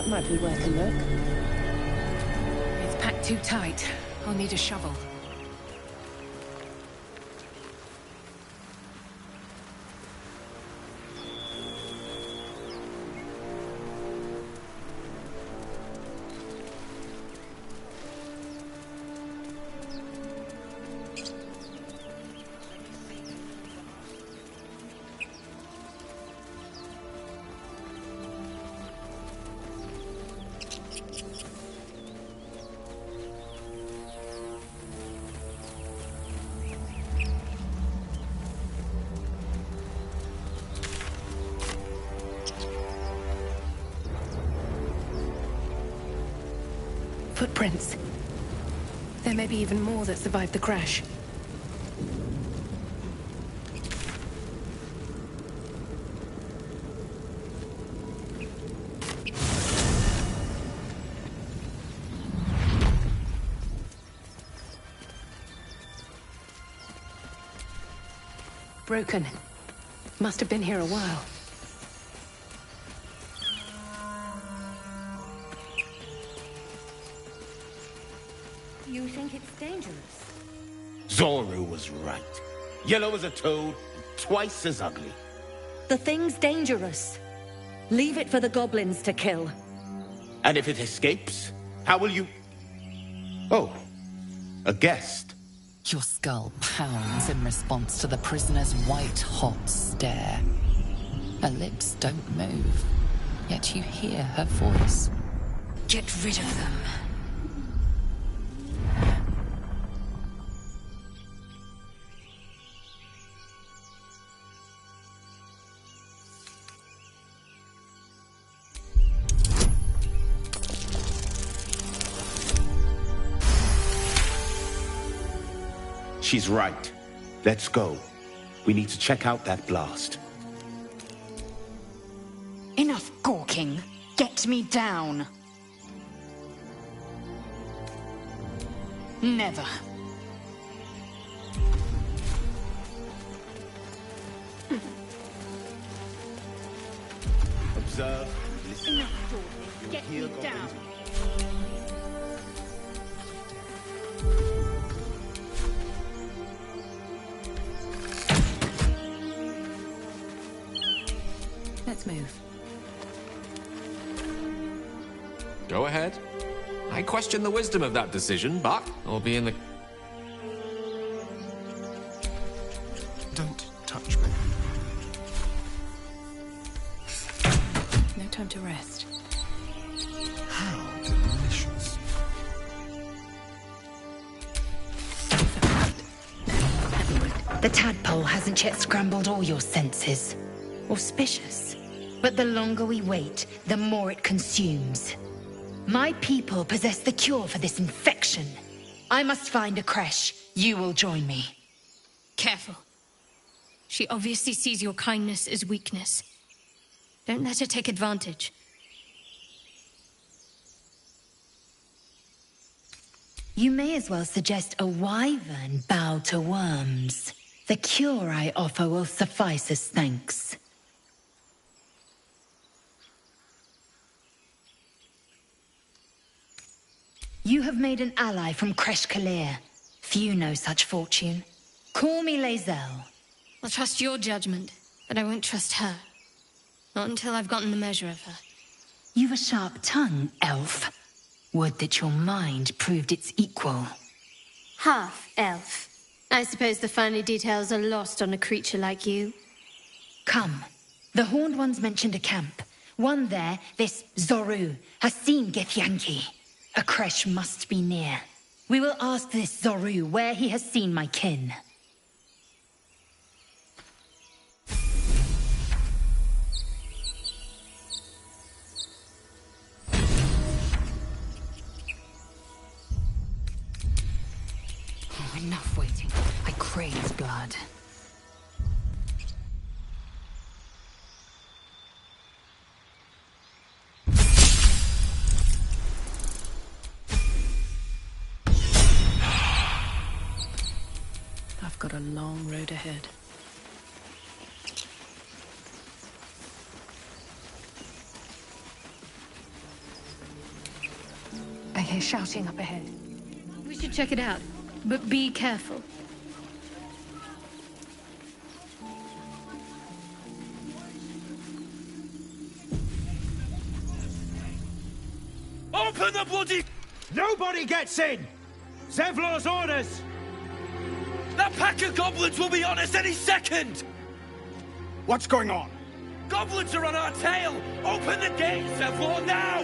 That might be worth a look. It's packed too tight. I'll need a shovel. Footprints. There may be even more that survived the crash. Broken. Must have been here a while. You think it's dangerous? Zoru was right. Yellow as a toad, twice as ugly. The thing's dangerous. Leave it for the goblins to kill. And if it escapes, how will you... Oh, a guest. Your skull pounds in response to the prisoner's white-hot stare. Her lips don't move, yet you hear her voice. Get rid of them. She's right. Let's go. We need to check out that blast. Enough gawking. Get me down. Never. Observe. Listen. Enough talking. Get me down. Let's move. Go ahead. I question the wisdom of that decision, but I'll be in the... Don't touch me. No time to rest. How delicious. The tadpole hasn't yet scrambled all your senses. Auspicious. But the longer we wait, the more it consumes. My people possess the cure for this infection. I must find a creche. You will join me. Careful. She obviously sees your kindness as weakness. Don't let her take advantage. You may as well suggest a wyvern bow to worms. The cure I offer will suffice as thanks. You have made an ally from Kresh Kalir. Few know such fortune. Call me Lae'zel. I'll trust your judgment, but I won't trust her. Not until I've gotten the measure of her. You've a sharp tongue, elf. Would that your mind proved its equal. Half-elf. I suppose the finer details are lost on a creature like you. Come. The Horned Ones mentioned a camp. One there, this Zoru, has seen Githyanki. A creche must be near. We will ask this Zoru where he has seen my kin. Oh, enough waiting. I crave blood. I've got a long road ahead. shouting up ahead. We should check it out, but be careful. Open the bloody... Nobody gets in! Zevlor's orders! That pack of goblins will be on us any second! What's going on? Goblins are on our tail! Open the gate, Zevlor, now!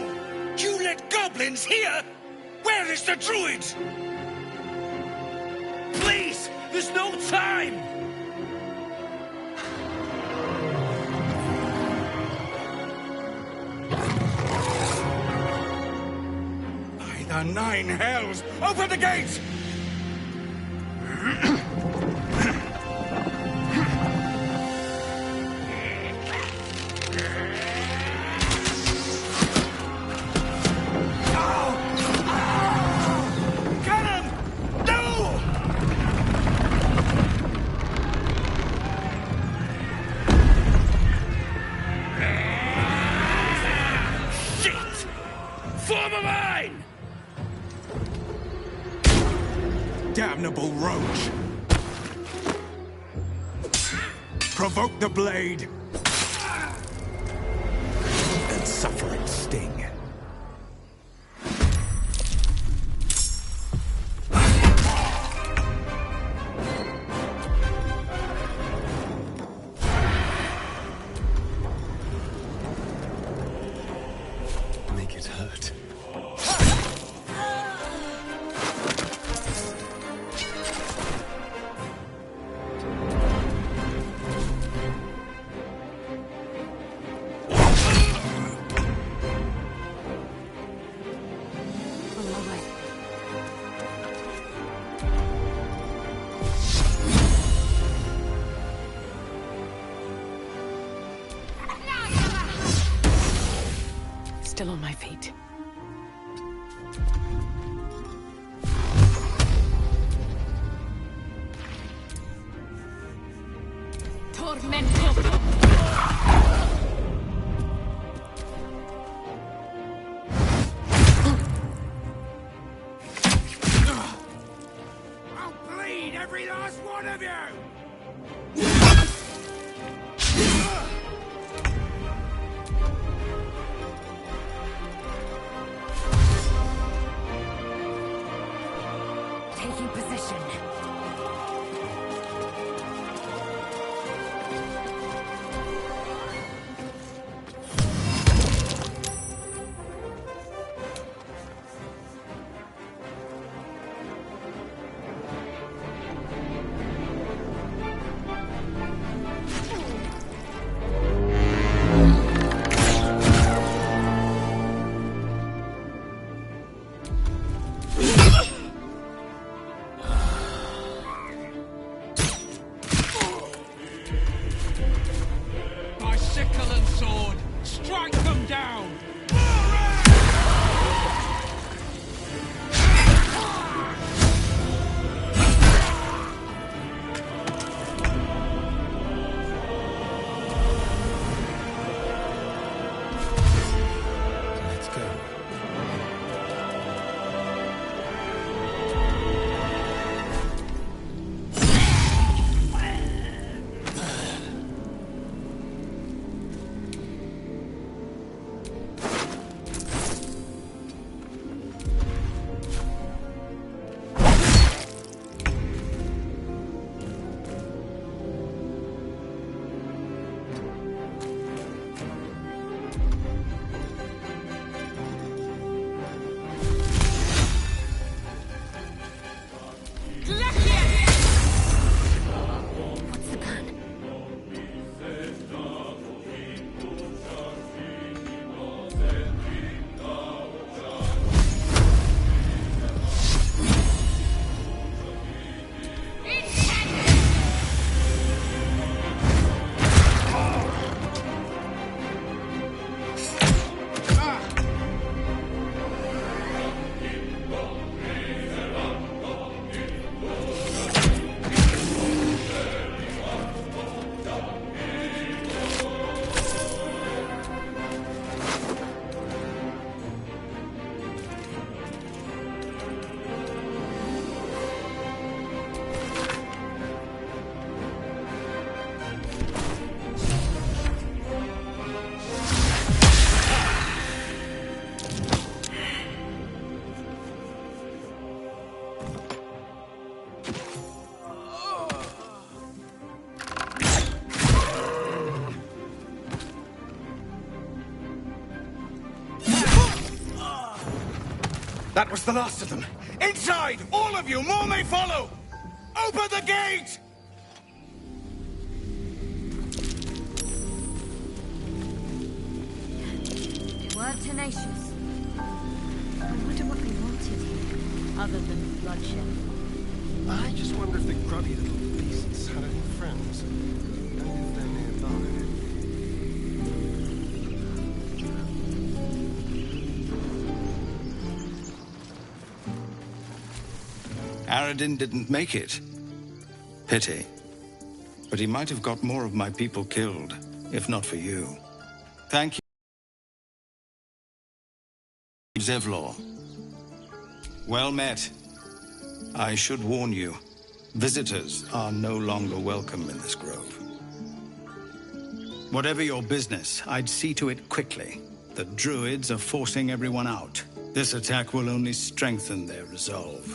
You let goblins here? Where is the druid? Please! There's no time! By the nine hells! Open the gates! Damnable roach! Provoke the blade! And suffer its sting. Make it hurt. Still on my feet. I'll bleed every last one of you! Taking position. That was the last of them. Inside! All of you! More may follow! Open the gate! They were tenacious. I wonder what they wanted here, other than bloodshed. I just wonder if the grubby little beasts had any friends. And if they're nearby. Aradin didn't make it. Pity. But he might have got more of my people killed, if not for you. Thank you, Zevlor. Well met. I should warn you, visitors are no longer welcome in this grove. Whatever your business, I'd see to it quickly. The druids are forcing everyone out. This attack will only strengthen their resolve.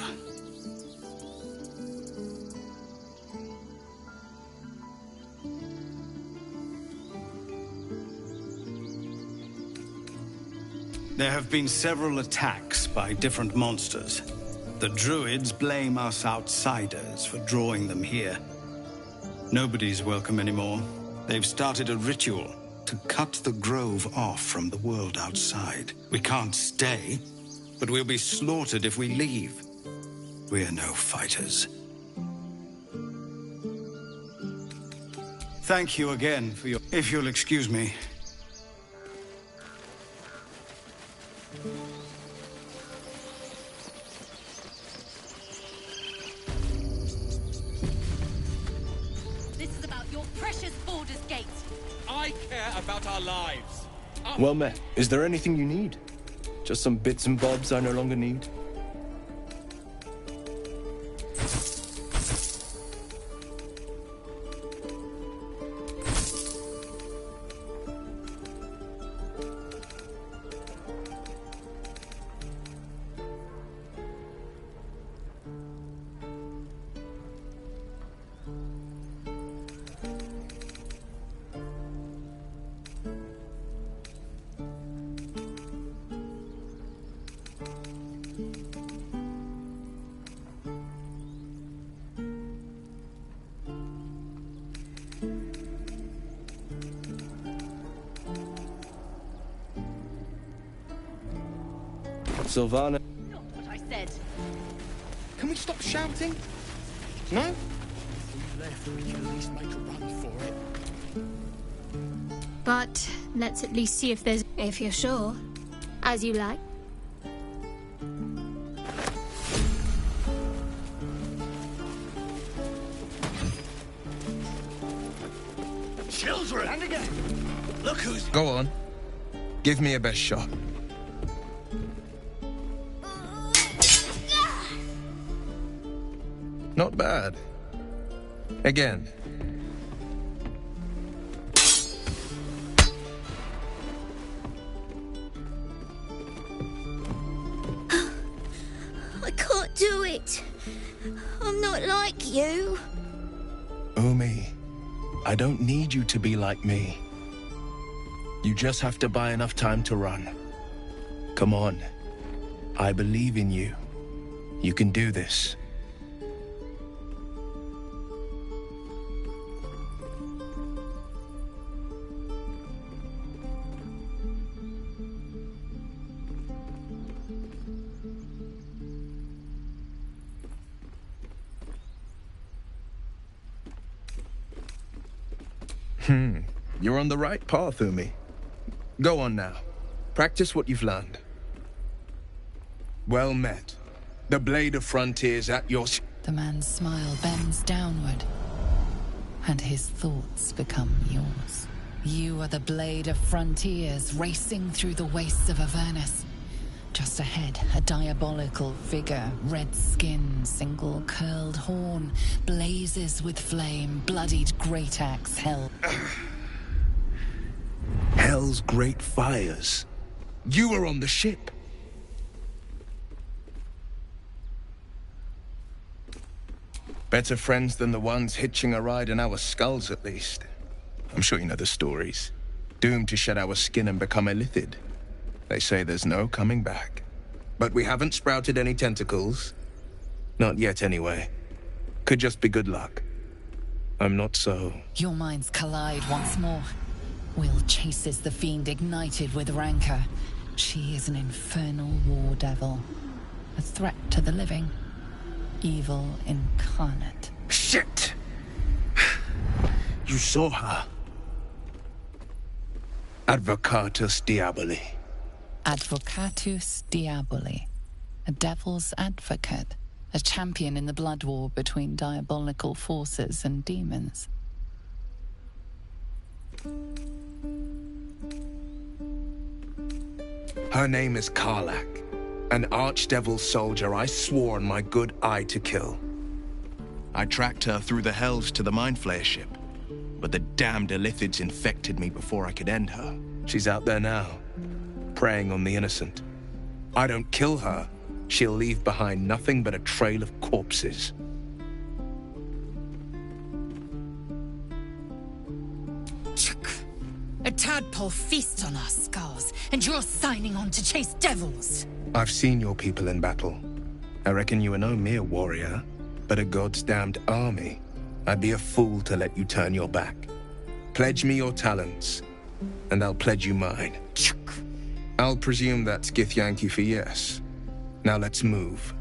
There have been several attacks by different monsters. The druids blame us outsiders for drawing them here. Nobody's welcome anymore. They've started a ritual to cut the grove off from the world outside. We can't stay, but we'll be slaughtered if we leave. We're no fighters. Thank you again for your... If you'll excuse me. This is about your precious Baldur's Gate. I care about our lives. Well met. Is there anything you need? Just some bits and bobs I no longer need? Sylvana. Not what I said. Can we stop shouting? No? If we left, we could at least make a run for it. But let's at least see if there's... If you're sure. As you like. Children! And again! Look who's... Go on. Give me a best shot. Not bad. Again. I can't do it. I'm not like you. Umi, I don't need you to be like me. You just have to buy enough time to run. Come on. I believe in you. You can do this. You're on the right path, Umi. Go on now. Practice what you've learned. Well met. The blade of frontiers at your... The man's smile bends downward, and his thoughts become yours. You are the blade of frontiers racing through the wastes of Avernus. Just ahead, a diabolical figure, red skin, single curled horn, blazes with flame, bloodied great axe held. Hell's great fires. You were on the ship. Better friends than the ones hitching a ride in our skulls, at least. I'm sure you know the stories. Doomed to shed our skin and become illithid. They say there's no coming back. But we haven't sprouted any tentacles. Not yet, anyway. Could just be good luck. I'm not so... Your minds collide once more. Will chases the fiend ignited with rancor. She is an infernal war devil. A threat to the living. Evil incarnate. Shit! You saw her. Advocatus Diaboli. Advocatus Diaboli. A devil's advocate. A champion in the blood war between diabolical forces and demons. Her name is Karlach. An archdevil soldier I swore on my good eye to kill. I tracked her through the hells to the Mind Flayer ship, but the damned Illithids infected me before I could end her. She's out there now, preying on the innocent. I don't kill her, she'll leave behind nothing but a trail of corpses. A tadpole feasts on our skulls, and you're signing on to chase devils. I've seen your people in battle. I reckon you are no mere warrior, but a god's damned army. I'd be a fool to let you turn your back. Pledge me your talents, and I'll pledge you mine. I'll presume that's Githyanki for yes. Now let's move.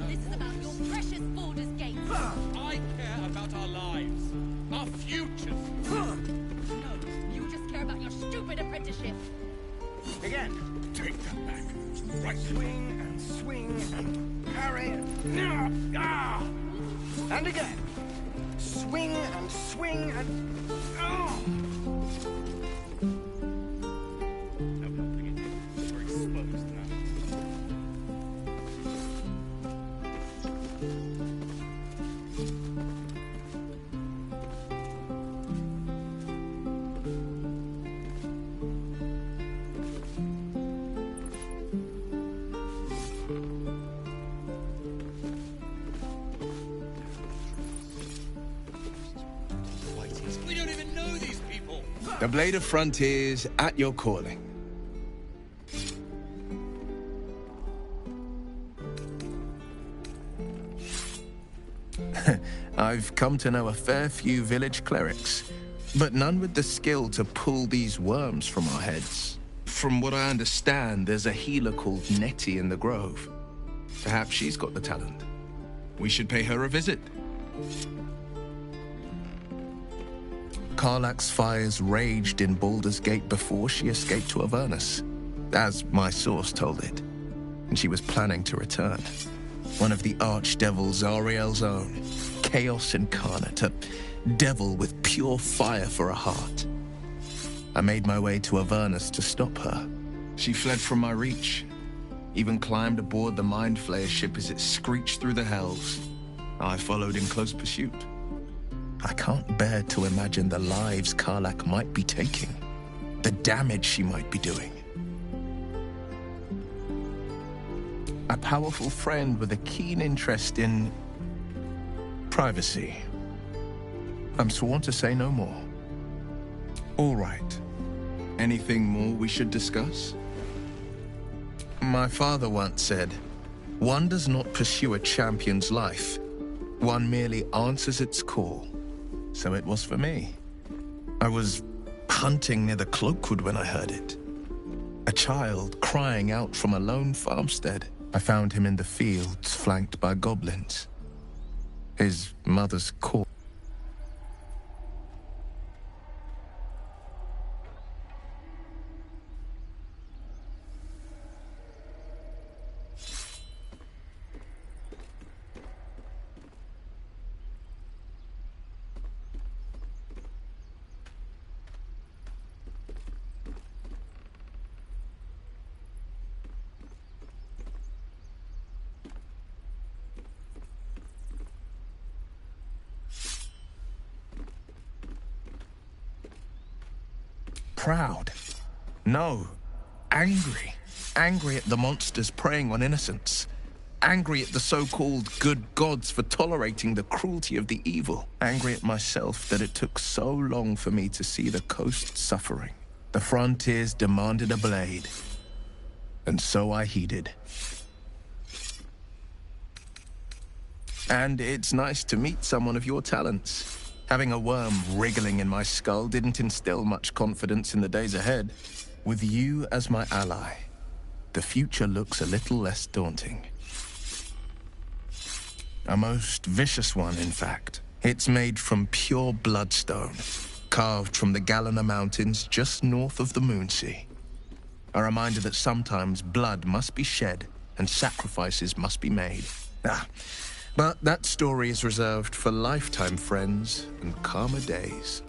This is about your precious Baldur's Gate. I care about our lives, our futures. No, you just care about your stupid apprenticeship. Again. Take that back. Right. Swing and parry. Ah! And again. Swing and... Oh! We're exposed now. We don't even know these people. The Blade of Frontiers at your calling. I've come to know a fair few village clerics, but none with the skill to pull these worms from our heads. From what I understand, there's a healer called Nettie in the Grove. Perhaps she's got the talent. We should pay her a visit. Karlach's fires raged in Baldur's Gate before she escaped to Avernus, as my source told it, and she was planning to return. One of the archdevils Zariel's own, Chaos Incarnate, a devil with pure fire for a heart. I made my way to Avernus to stop her. She fled from my reach, even climbed aboard the Mind Flayer ship as it screeched through the hells. I followed in close pursuit. I can't bear to imagine the lives Karlach might be taking, the damage she might be doing. A powerful friend with a keen interest in privacy. I'm sworn to say no more. All right. Anything more we should discuss? My father once said, one does not pursue a champion's life. One merely answers its call. So it was for me. I was hunting near the Cloakwood when I heard it. A child crying out from a lone farmstead. I found him in the fields, flanked by goblins. His mother's corpse. proud. No, angry. Angry at the monsters preying on innocents. Angry at the so-called good gods for tolerating the cruelty of the evil. Angry at myself that it took so long for me to see the coast suffering. The frontiers demanded a blade. And so I heeded. And it's nice to meet someone of your talents. Having a worm wriggling in my skull didn't instill much confidence in the days ahead. With you as my ally, the future looks a little less daunting. A most vicious one, in fact. It's made from pure bloodstone, carved from the Galena Mountains just north of the Moonsea. A reminder that sometimes blood must be shed and sacrifices must be made. But that story is reserved for lifetime friends and calmer days.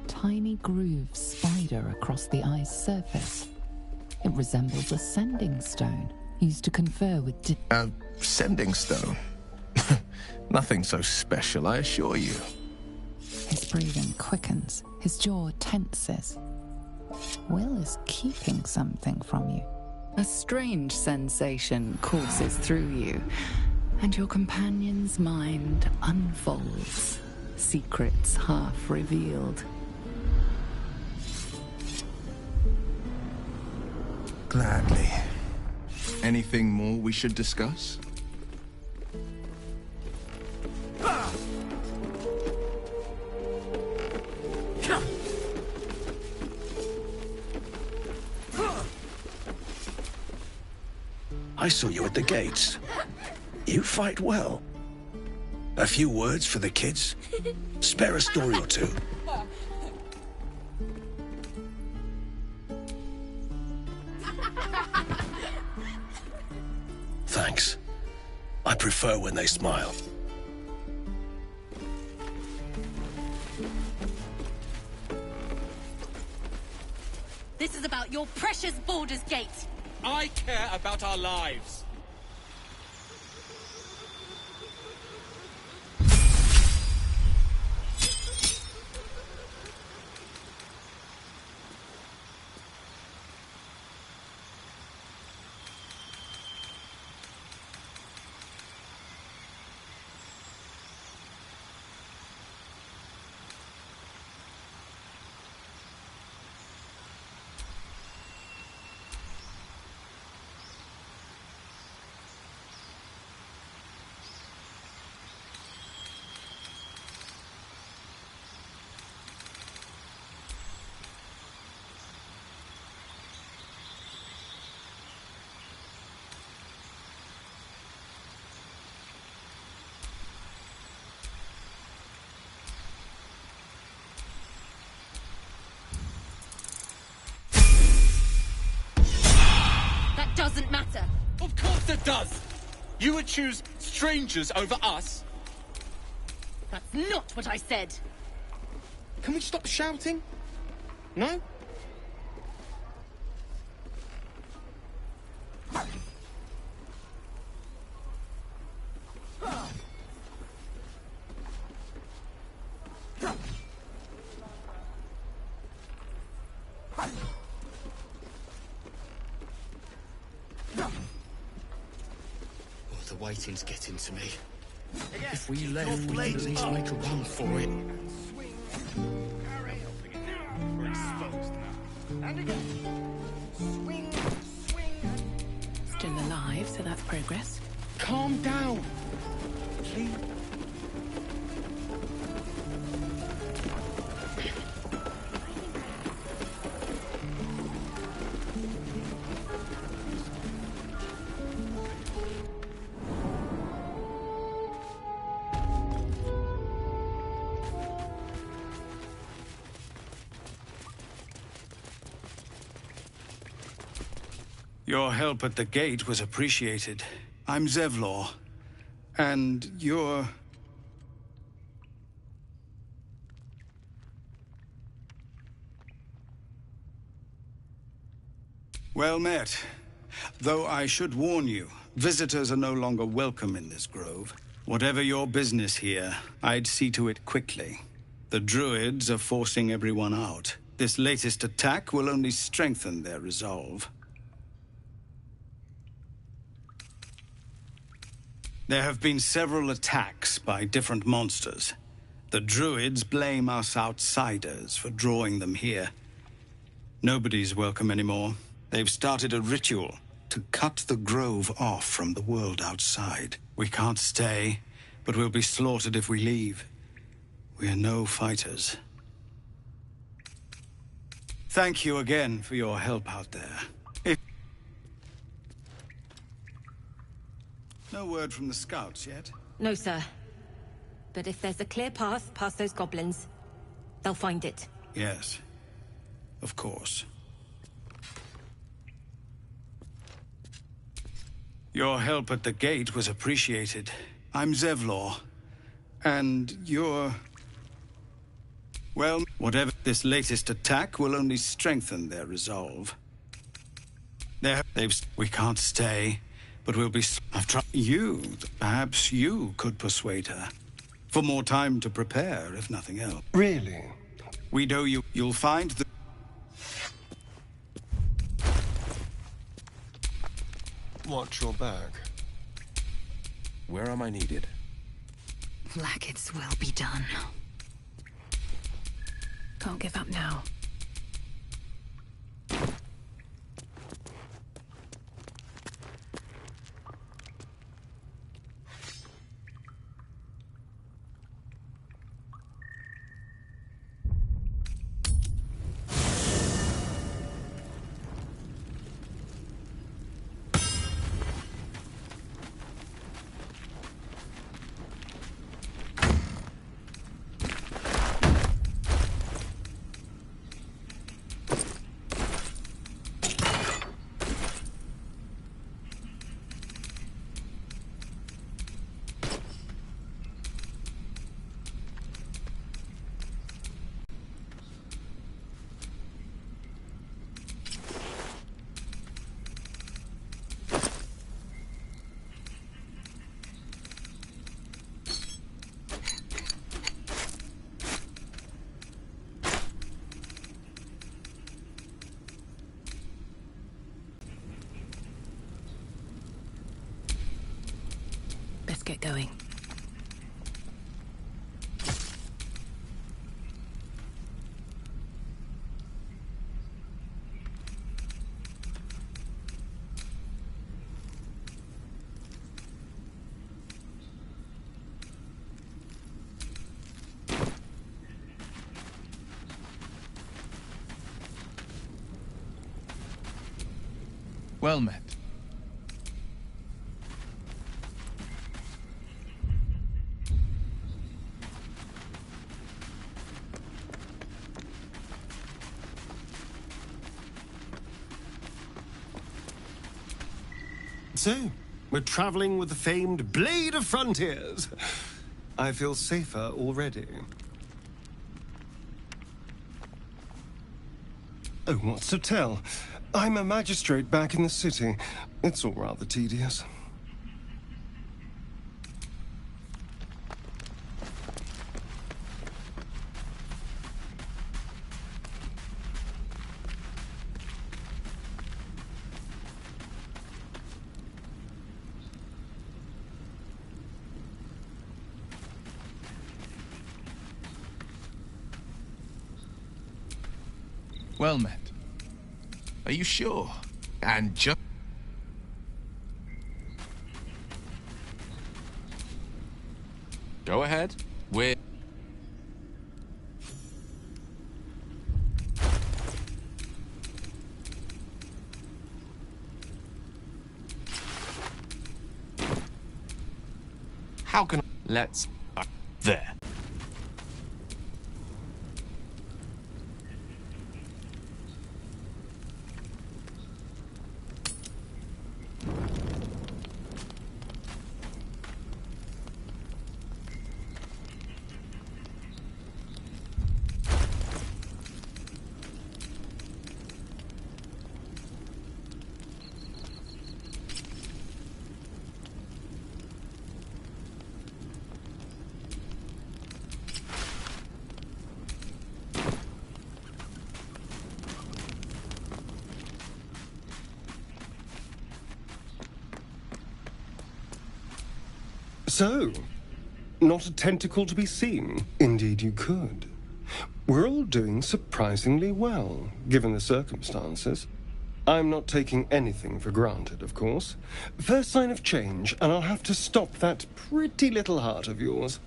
Tiny grooves spider across the eye's surface. It resembles a sending stone, used to confer with A sending stone? Nothing so special, I assure you. His breathing quickens, his jaw tenses. Will is keeping something from you. A strange sensation courses through you, and your companion's mind unfolds, secrets half revealed. Gladly. Anything more we should discuss? I saw you at the gates. You fight well. A few words for the kids? Spare a story or two. Thanks. I prefer when they smile. This is about your precious Baldur's Gate. I care about our lives. Doesn't matter. Of course it does. You would choose strangers over us? That's not what I said. Can we stop shouting? No? The waiting's getting to me. If we let him, we can at least make a run for it. We're exposed now. And again. Swing, swing. Still alive, so that's progress. Calm down. Please. Your help at the gate was appreciated. I'm Zevlor, and you're... Well met. Though I should warn you, visitors are no longer welcome in this grove. Whatever your business here, I'd see to it quickly. The druids are forcing everyone out. This latest attack will only strengthen their resolve. There have been several attacks by different monsters. The druids blame us outsiders for drawing them here. Nobody's welcome anymore. They've started a ritual to cut the grove off from the world outside. We can't stay, but we'll be slaughtered if we leave. We're no fighters. Thank you again for your help out there. No word from the scouts yet? No, sir. But if there's a clear path past those goblins, they'll find it. Yes. Of course. Your help at the gate was appreciated. I'm Zevlor. And you're... well, whatever. This latest attack will only strengthen their resolve. We can't stay, but we'll be... I've tried... Perhaps you could persuade her. For more time to prepare, if nothing else. Really? We'd owe you... You'll find the... Watch your back. Where am I needed? Like its will be done. Can't give up now. Best get going. Well met. So, we're traveling with the famed Blade of Frontiers. I feel safer already. Oh, what's to tell? I'm a magistrate back in the city. It's all rather tedious. Well met. Are you sure? And just... Go ahead. We're... How can... Let's... there. So, not a tentacle to be seen? Indeed you could. We're all doing surprisingly well, given the circumstances. I'm not taking anything for granted, of course. First sign of change, and I'll have to stop that pretty little heart of yours.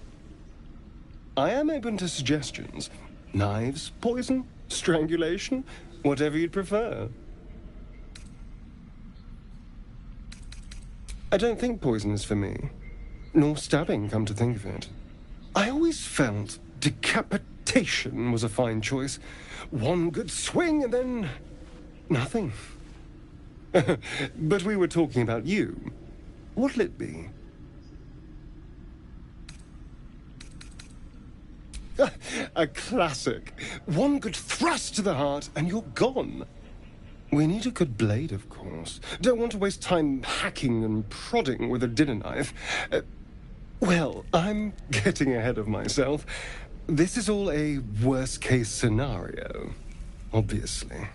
I am open to suggestions. Knives, poison, strangulation, whatever you'd prefer. I don't think poison is for me. Nor stabbing, come to think of it. I always felt decapitation was a fine choice. One good swing and then nothing. But we were talking about you. What'll it be? A classic. One good thrust to the heart and you're gone. We need a good blade, of course. Don't want to waste time hacking and prodding with a dinner knife. Well, I'm getting ahead of myself. This is all a worst-case scenario, obviously.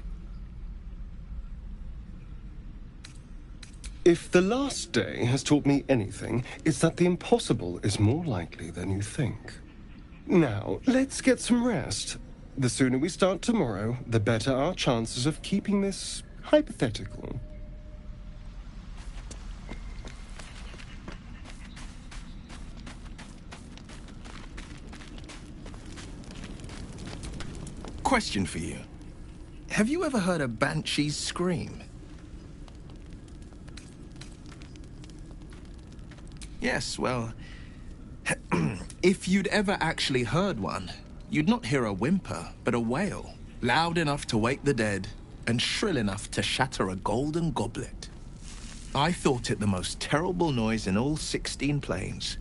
If the last day has taught me anything, it's that the impossible is more likely than you think. Now, let's get some rest. The sooner we start tomorrow, the better our chances of keeping this hypothetical. Question for you. Have you ever heard a banshee's scream? Yes, well, if you'd ever actually heard one, you'd not hear a whimper, but a wail, loud enough to wake the dead, and shrill enough to shatter a golden goblet. I thought it the most terrible noise in all 16 planes.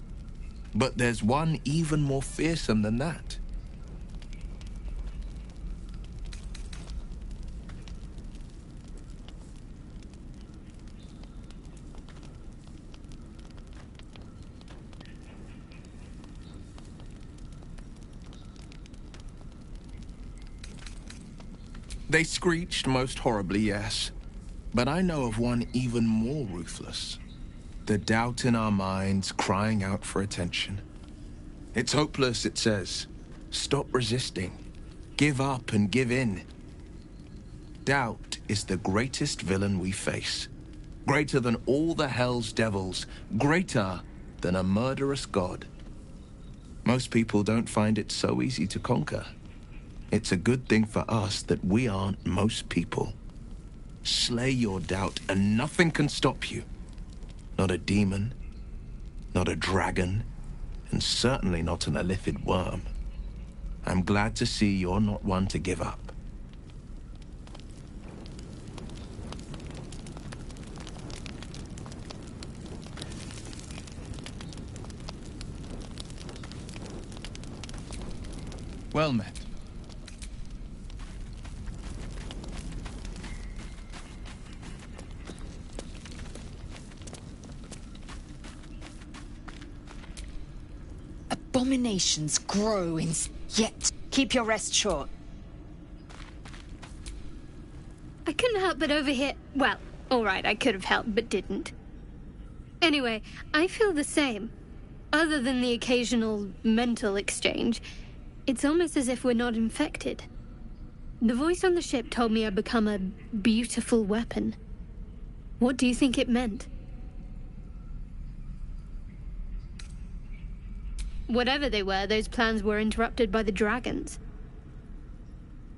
But there's one even more fearsome than that. They screeched most horribly, yes. But I know of one even more ruthless. The doubt in our minds crying out for attention. It's hopeless, it says. Stop resisting. Give up and give in. Doubt is the greatest villain we face. Greater than all the hell's devils. Greater than a murderous god. Most people don't find it so easy to conquer. It's a good thing for us that we aren't most people. Slay your doubt and nothing can stop you. Not a demon, not a dragon, and certainly not an illithid worm. I'm glad to see you're not one to give up. Well met. Abominations grow in... Yet, keep your rest short. I couldn't help but overhear... Well, alright, I could have helped, but didn't. Anyway, I feel the same. Other than the occasional mental exchange, it's almost as if we're not infected. The voice on the ship told me I'd become a beautiful weapon. What do you think it meant? Whatever they were, those plans were interrupted by the dragons.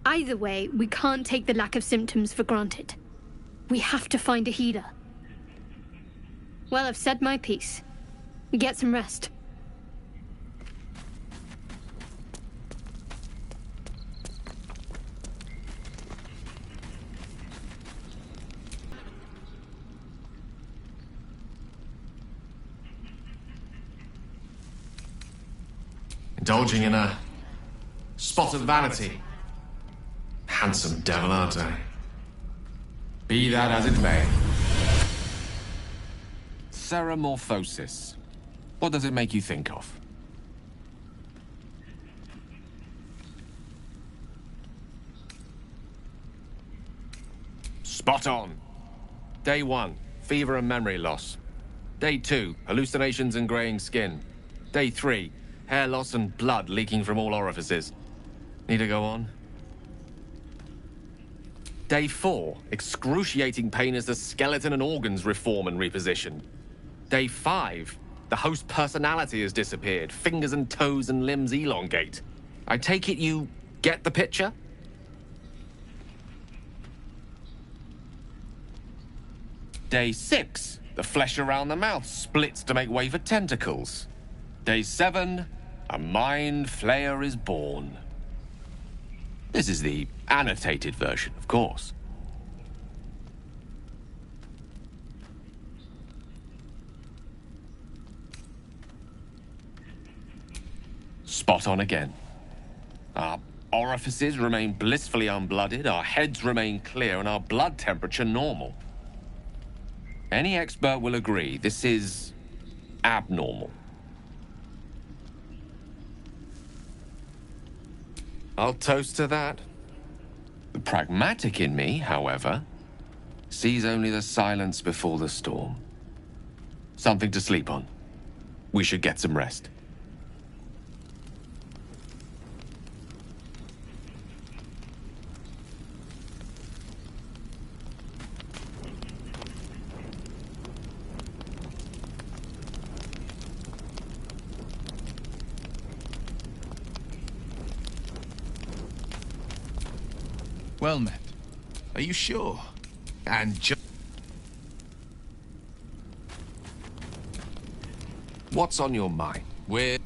Either way, we can't take the lack of symptoms for granted. We have to find a healer. Well, I've said my piece. Get some rest. Indulging in a spot of vanity. Handsome devil, aren't I? Be that as it may. Ceramorphosis. What does it make you think of? Spot on. Day 1, fever and memory loss. Day 2, hallucinations and greying skin. Day 3, hair loss and blood leaking from all orifices. Need to go on? Day 4, excruciating pain as the skeleton and organs reform and reposition. Day 5, the host personality has disappeared. Fingers and toes and limbs elongate. I take it you get the picture? Day 6, the flesh around the mouth splits to make way for tentacles. Day 7, a mind flayer is born. This is the annotated version, of course. Spot on again. Our orifices remain blissfully unblooded, our heads remain clear, and our blood temperature normal. Any expert will agree this is abnormal. I'll toast to that. The pragmatic in me, however, sees only the silence before the storm. Something to sleep on. We should get some rest. Well met. Are you sure? And just... What's on your mind? We're...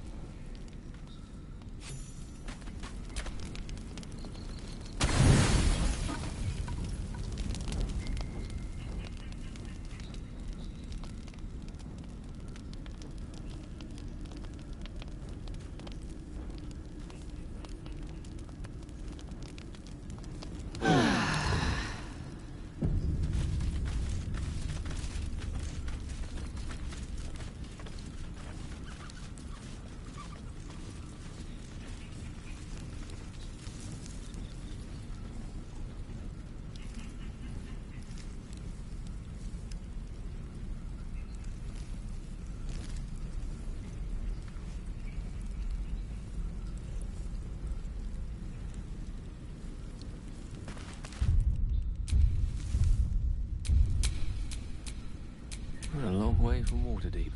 We're a long way from Waterdeep.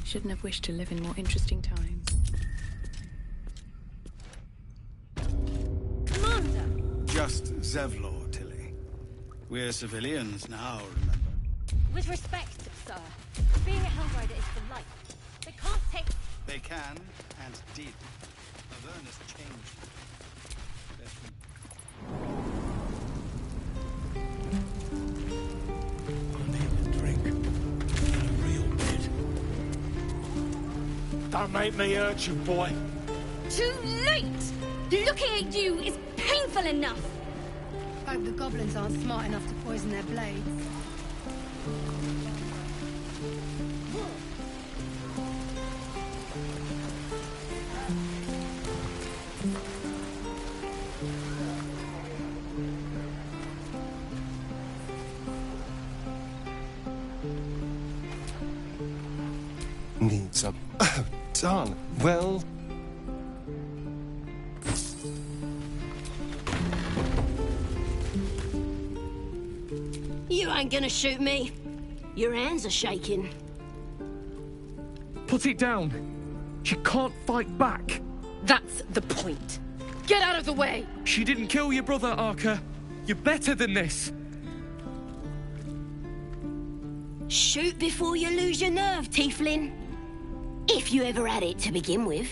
Shouldn't have wished to live in more interesting times. Commander! Just Zevlor, Tilly. We're civilians now, remember? With respect, sir, being a Hellrider is for life. They can't take... They can, and did. Avernus changed. Don't make me hurt you, boy. Too late! Looking at you is painful enough! Hope the goblins aren't smart enough to poison their blades. Need some... Oh, darn. Well... You ain't gonna shoot me. Your hands are shaking. Put it down. She can't fight back. That's the point. Get out of the way! She didn't kill your brother, Arca. You're better than this. Shoot before you lose your nerve, Tiefling. If you ever had it to begin with.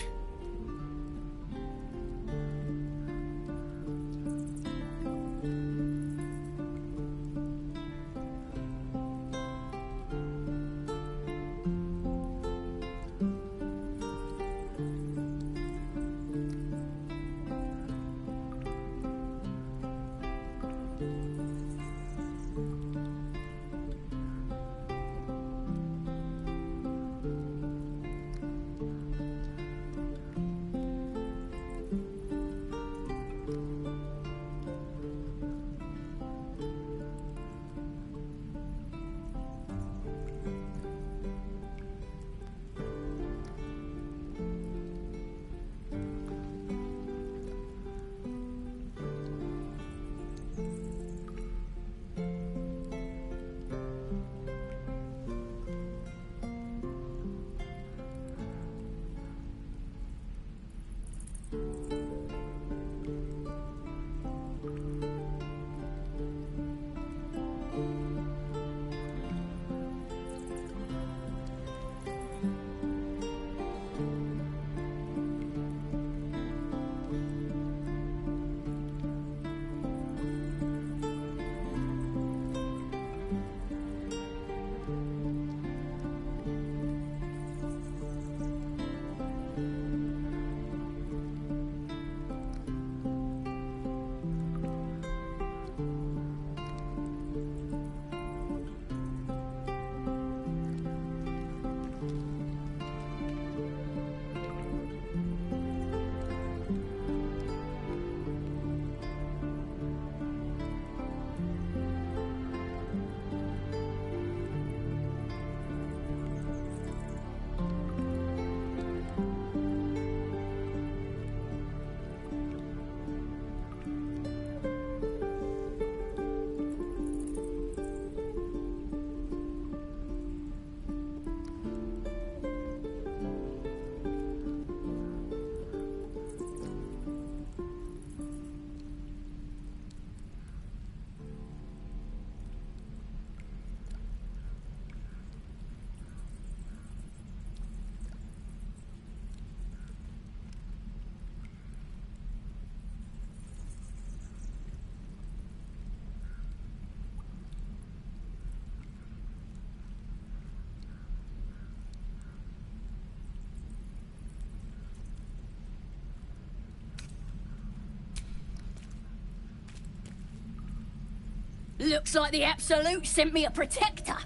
Looks like the Absolute sent me a protector.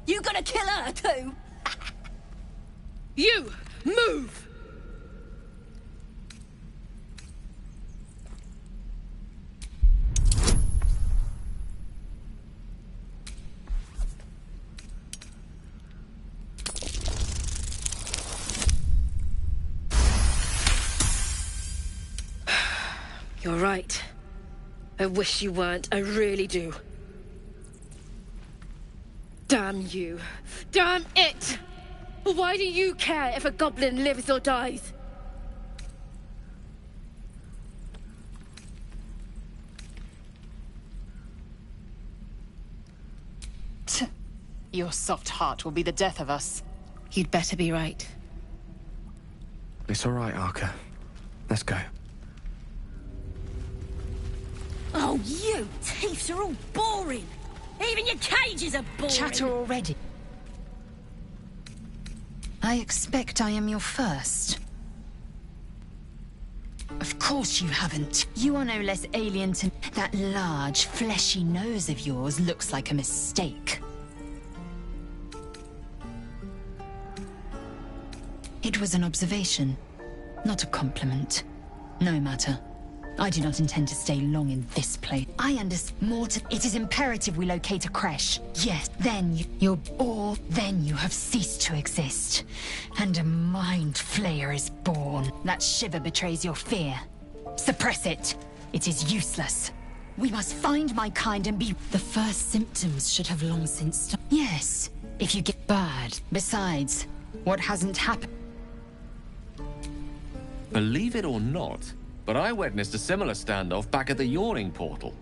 You gonna kill her too? You! Move! You're right. I wish you weren't. I really do. Damn you. Damn it! Why do you care if a goblin lives or dies? Your soft heart will be the death of us. You'd better be right. It's all right, Arca. Let's go. Oh, you thieves are all boring. Even your cages are boring. Chatter already. I expect I am your first. Of course you haven't. You are no less alien to... That large, fleshy nose of yours looks like a mistake. It was an observation, not a compliment. No matter. I do not intend to stay long in this place. I understand more to... It is imperative we locate a creche. Yes, then then you have ceased to exist. And a mind flayer is born. That shiver betrays your fear. Suppress it. It is useless. We must find my kind and be... The first symptoms should have long since stopped. Yes, if you get bad. Besides, what hasn't happened... Believe it or not, but I witnessed a similar standoff back at the Yawning Portal.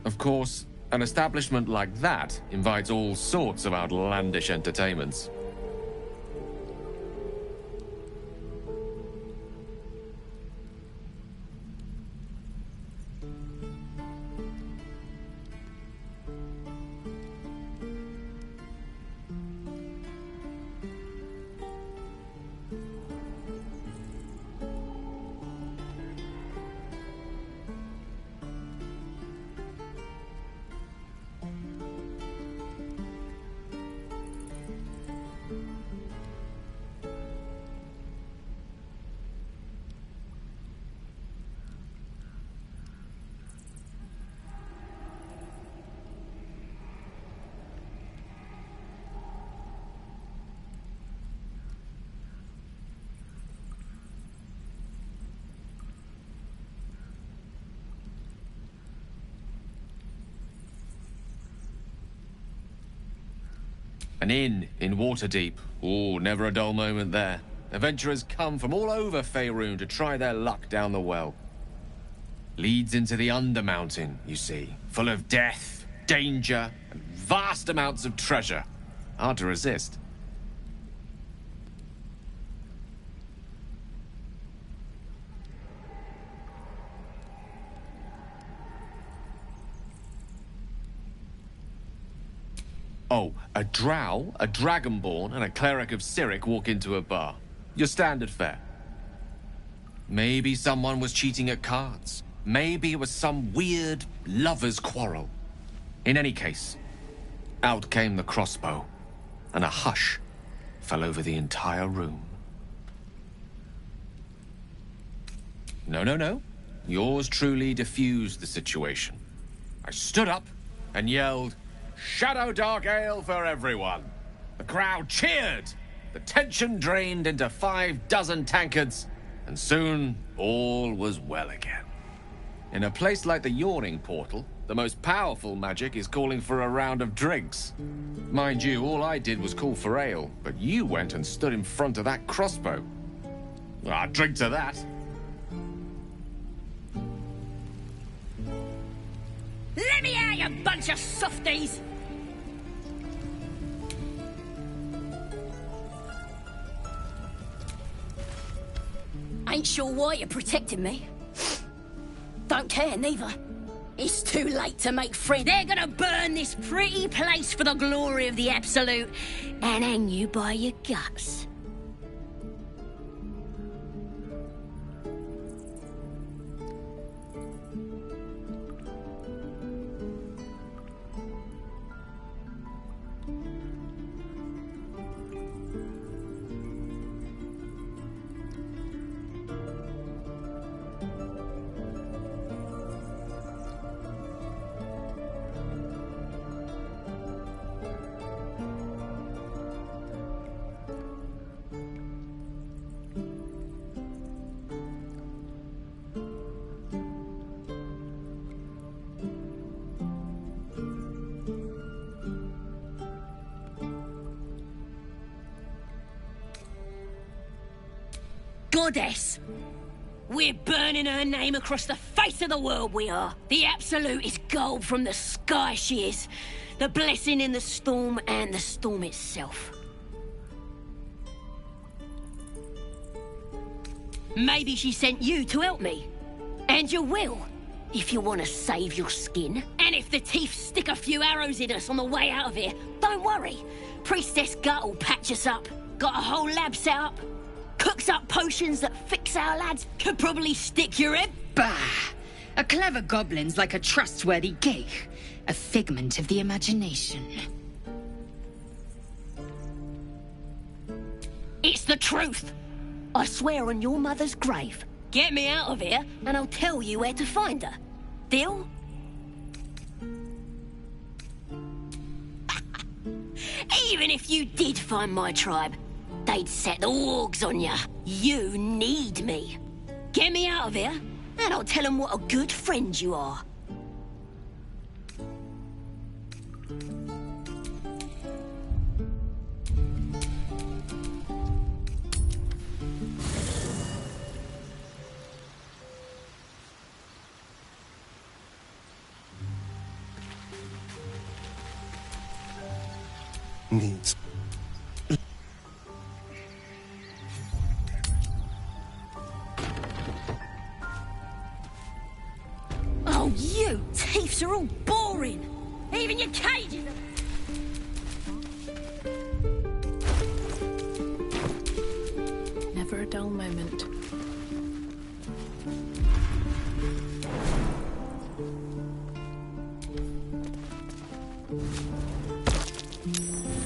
Of course, an establishment like that invites all sorts of outlandish entertainments. An inn in Waterdeep. Ooh, never a dull moment there. Adventurers come from all over Faerun to try their luck down the well. Leads into the Undermountain, you see. Full of death, danger, and vast amounts of treasure. Hard to resist. Oh, a drow, a dragonborn, and a cleric of Cyric walk into a bar. Your standard fare. Maybe someone was cheating at cards. Maybe it was some weird lover's quarrel. In any case, out came the crossbow, and a hush fell over the entire room. No, no, no. Yours truly diffused the situation. I stood up and yelled, "Shadow Dark Ale for everyone!" The crowd cheered. The tension drained into 6 tankards, and soon all was well again. In a place like the Yawning Portal, the most powerful magic is calling for a round of drinks. Mind you, all I did was call for ale, but you went and stood in front of that crossbow. I'd drink to that. Let me out, you bunch of softies! Ain't sure why you're protecting me. Don't care, neither. It's too late to make friends. They're gonna burn this pretty place for the glory of the Absolute and hang you by your guts. goddess. We're burning her name across the face of the world, we are. The Absolute is gold from the sky, she is. The blessing in the storm and the storm itself. Maybe she sent you to help me. And you will, if you want to save your skin. And if the teeth stick a few arrows in us on the way out of here, don't worry. Priestess Gut will patch us up. Got a whole lab set up. Cooks up potions that fix our lads. Could probably stick your head. Bah! A clever goblin's like a trustworthy gig. A figment of the imagination. It's the truth. I swear on your mother's grave. Get me out of here, and I'll tell you where to find her. Deal? Even if you did find my tribe, they'd set the wargs on you. You need me. Get me out of here, and I'll tell them what a good friend you are. Needs. Oh, you teeths are all boring. Even your cages are... Never a dull moment.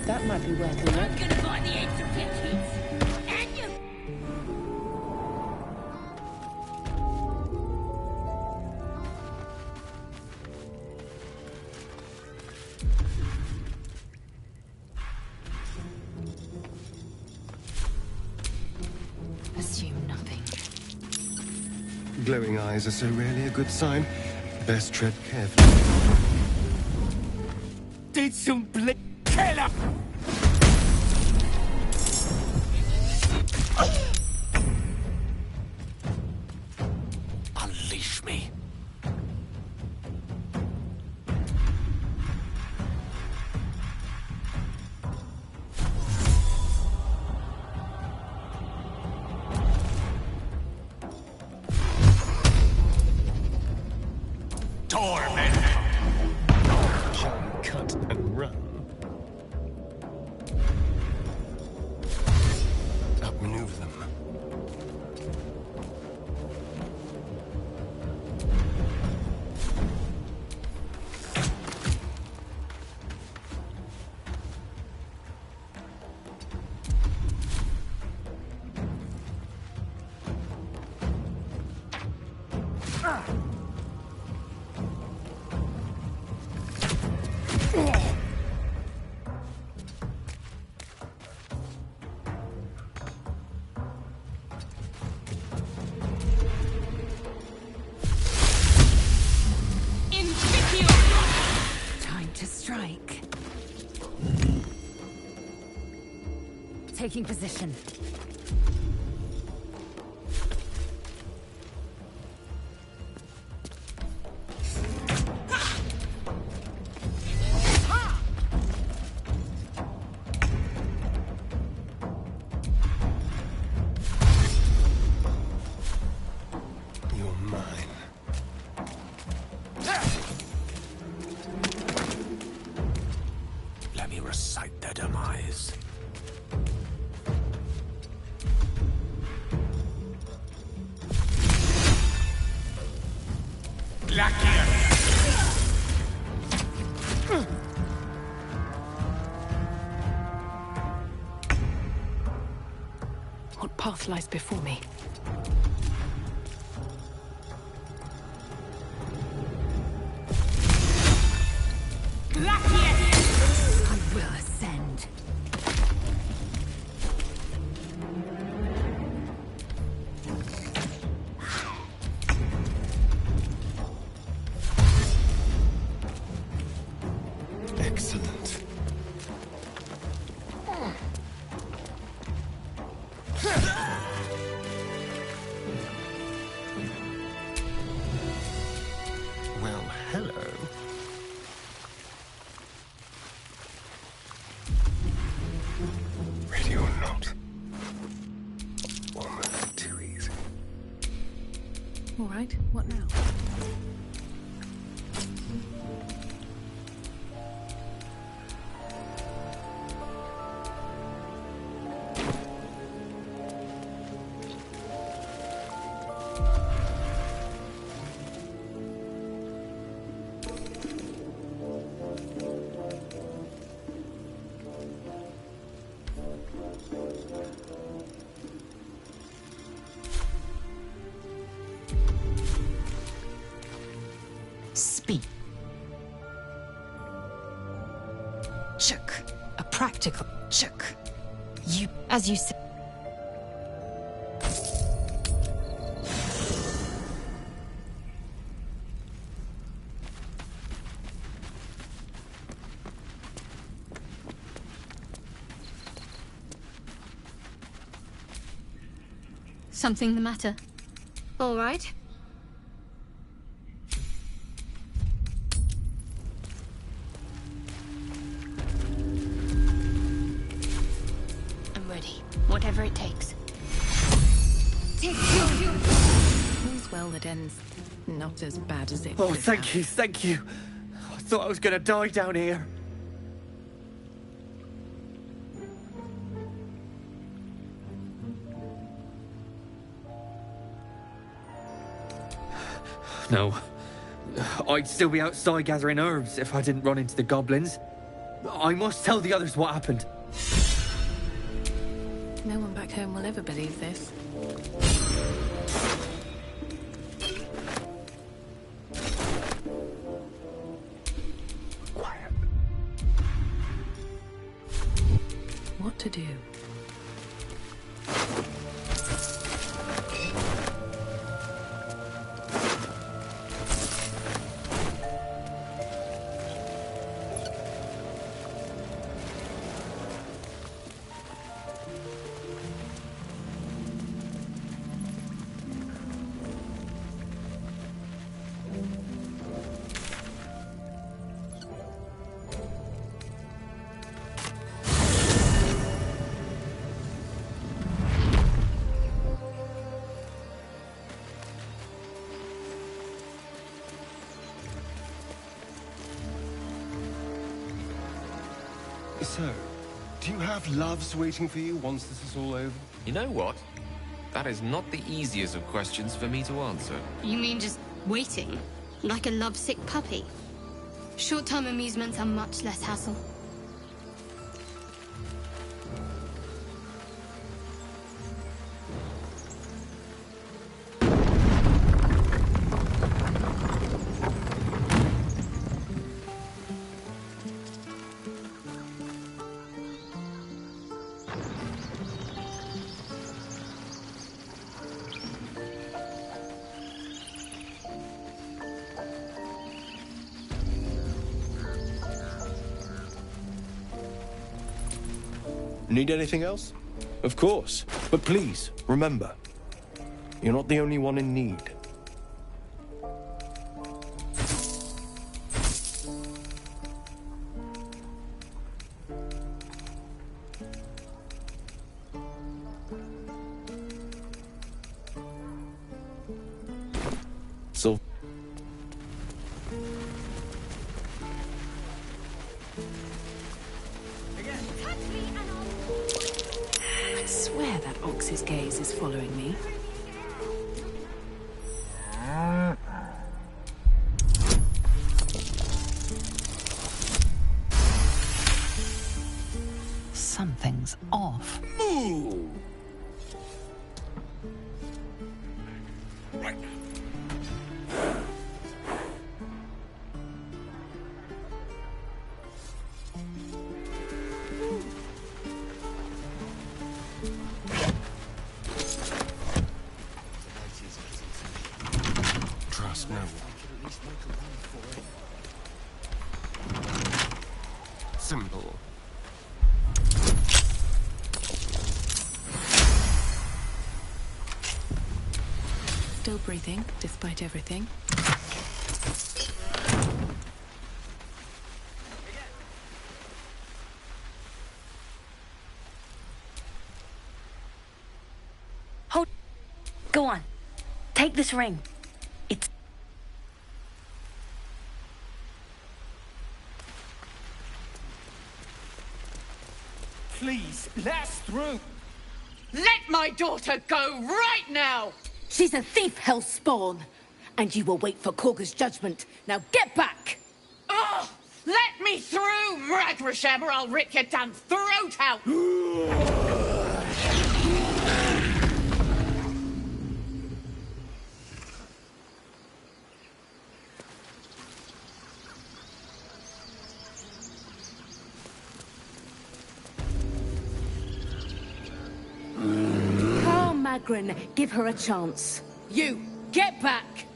That might be worth a look. I'm gonna find the ends of your kids. And you... Assume nothing. Glowing eyes are so rarely a good sign. Best tread carefully. Did some killer! Unleash me. Torment! Shall we cut and run? Outmaneuver them. Time to strike. Taking position. You're mine. Let me recite their demise. What path lies before me? I will ascend. Excellent. All right, what now? Speak. Chook. A practical chook. You, as you said. Something the matter? All right. I'm ready. Whatever it takes. All's well that ends not as bad as it Oh, could have. thank you. I thought I was gonna die down here. No. I'd still be outside gathering herbs if I didn't run into the goblins. I must tell the others what happened. No one back home will ever believe this. Quiet. What to do? So, do you have loves waiting for you once this is all over? You know what? That is not the easiest of questions for me to answer. You mean just waiting? Like a lovesick puppy? Short-term amusements are much less hassle. Need anything else? Of course. But please, remember, you're not the only one in need. So... I swear that ox's gaze is following me. Something's off. Move! Right. Trust no one. Simple. Still breathing, despite everything. Hold. Go on. Take this ring. please, let us through. Let my daughter go right now! She's a thief, hellspawn. And you will wait for Korga's judgment. Now get back! Oh! Let me through, Mragrasham, or I'll rip your damn throat out! Calm, Magrin. Give her a chance. You, get back!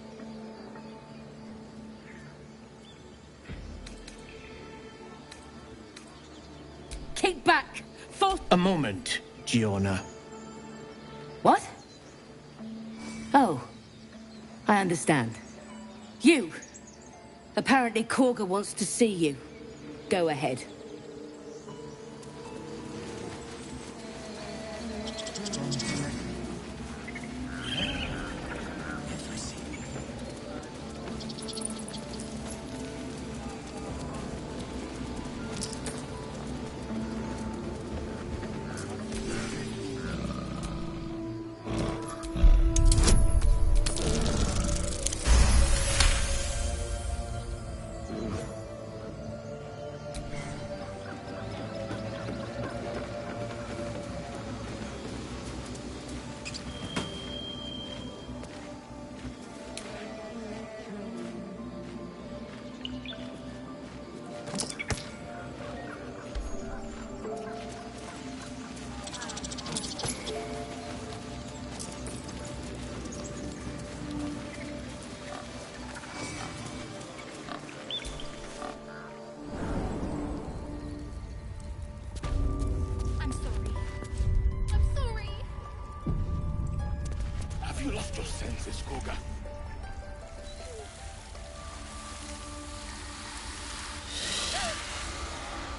Keep back! A moment, Giona. What? Oh. I understand. You! Apparently Korga wants to see you. Go ahead. You lost your senses, Korga.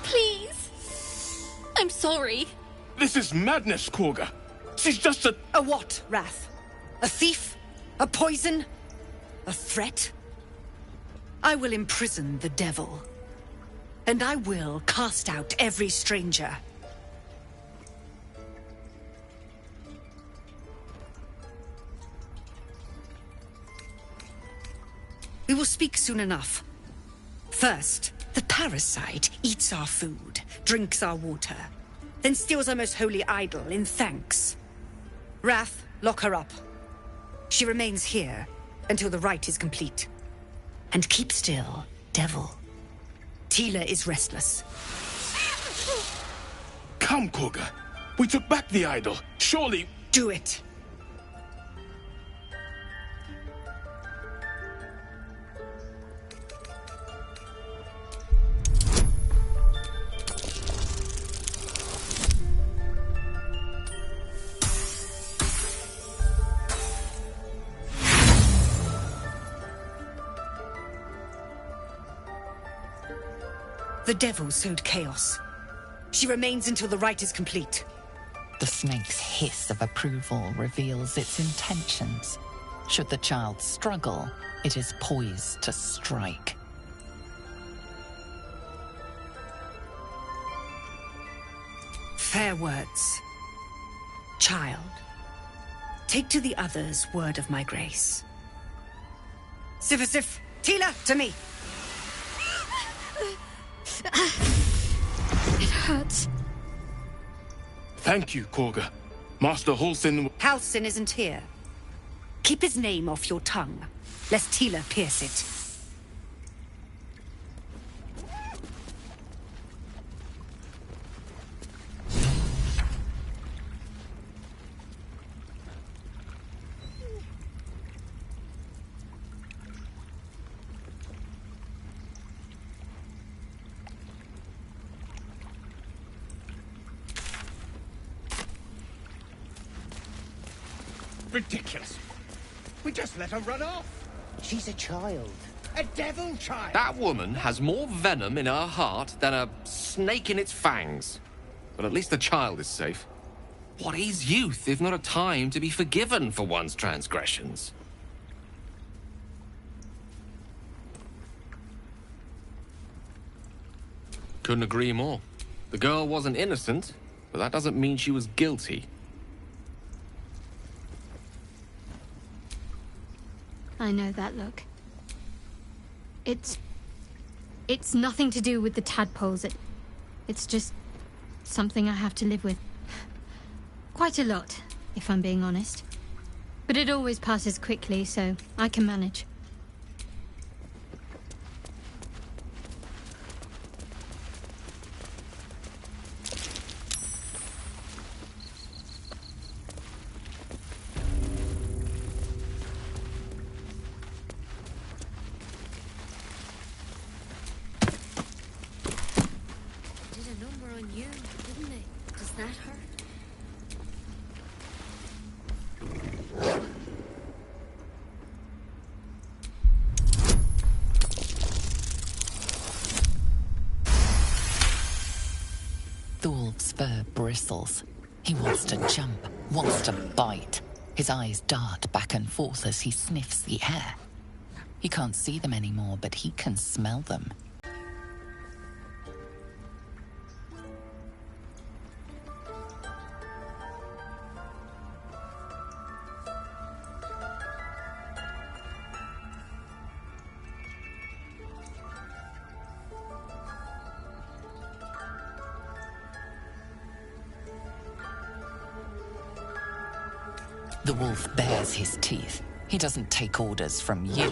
Please. I'm sorry. This is madness, Korga. She's just a... A what, Wrath? A thief? A poison? A threat? I will imprison the devil. And I will cast out every stranger. We will speak soon enough. First, the parasite eats our food, drinks our water, then steals our most holy idol in thanks. Wrath, lock her up. She remains here until the rite is complete. And keep still, devil. Tila is restless. Come, Korga. We took back the idol. Surely... Do it. The devil sowed chaos. She remains until the rite is complete. The snake's hiss of approval reveals its intentions. Should the child struggle, it is poised to strike. Fair words. Child, take to the others word of my grace. Sif, Tila, to me! It hurts. Thank you, Korga. Master Halsin... Halsin isn't here. Keep his name off your tongue, lest Tila pierce it. Ridiculous. We just let her run off. She's a child. A devil child. That woman has more venom in her heart than a snake in its fangs. But at least the child is safe. What is youth if not a time to be forgiven for one's transgressions? Couldn't agree more. The girl wasn't innocent, but that doesn't mean she was guilty. I know that look. It's nothing to do with the tadpoles. It's just something I have to live with. Quite a lot, if I'm being honest. But it always passes quickly, so I can manage. Thor's fur bristles. He wants to jump, wants to bite. His eyes dart back and forth as he sniffs the air. He can't see them anymore, but he can smell them. The wolf bares his teeth. He doesn't take orders from you.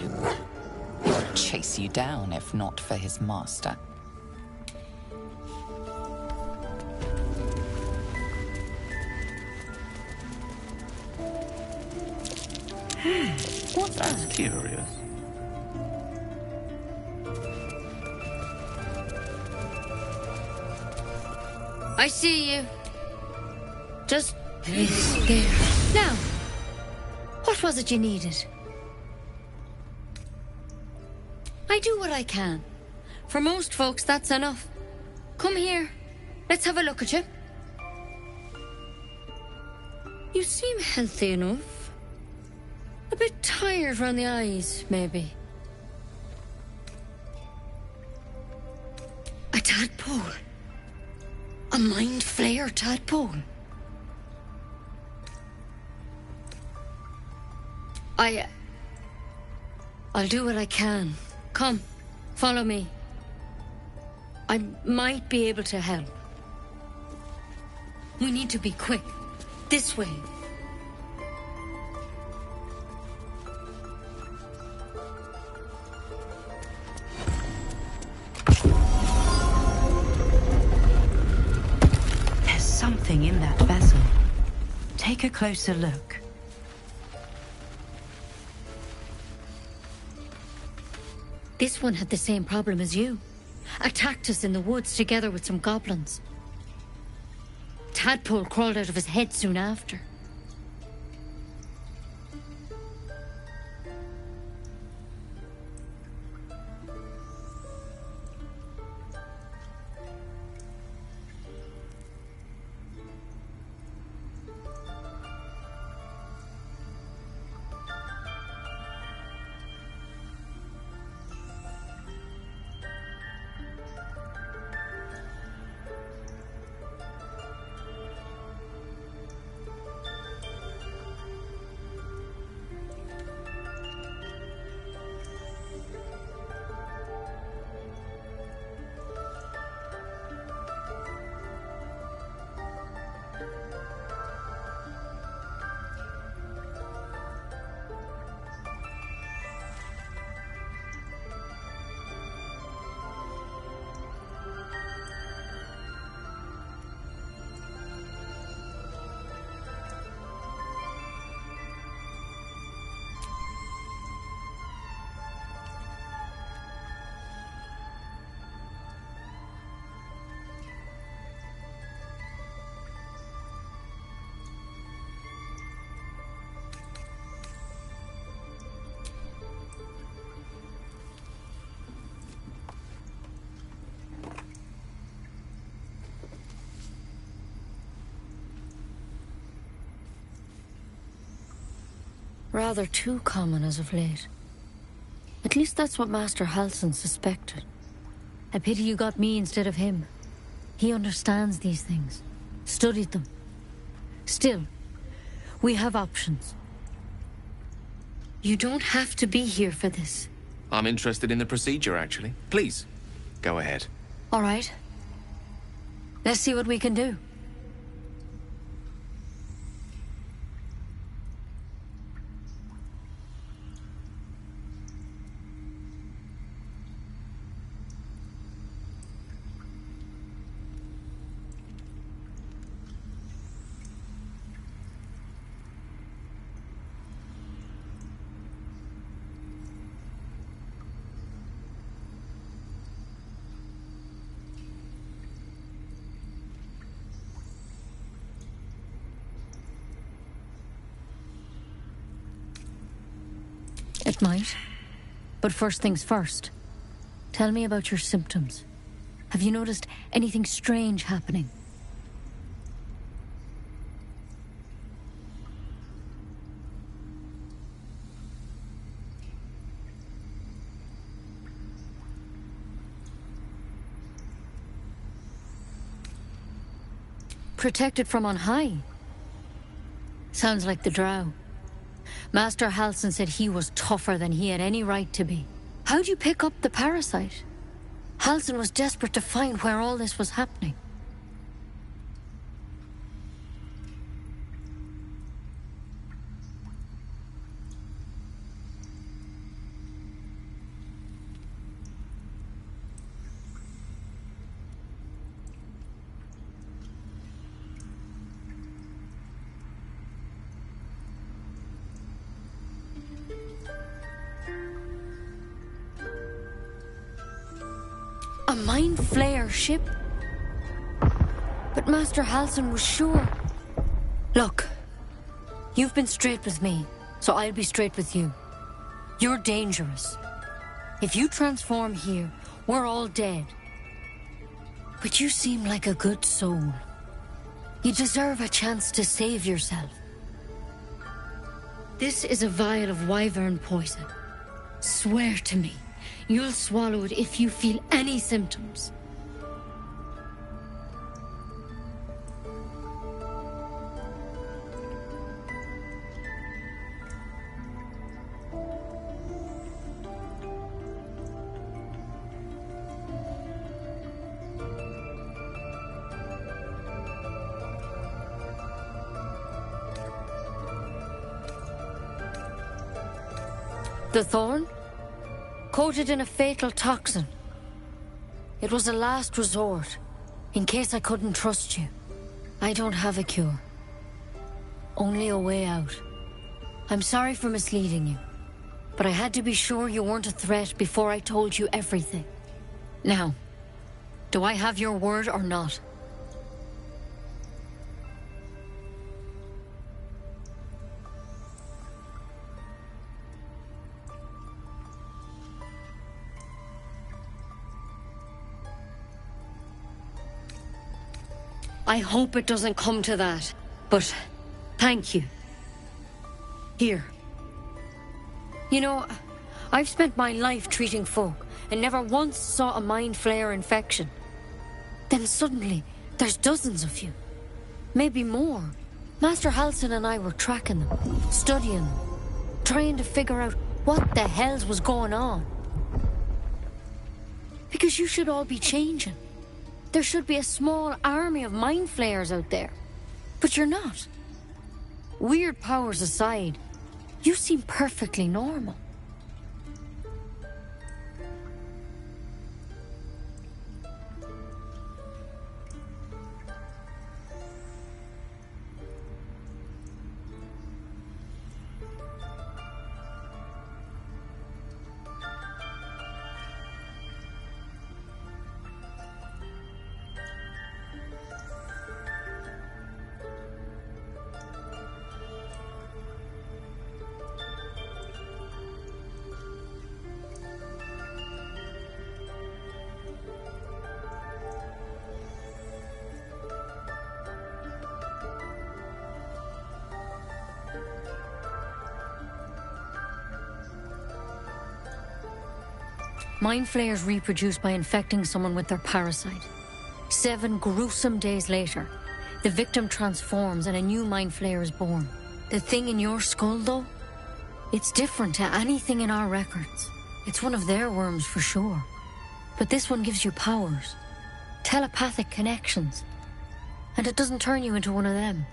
He would chase you down if not for his master. What's that? Curious. I see you. Just there. Now, what was it you needed? I do what I can. For most folks, that's enough. Come here. Let's have a look at you. You seem healthy enough. A bit tired around the eyes, maybe. A tadpole. A mind flayer tadpole. I'll do what I can. Come, follow me. I might be able to help. We need to be quick. This way. There's something in that vessel. Take a closer look. This one had the same problem as you. Attacked us in the woods together with some goblins. Tadpole crawled out of his head soon after. Rather too common as of late. At least that's what Master Halsin suspected. I pity you got me instead of him. He understands these things. studied them. Still, we have options. You don't have to be here for this. I'm interested in the procedure, actually. Please, go ahead. All right. Let's see what we can do. It might. But first things first. Tell me about your symptoms. Have you noticed anything strange happening? Protected from on high? Sounds like the Drow. Master Halsin said he was tougher than he had any right to be. How'd you pick up the parasite? Halsin was desperate to find where all this was happening. A Mind Flayer ship? But Master Halsin was sure. Look, you've been straight with me, so I'll be straight with you. You're dangerous. If you transform here, we're all dead. But you seem like a good soul. You deserve a chance to save yourself. This is a vial of wyvern poison. Swear to me. You'll swallow it if you feel any symptoms. The thorn? Coated in a fatal toxin. It was a last resort, in case I couldn't trust you. I don't have a cure. Only a way out. I'm sorry for misleading you, but I had to be sure you weren't a threat before I told you everything. Now, do I have your word or not? I hope it doesn't come to that, but thank you. Here. You know, I've spent my life treating folk and never once saw a Mind Flayer infection. Then suddenly, there's dozens of you. Maybe more. Master Halsin and I were tracking them, studying them, trying to figure out what the hells was going on. Because you should all be changing. There should be a small army of Mind Flayers out there. But you're not. Weird powers aside, you seem perfectly normal. Mind Flayers reproduce by infecting someone with their parasite. 7 gruesome days later, The victim transforms and a new mind flayer is born. The thing in your skull, though, it's different to anything in our records. It's one of their worms for sure. But this one gives you powers, telepathic connections. And it doesn't turn you into one of them.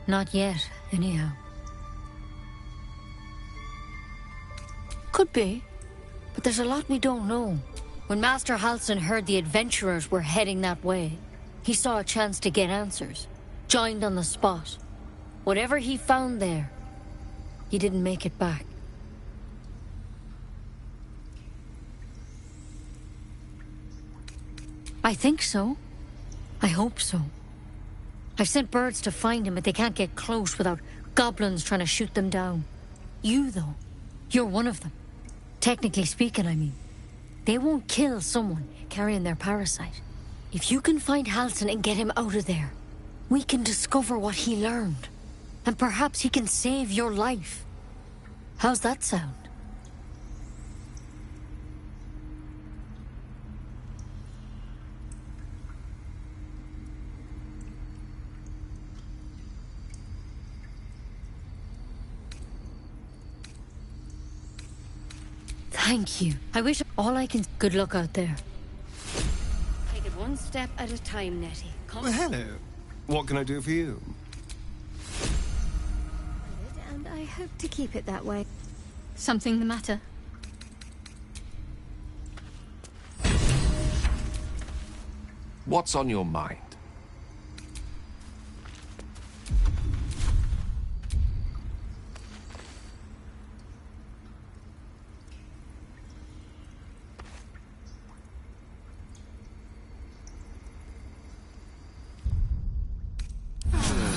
Not yet, anyhow. Could be, but there's a lot we don't know. When Master Halsin heard the adventurers were heading that way, he saw a chance to get answers, joined on the spot. Whatever he found there, he didn't make it back. I think so. I hope so. I've sent birds to find him, but they can't get close without goblins trying to shoot them down. You, though, you're one of them. Technically speaking, I mean. They won't kill someone carrying their parasite. If you can find Halsin and get him out of there, we can discover what he learned. And perhaps he can save your life. How's that sound? Thank you. I wish all I can... Good luck out there. Take it one step at a time, Nettie. Come. Well, hello. What can I do for you? And I hope to keep it that way. Something the matter? What's on your mind?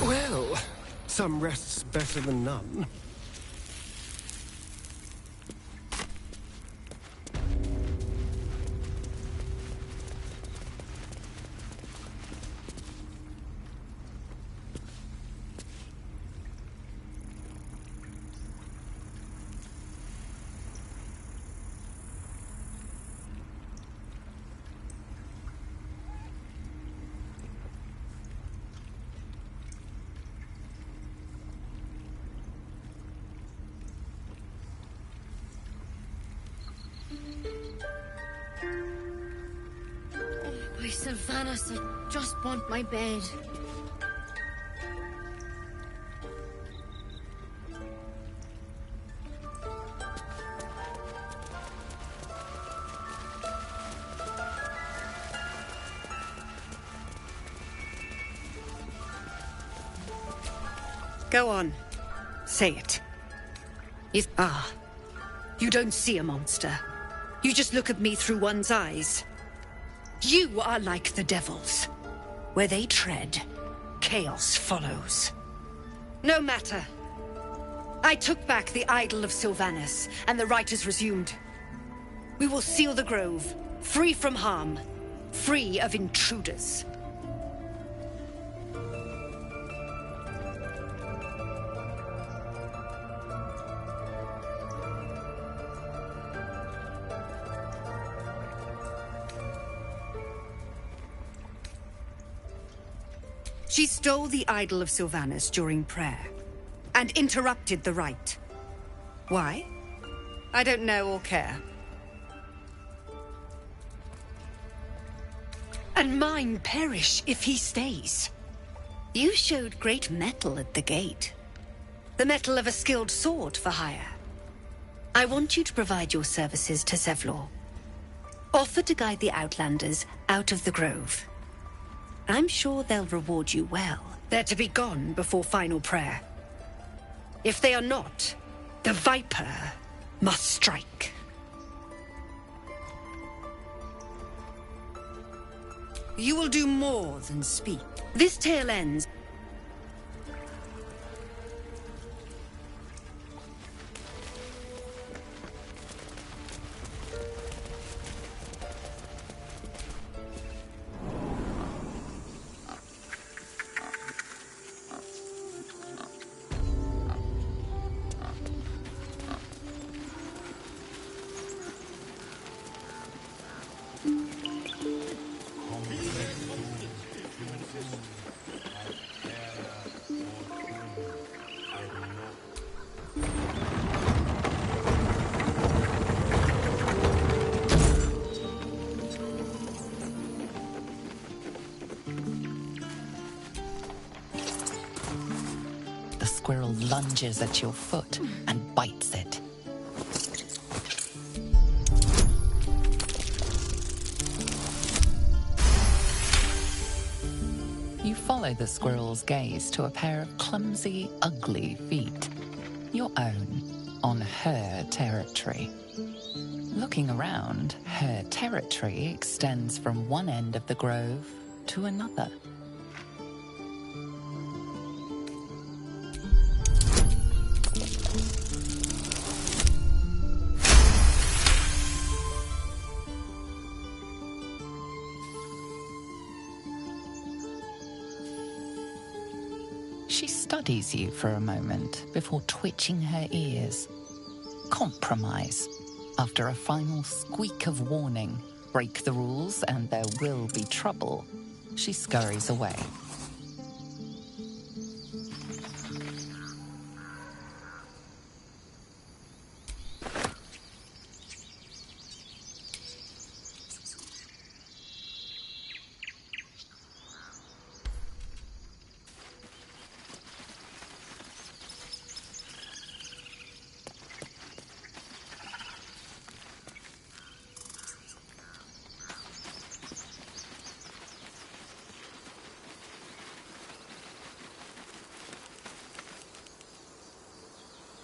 Well, some rest's better than none. My Sylvanas, I just want my bed. Go on. Say it. You don't see a monster. You just look at me through one's eyes. You are like the devils. Where they tread, chaos follows. No matter. I took back the idol of Sylvanas, and the rite is resumed. We will seal the grove, free from harm, free of intruders. She stole the idol of Sylvanas during prayer, and interrupted the rite. Why? I don't know or care. And mine perish if he stays. You showed great mettle at the gate. The mettle of a skilled sword for hire. I want you to provide your services to Zevlor. Offer to guide the Outlanders out of the grove. I'm sure they'll reward you well. They're to be gone before final prayer. If they are not, the Viper must strike. You will do more than speak. This tale ends. lunges at your foot and bites it. You follow the squirrel's gaze to a pair of clumsy, ugly feet. Your own, on her territory. Looking around, her territory extends from one end of the grove to another. She studies you for a moment before twitching her ears. Compromise. After a final squeak of warning, break the rules and there will be trouble, she scurries away.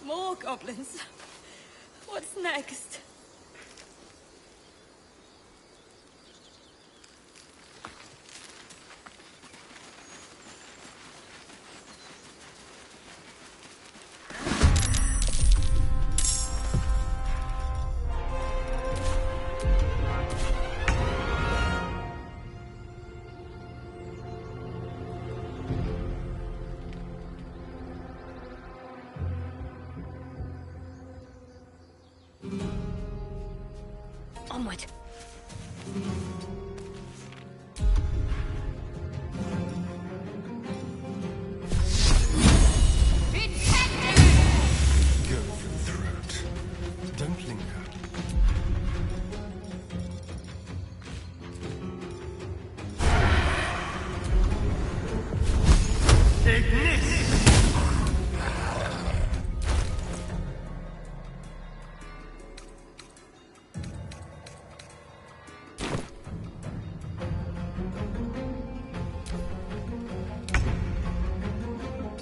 More goblins. What's next? Onward. Go for the throat. Don't linger.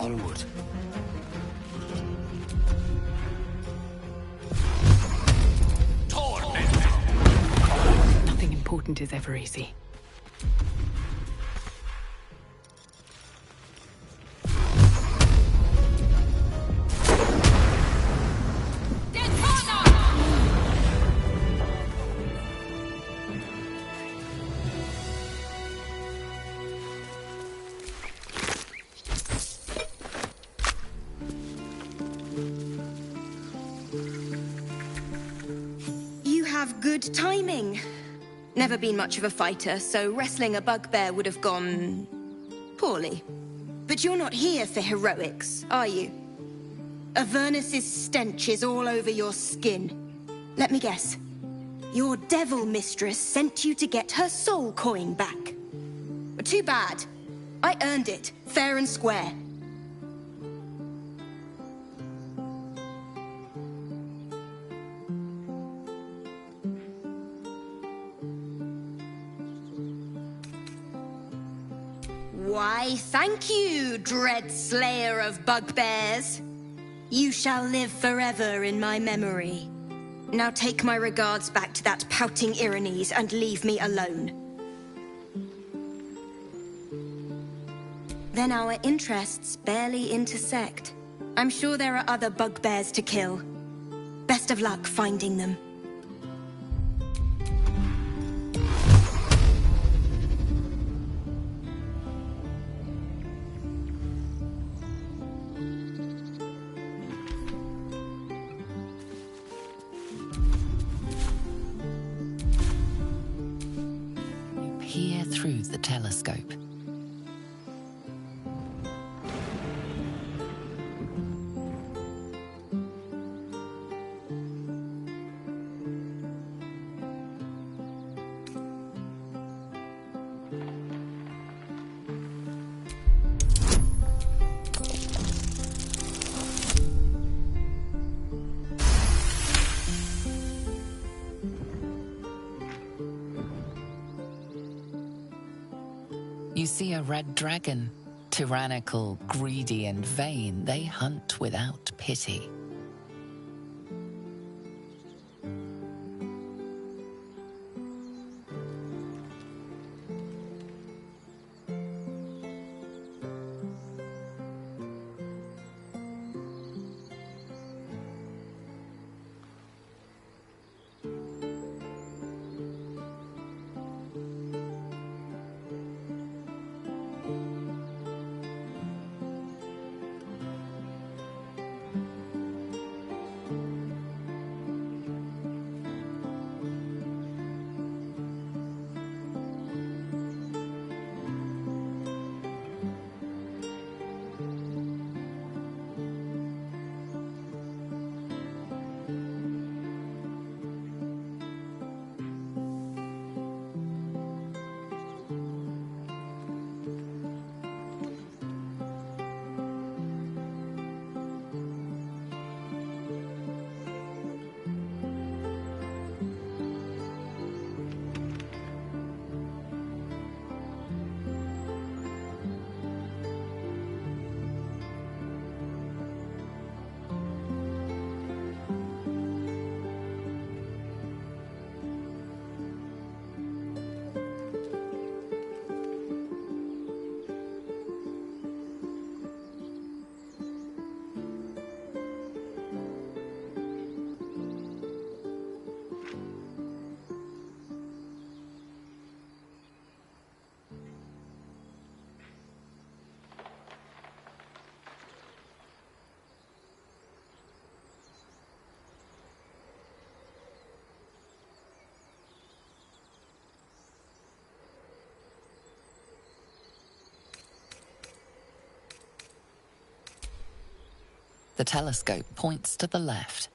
Onward. Nothing important is ever easy. You have good timing. Never been much of a fighter, so wrestling a bugbear would have gone poorly. But you're not here for heroics, are you? Avernus's stench is all over your skin. Let me guess. Your devil mistress sent you to get her soul coin back. Too bad. I earned it, fair and square. Why, thank you, dread slayer of bugbears. You shall live forever in my memory. Now take my regards back to that pouting Irenes and leave me alone. Then our interests barely intersect. I'm sure there are other bugbears to kill. Best of luck finding them. Peer through the telescope. You see a red dragon. Tyrannical, greedy, and vain, they hunt without pity. The telescope points to the left.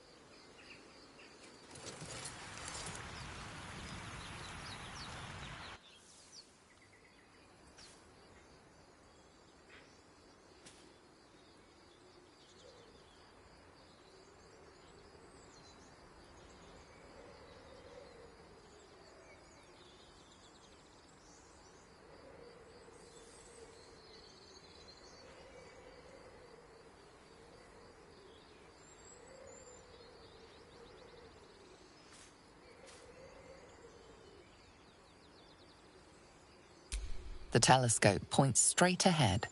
The telescope points straight ahead.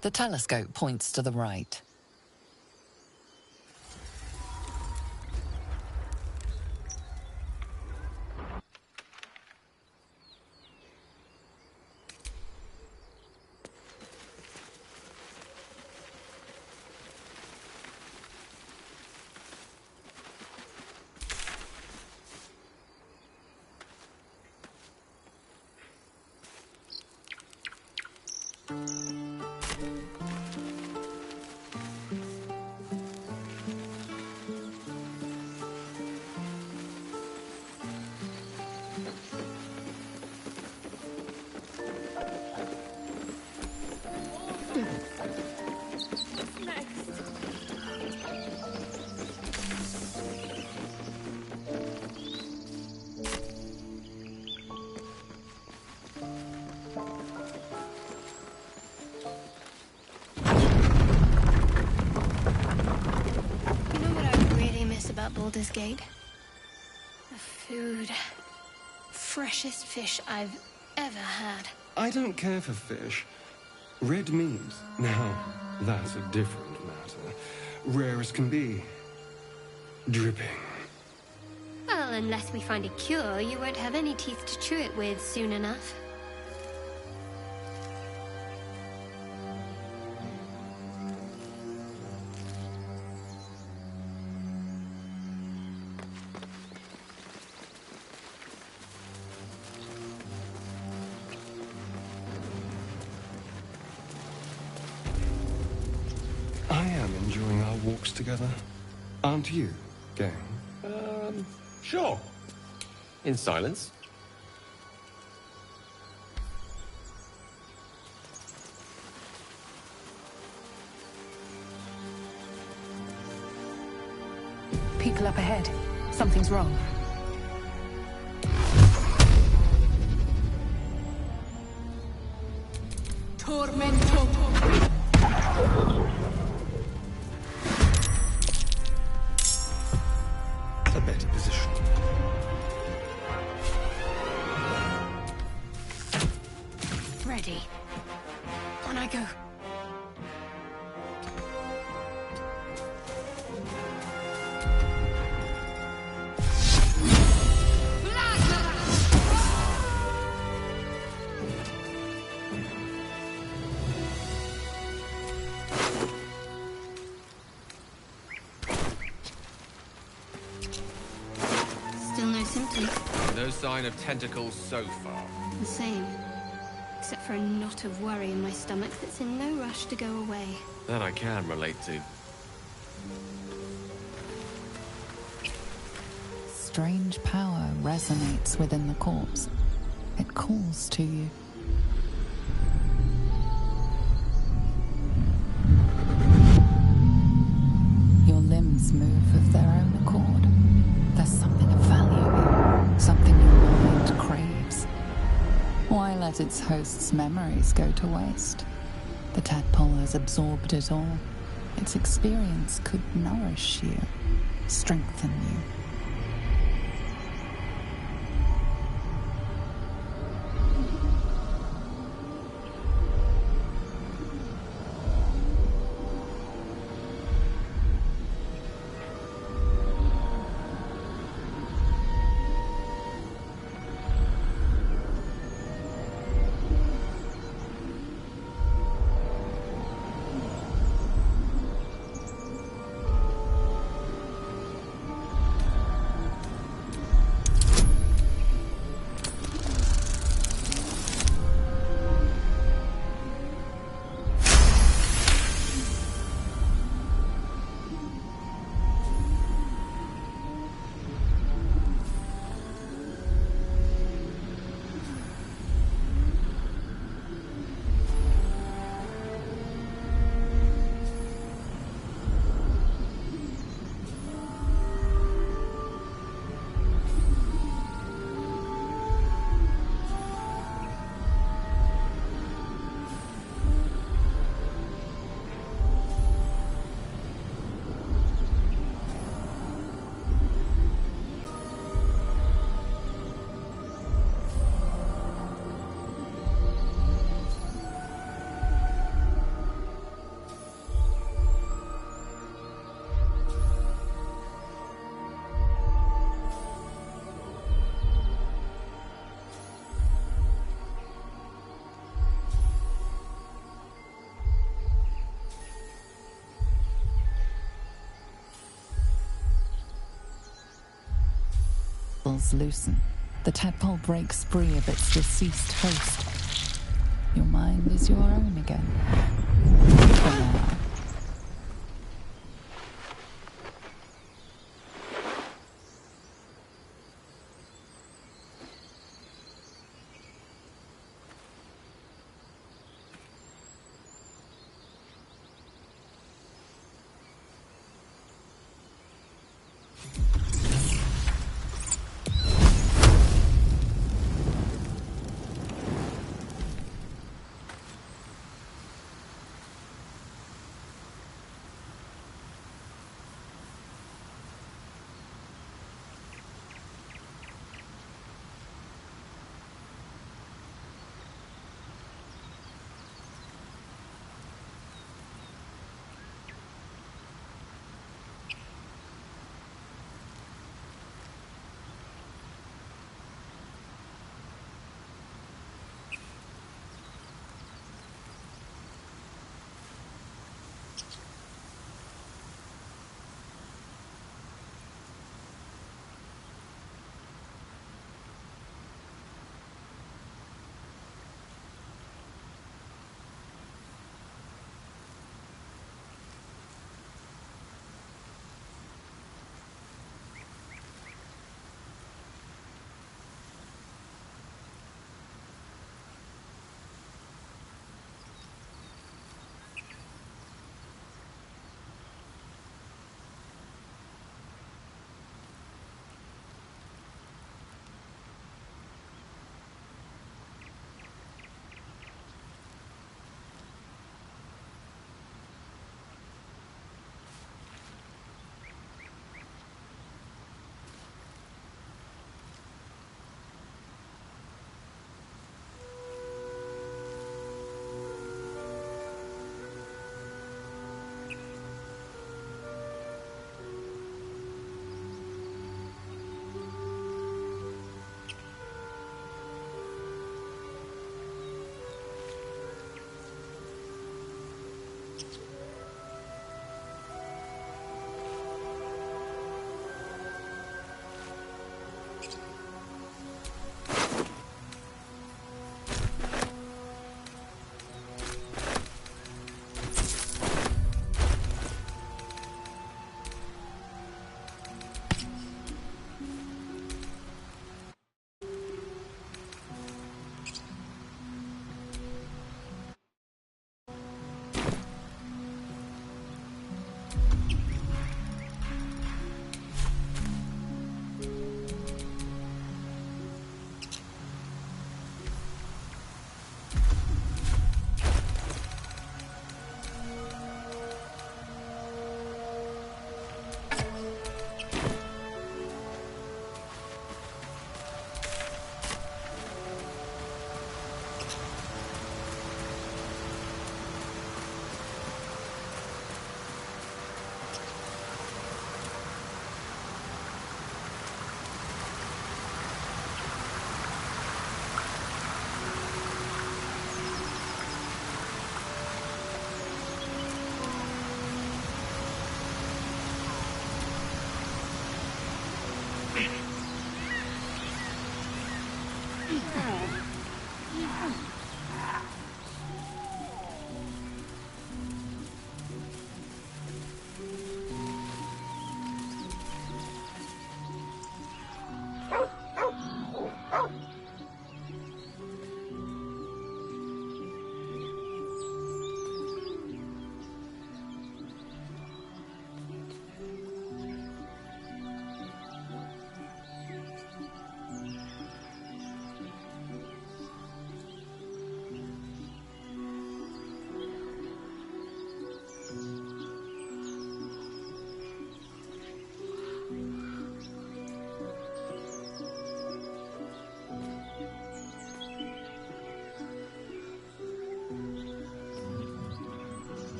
The telescope points to the right. About Baldur's Gate. The food. Freshest fish I've ever had. I don't care for fish. Red meat, now, that's a different matter. Rare as can be. Dripping. Well, unless we find a cure, you won't have any teeth to chew it with soon enough. Walks together. Aren't you, gang? Sure. In silence. people up ahead. Something's wrong. Tormento. A better position. Ready. On I go. Still no symptoms. No sign of tentacles so far. The same. Except for a knot of worry in my stomach that's in no rush to go away. That I can relate to. Strange power resonates within the corpse. It calls to you. Your limbs move of their own accord. There's something of value here, something your mind craves. Why let its host's memories go to waste? The tadpole has absorbed it all. Its experience could nourish you, strengthen you. Loosen. The tadpole breaks free of its deceased host. Your mind is your own again. For now.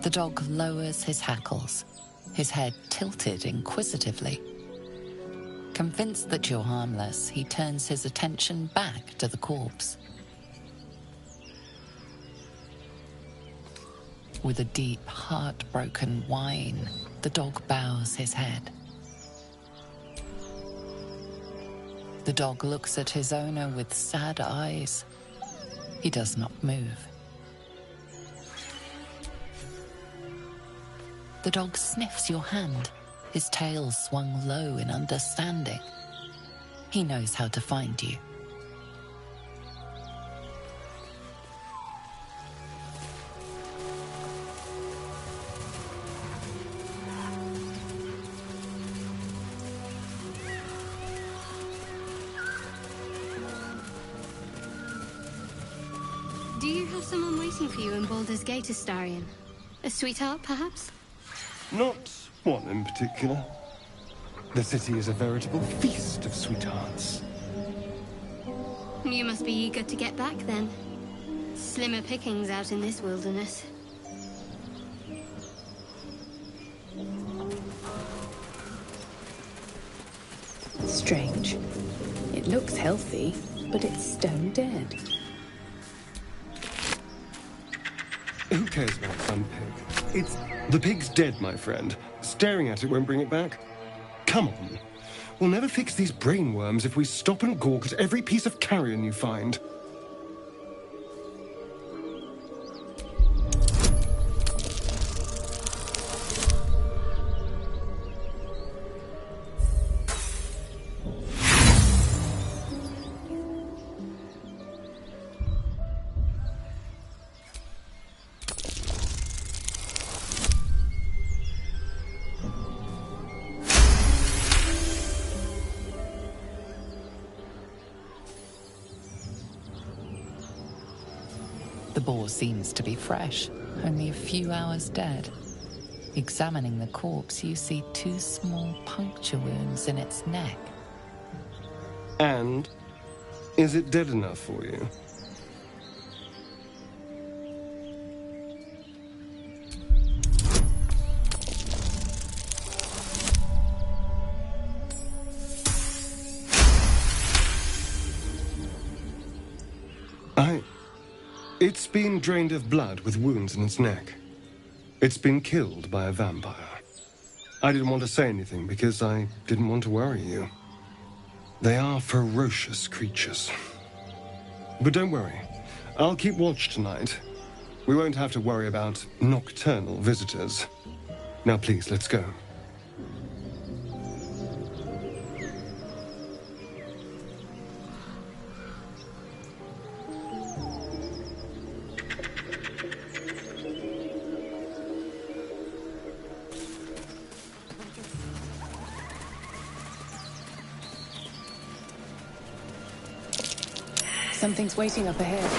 The dog lowers his hackles, his head tilted inquisitively. Convinced that you're harmless, he turns his attention back to the corpse. With a deep, heartbroken whine, the dog bows his head. The dog looks at his owner with sad eyes. He does not move. The dog sniffs your hand, his tail swung low in understanding. He knows how to find you. Do you have someone waiting for you in Baldur's Gate, Astarion? A sweetheart, perhaps? Not one in particular. The city is a veritable feast of sweethearts. You must be eager to get back, then. Slimmer pickings out in this wilderness. Strange. It looks healthy, but it's stone dead. Who cares about some pig? The pig's dead, my friend. Staring at it won't bring it back. Come on. We'll never fix these brainworms if we stop and gawk at every piece of carrion you find. The boar seems to be fresh, only a few hours dead. Examining the corpse, you see 2 small puncture wounds in its neck. And? Is it dead enough for you? It's been drained of blood with wounds in its neck. It's been killed by a vampire. I didn't want to say anything because I didn't want to worry you. They are ferocious creatures. But don't worry. I'll keep watch tonight. We won't have to worry about nocturnal visitors. Now please, let's go. Something's waiting up ahead.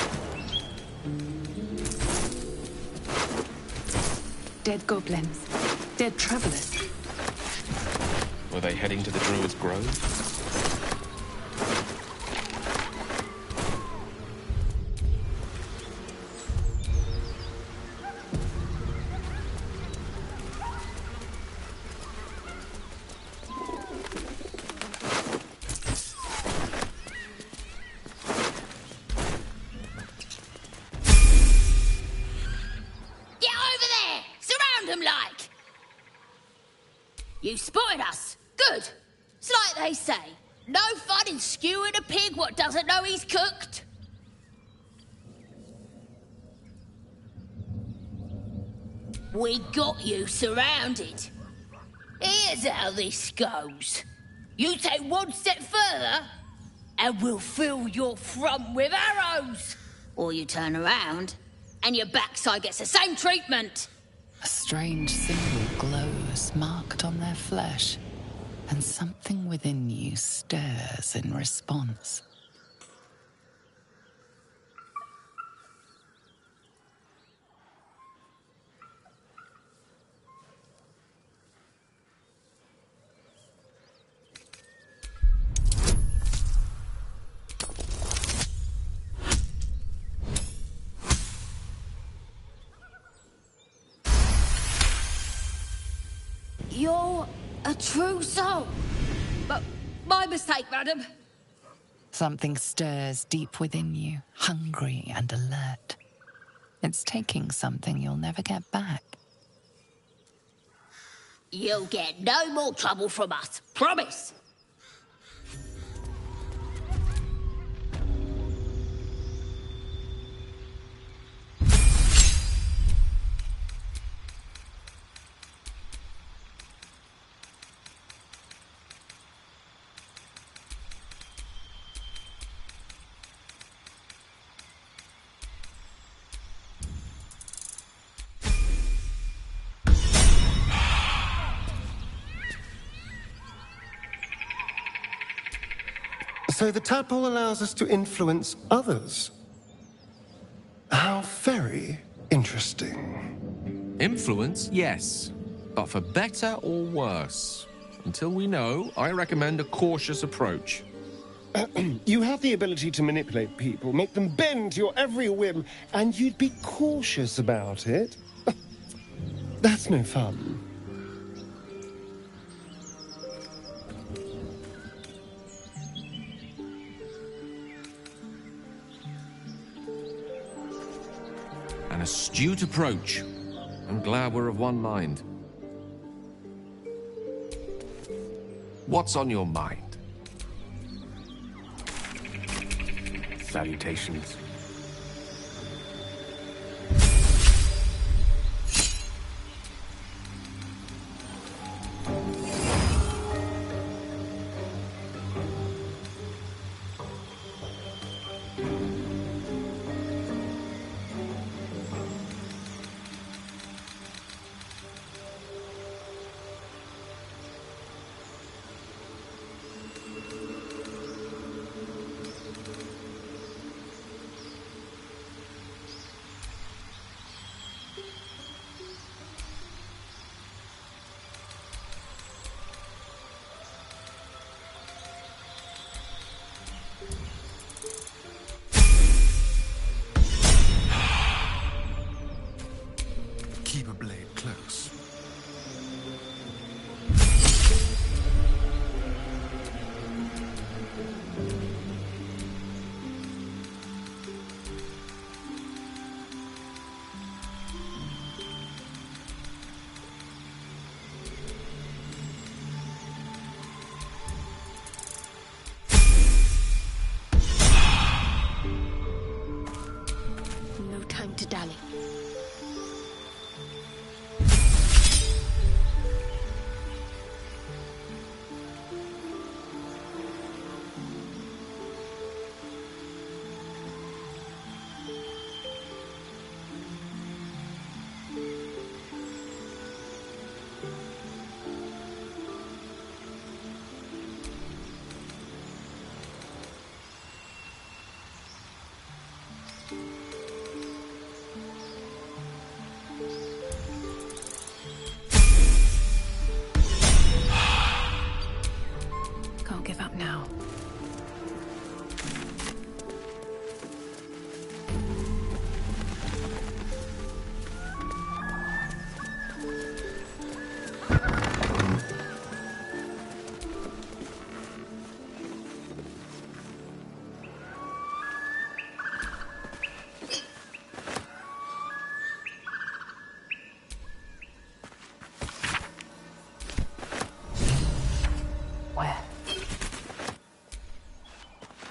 Dead goblins. Dead travelers. Were they heading to the Druid's Grove? You spotted us. Good. It's like they say. No fun in skewing a pig what doesn't know he's cooked. We got you surrounded. Here's how this goes. You take one step further, and we'll fill your front with arrows. Or you turn around, and your backside gets the same treatment. A strange symbol glows, marked on their flesh, and something within you stirs in response. true soul. But my mistake, madam. Something stirs deep within you, hungry and alert. It's taking something you'll never get back. You'll get no more trouble from us. Promise. So the tadpole allows us to influence others. How very interesting. Influence, yes. But for better or worse. Until we know, I recommend a cautious approach. You have the ability to manipulate people, make them bend to your every whim, and you'd be cautious about it? That's no fun. An astute approach. I'm glad we're of one mind. What's on your mind? Salutations. Keep a blade close. No time to dally. Can't give up now.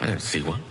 I don't see one.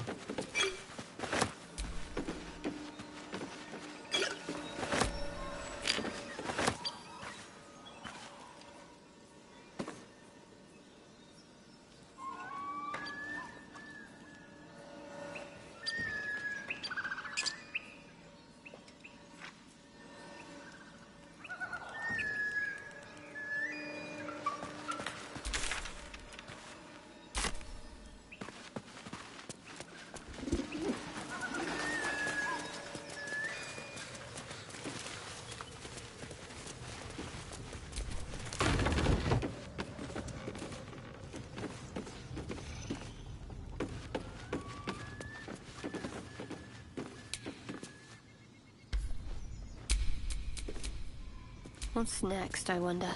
What's next, I wonder?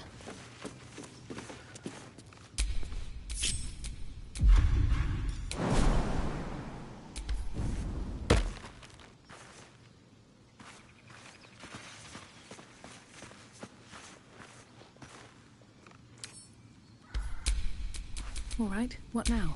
All right, what now?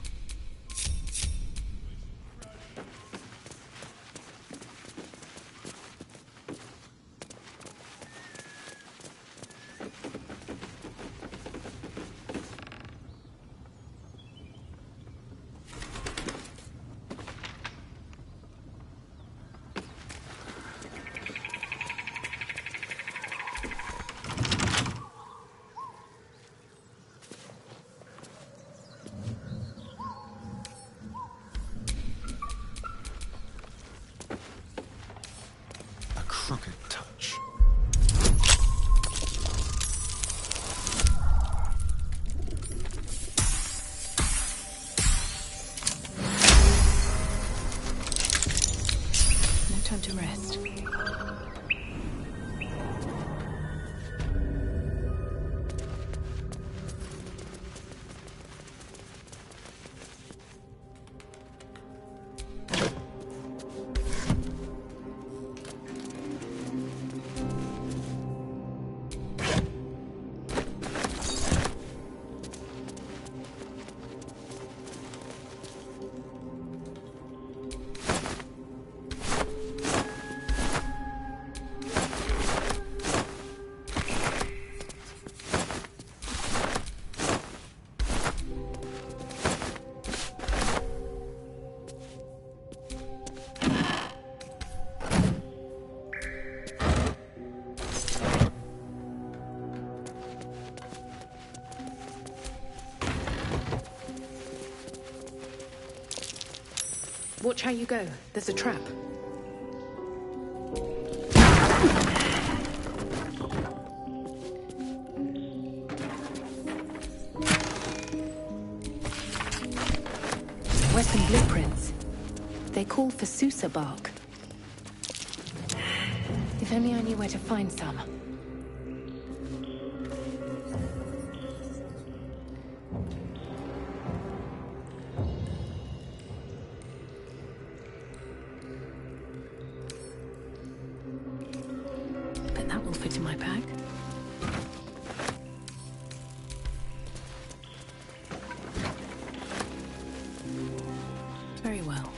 Crooked touch. No time to rest. Watch how you go. There's a trap. Weapon blueprints. They call for Susa bark. If only I knew where to find some. Bet that will fit in my bag. Very well.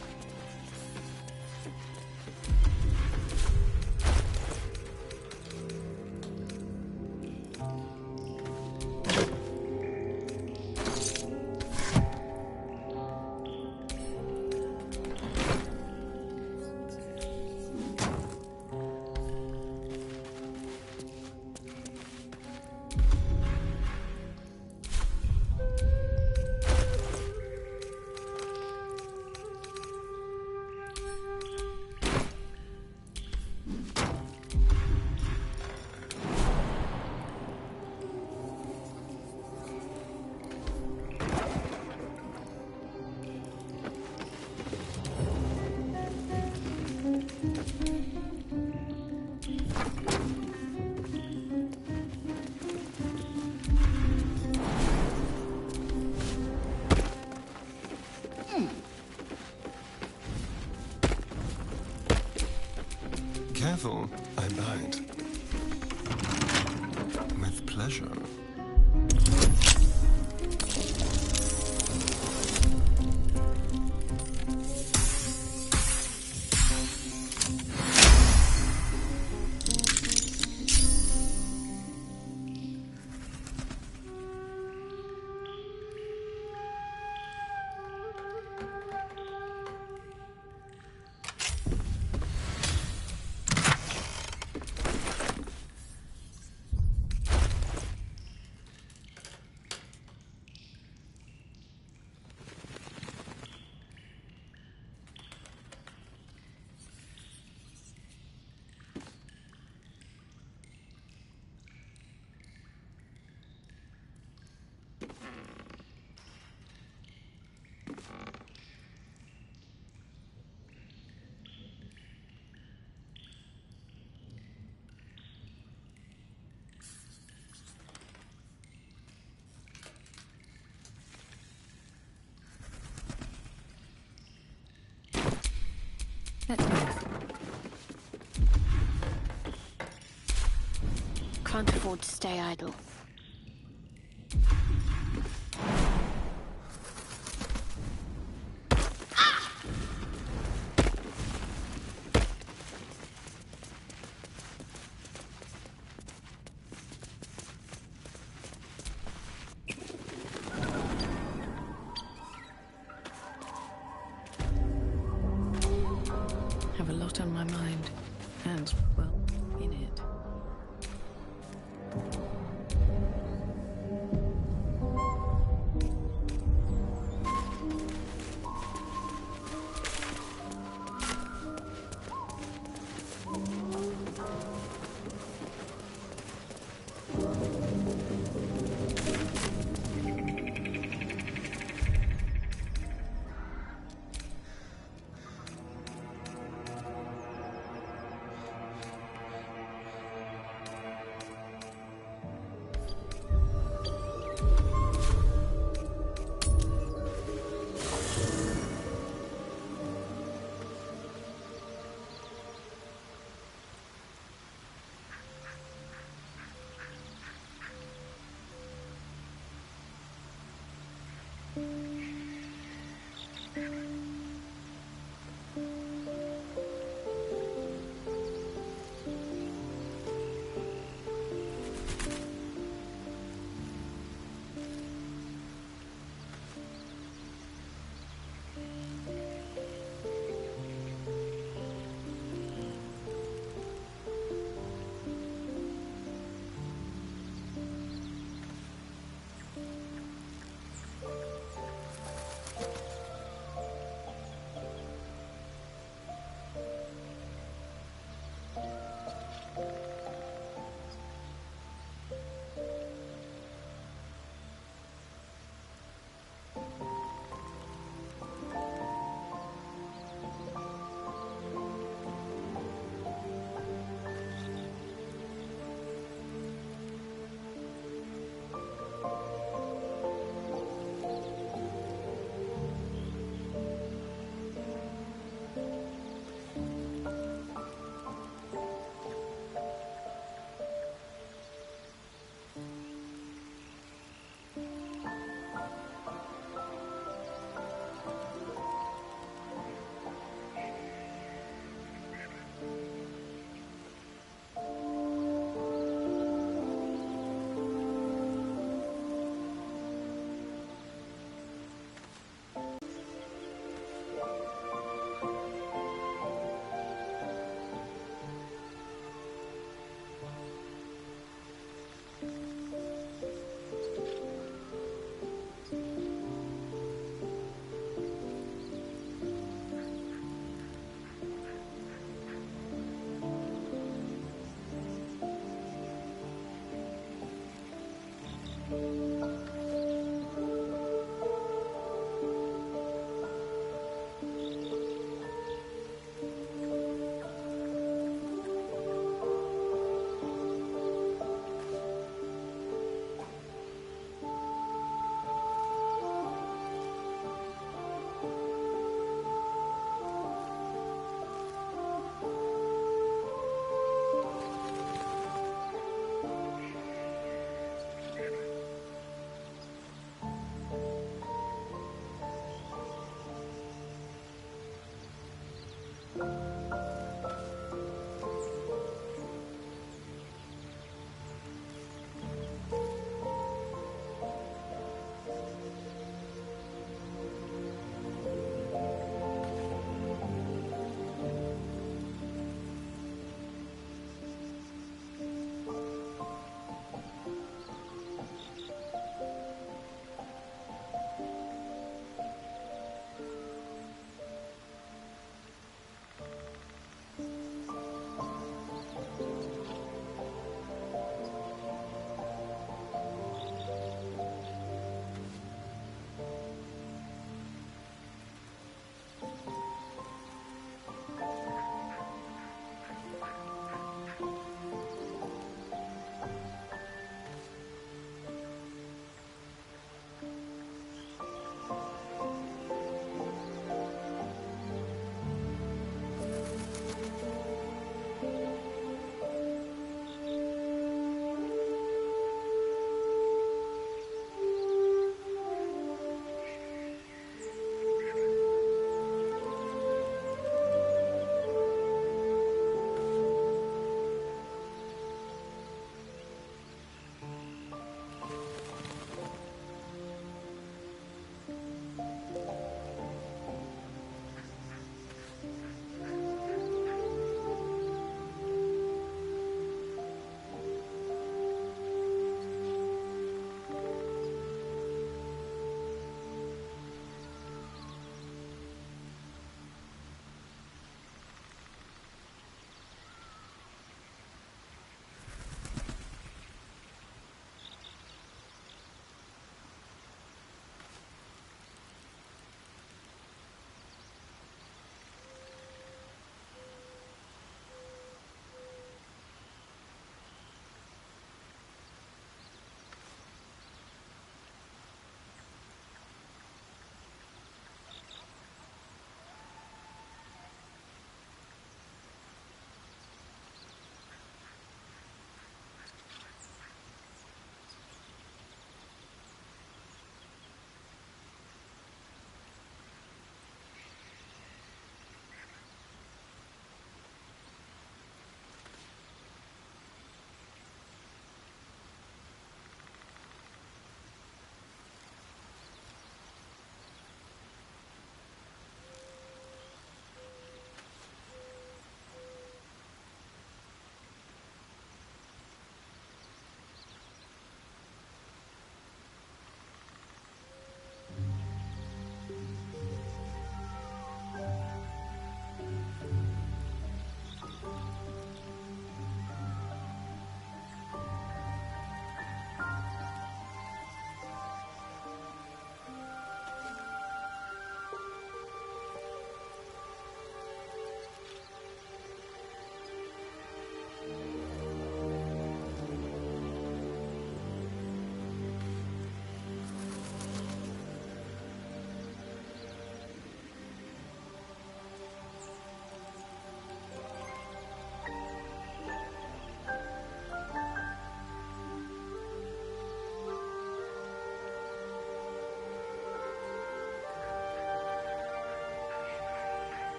Careful, I bite. With pleasure. Let's move. Can't afford to stay idle. lot on my mind. And, well, in it.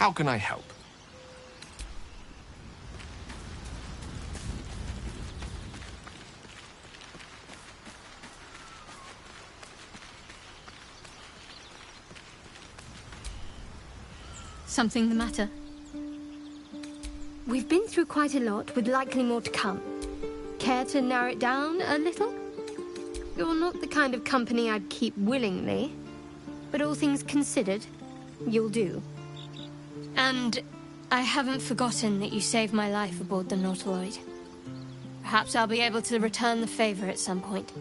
How can I help? Something the matter? We've been through quite a lot, with likely more to come. Care to narrow it down a little? You're not the kind of company I'd keep willingly, but all things considered, you'll do. And I haven't forgotten that you saved my life aboard the Nautiloid. Perhaps I'll be able to return the favor at some point.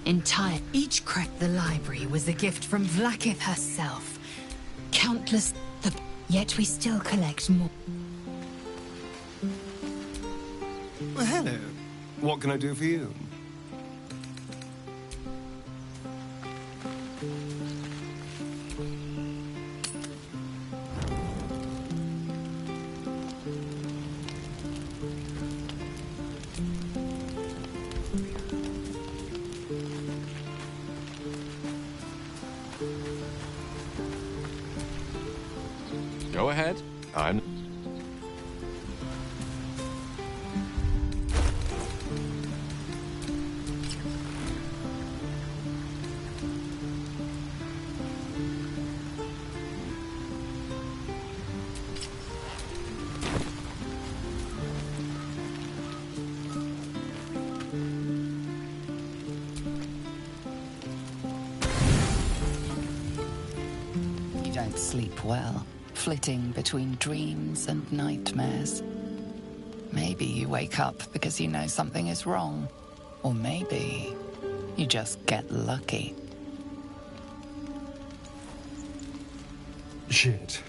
Entire. Each crack the library was a gift from Vlaakith herself. Countless. Yet we still collect more. Well, hello. What can I do for you? Go ahead. I'm... You don't sleep well, flitting between dreams and nightmares. Maybe you wake up because you know something is wrong. Or maybe you just get lucky. Shit.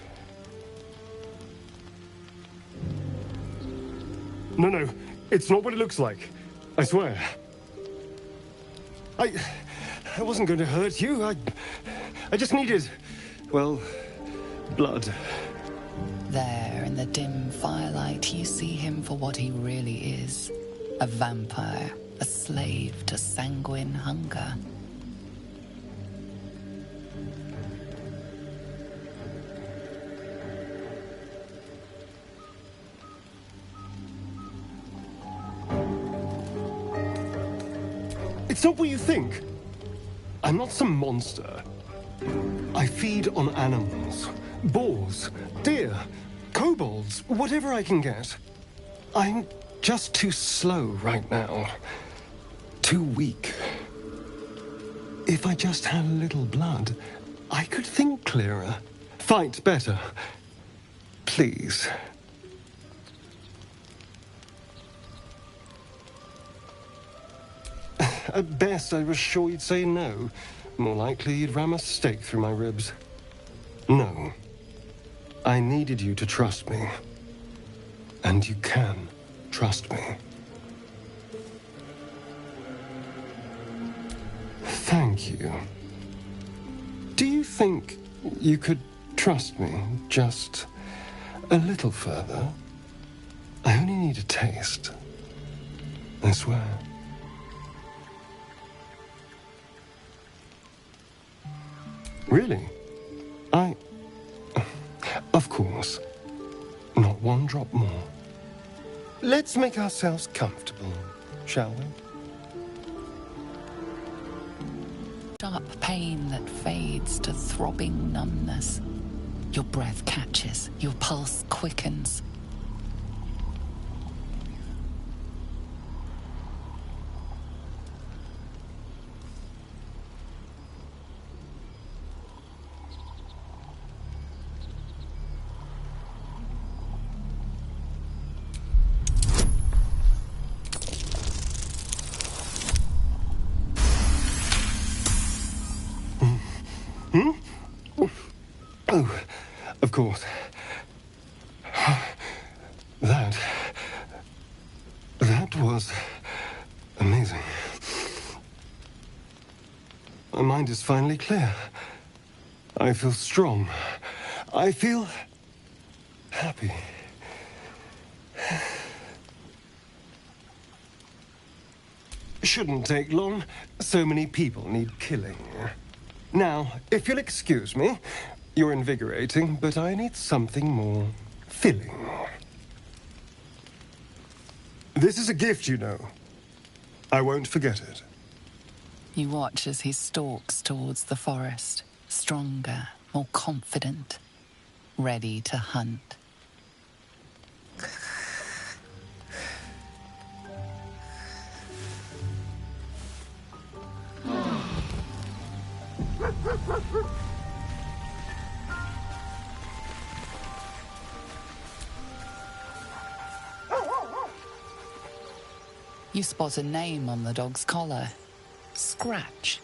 No, it's not what it looks like. I swear. I wasn't going to hurt you. I just needed, well, blood. There, in the dim firelight, you see him for what he really is. A vampire, a slave to sanguine hunger. It's not what you think. I'm not some monster. I feed on animals. Boars, deer, kobolds, whatever I can get. I'm just too slow right now. Too weak. If I just had a little blood, I could think clearer, fight better. Please. At best, I was sure you'd say no. More likely, you'd ram a stake through my ribs. No. I needed you to trust me. And you can trust me. Thank you. Do you think you could trust me just a little further? I only need a taste. I swear. Really? Of course. Not one drop more. Let's make ourselves comfortable, shall we? Sharp pain that fades to throbbing numbness. Your breath catches, your pulse quickens. Oh, of course. That was amazing. My mind is finally clear. I feel strong. I feel happy. Shouldn't take long. So many people need killing. Now, if you'll excuse me, you're invigorating, but I need something more filling. This is a gift, you know. I won't forget it. You watch as he stalks towards the forest, stronger, more confident, ready to hunt. You spot a name on the dog's collar. Scratch.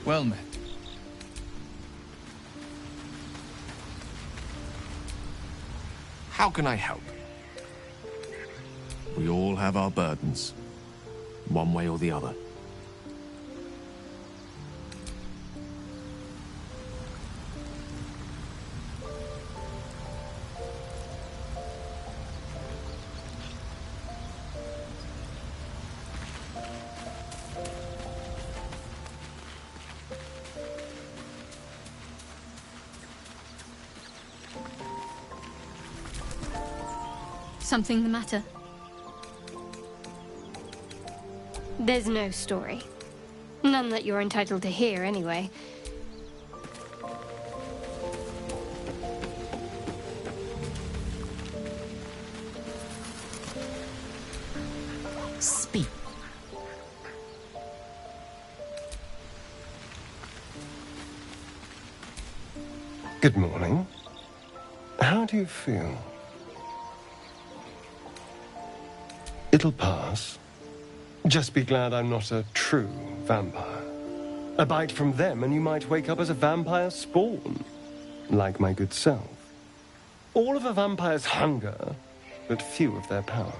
Well met. How can I help? We all have our burdens, one way or the other. something the matter? There's no story. None that you're entitled to hear, anyway. Speak. Good morning. How do you feel? It'll pass. Just be glad I'm not a true vampire. A bite from them and you might wake up as a vampire spawn. Like my good self. All of a vampire's hunger, but few of their powers.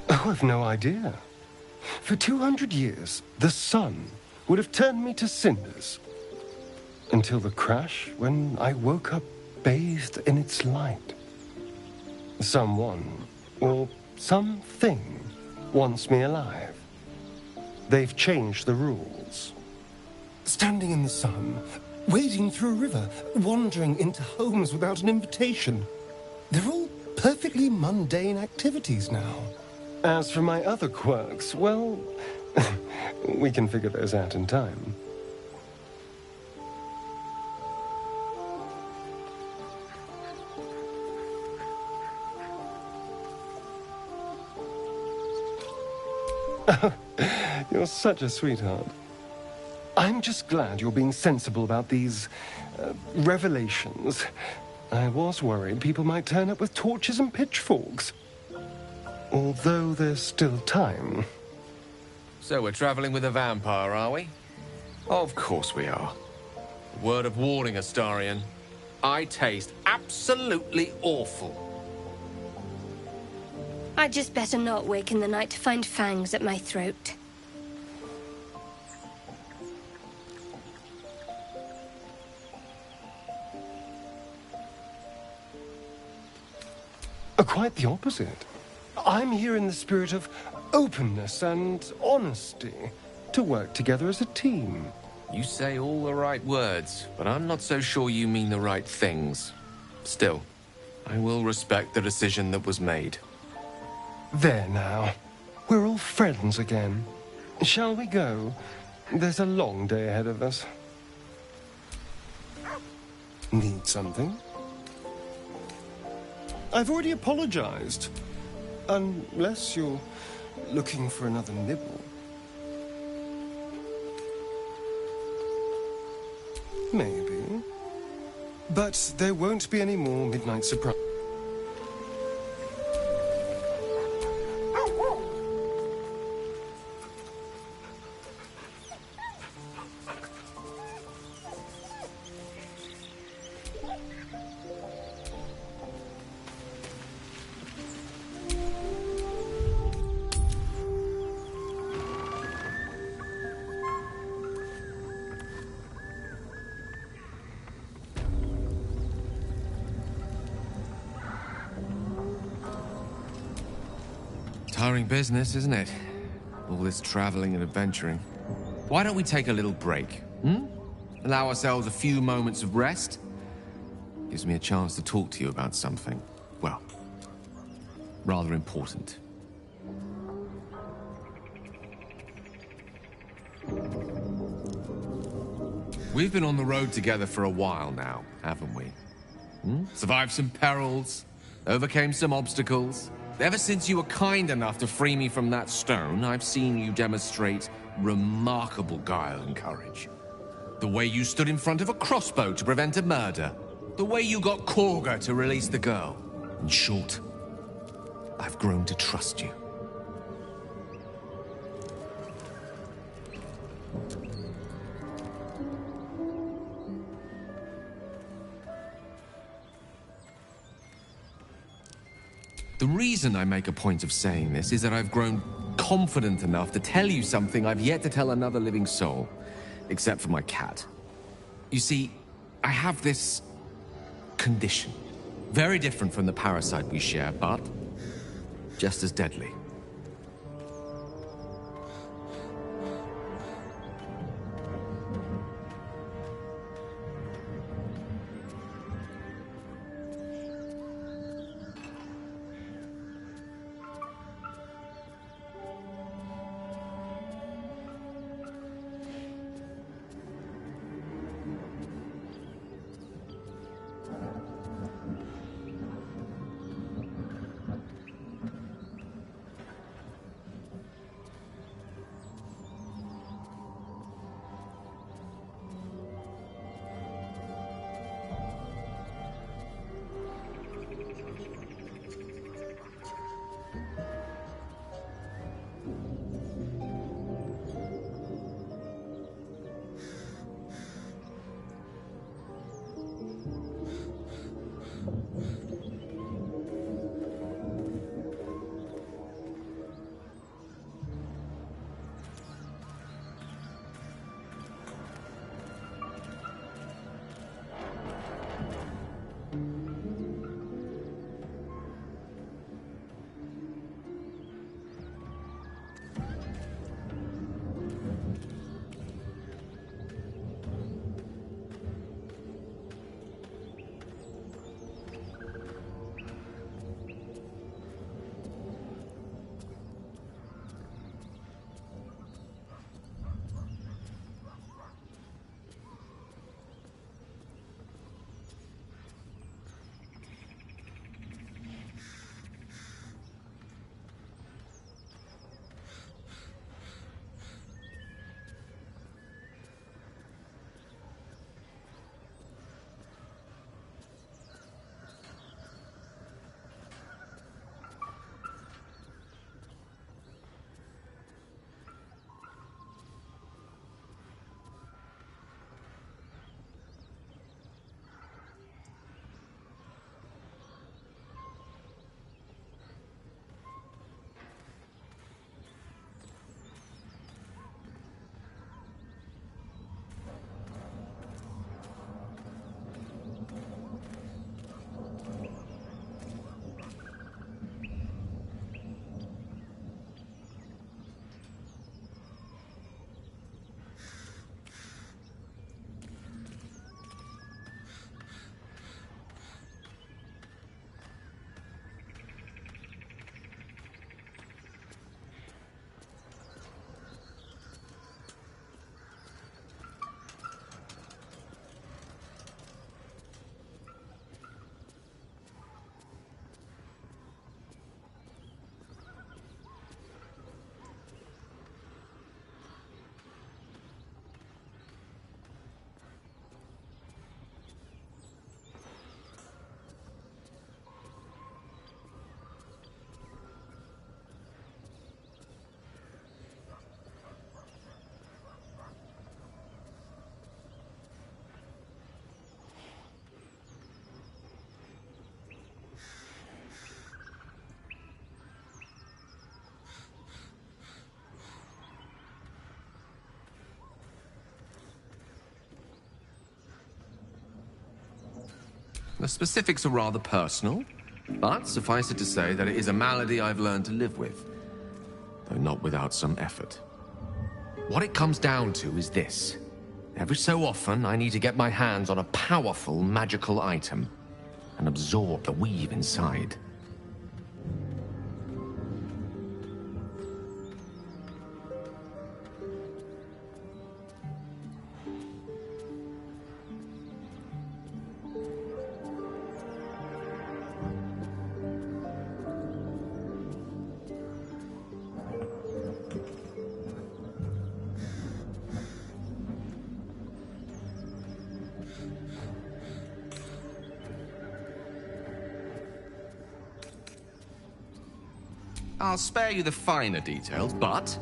Oh, I've no idea. For 200 years, the sun would have turned me to cinders. Until the crash, when I woke up bathed in its light. Someone, or something, wants me alive. They've changed the rules. Standing in the sun, wading through a river, wandering into homes without an invitation. They're all perfectly mundane activities now. As for my other quirks, well, we can figure those out in time. You're such a sweetheart. I'm just glad you're being sensible about these revelations. I was worried people might turn up with torches and pitchforks. Although there's still time. So we're traveling with a vampire, are we? Of course we are. Word of warning, Astarion. I taste absolutely awful. I'd just better not wake in the night to find fangs at my throat. Quite the opposite. I'm here in the spirit of openness and honesty to work together as a team. You say all the right words, but I'm not so sure you mean the right things. Still, I will respect the decision that was made. There now. We're all friends again. Shall we go? There's a long day ahead of us. Need something? I've already apologized. Unless you're looking for another nibble. Maybe. But there won't be any more midnight surprise. Tiring business, isn't it? All this traveling and adventuring. Why don't we take a little break, hmm? Allow ourselves a few moments of rest? Gives me a chance to talk to you about something, well, rather important. We've been on the road together for a while now, haven't we? Survived some perils, overcame some obstacles. Ever since you were kind enough to free me from that stone, I've seen you demonstrate remarkable guile and courage. The way you stood in front of a crossbow to prevent a murder. The way you got Korga to release the girl. In short, I've grown to trust you. The reason I make a point of saying this is that I've grown confident enough to tell you something I've yet to tell another living soul, except for my cat. You see, I have this condition. Very different from the parasite we share, but just as deadly. The specifics are rather personal, but suffice it to say that it is a malady I've learned to live with, though not without some effort. What it comes down to is this. Every so often, I need to get my hands on a powerful magical item and absorb the weave inside. I'll spare you the finer details, but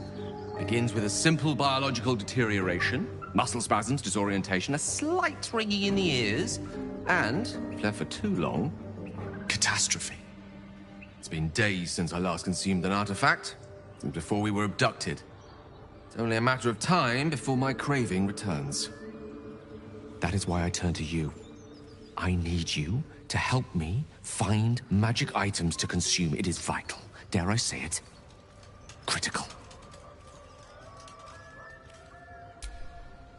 begins with a simple biological deterioration, muscle spasms, disorientation, a slight ringing in the ears, and, if left for too long, catastrophe. It's been days since I last consumed an artifact, since before we were abducted. It's only a matter of time before my craving returns. That is why I turn to you. I need you to help me find magic items to consume. It is vital. Dare I say it? Critical.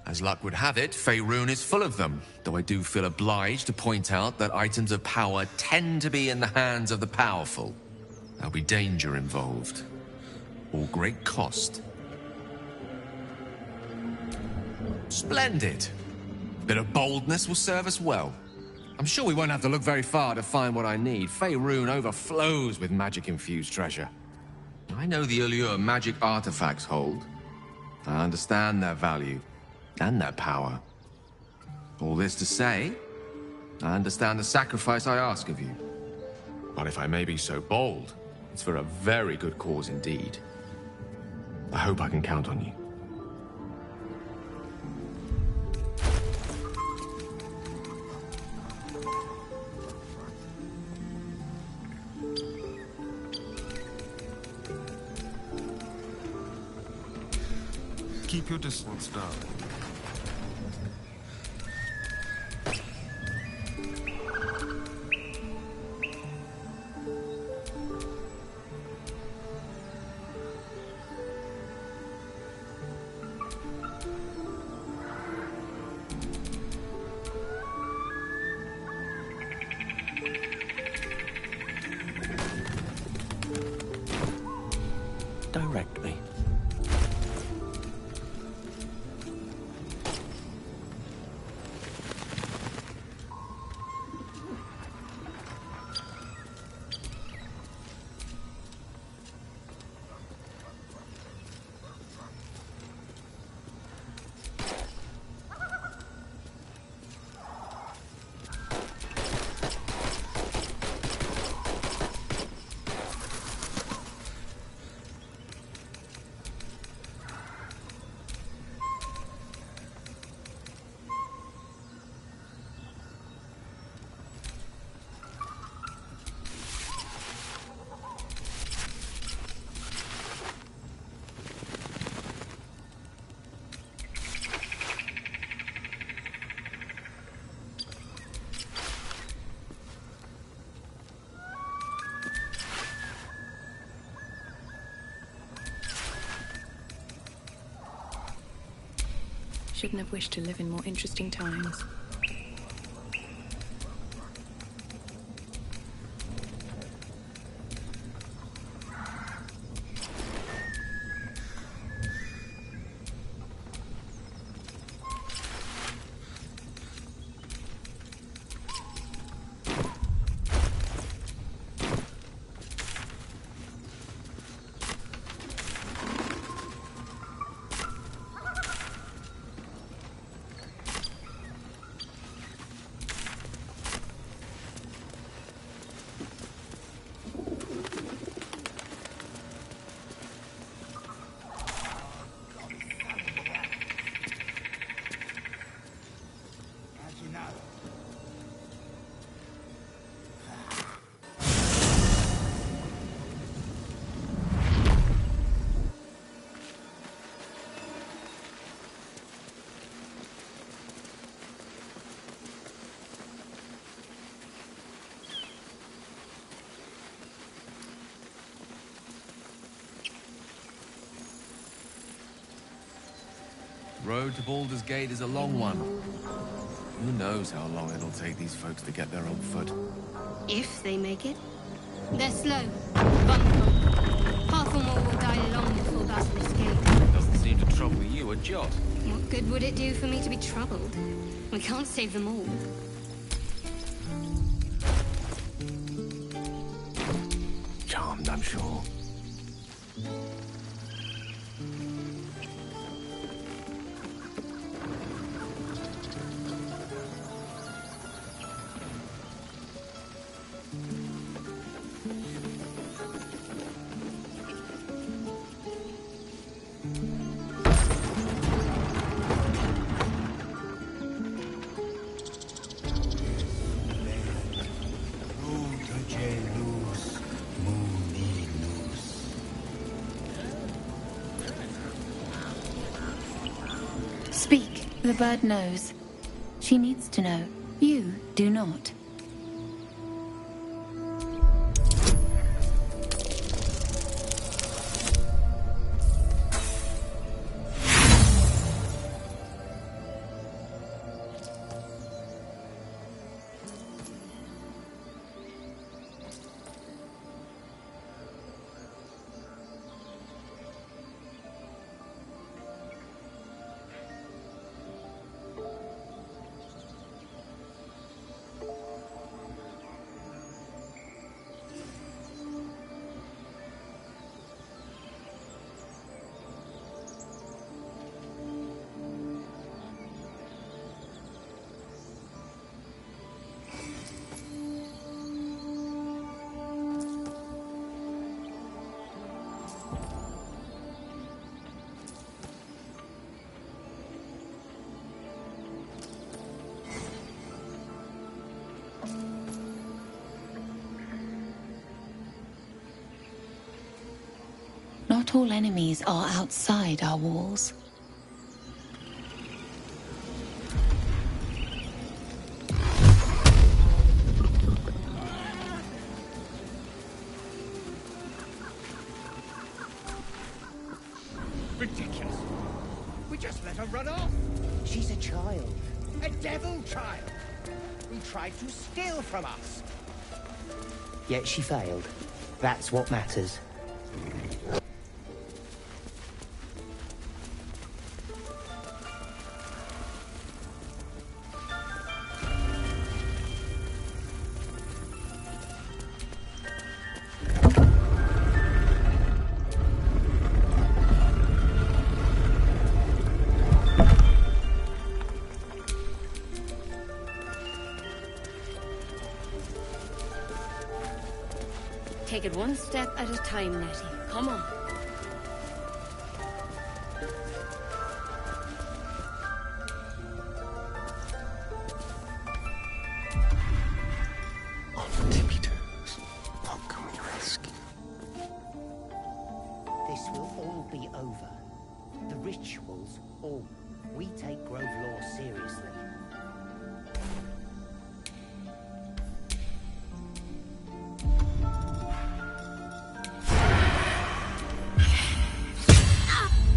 As luck would have it, Faerun is full of them, though I do feel obliged to point out that items of power tend to be in the hands of the powerful. There'll be danger involved, or great cost. Splendid. A bit of boldness will serve us well. I'm sure we won't have to look very far to find what I need. Faerun overflows with magic-infused treasure. I know the allure magic artifacts hold. I understand their value and their power. All this to say, I understand the sacrifice I ask of you. But if I may be so bold, it's for a very good cause indeed. I hope I can count on you. Keep your distance, darling. Direct me. Shouldn't have wished to live in more interesting times. Road to Baldur's Gate is a long one. Who knows how long it'll take these folks to get there on foot. If they make it. They're slow. Vulnerable. Half or more will die long before Basilisk Gate. Doesn't seem to trouble you a jot. What good would it do for me to be troubled? We can't save them all. Charmed, I'm sure. Speak. The bird knows. She needs to know. You do not. Not all enemies are outside our walls. Ridiculous. We just let her run off. She's a child. A devil child. Who tried to steal from us. Yet she failed. That's what matters. Take it one step at a time, Nettie. Come on. On tippy toes. What can we risk? This will all be over. The rituals, all. We take Grove law seriously.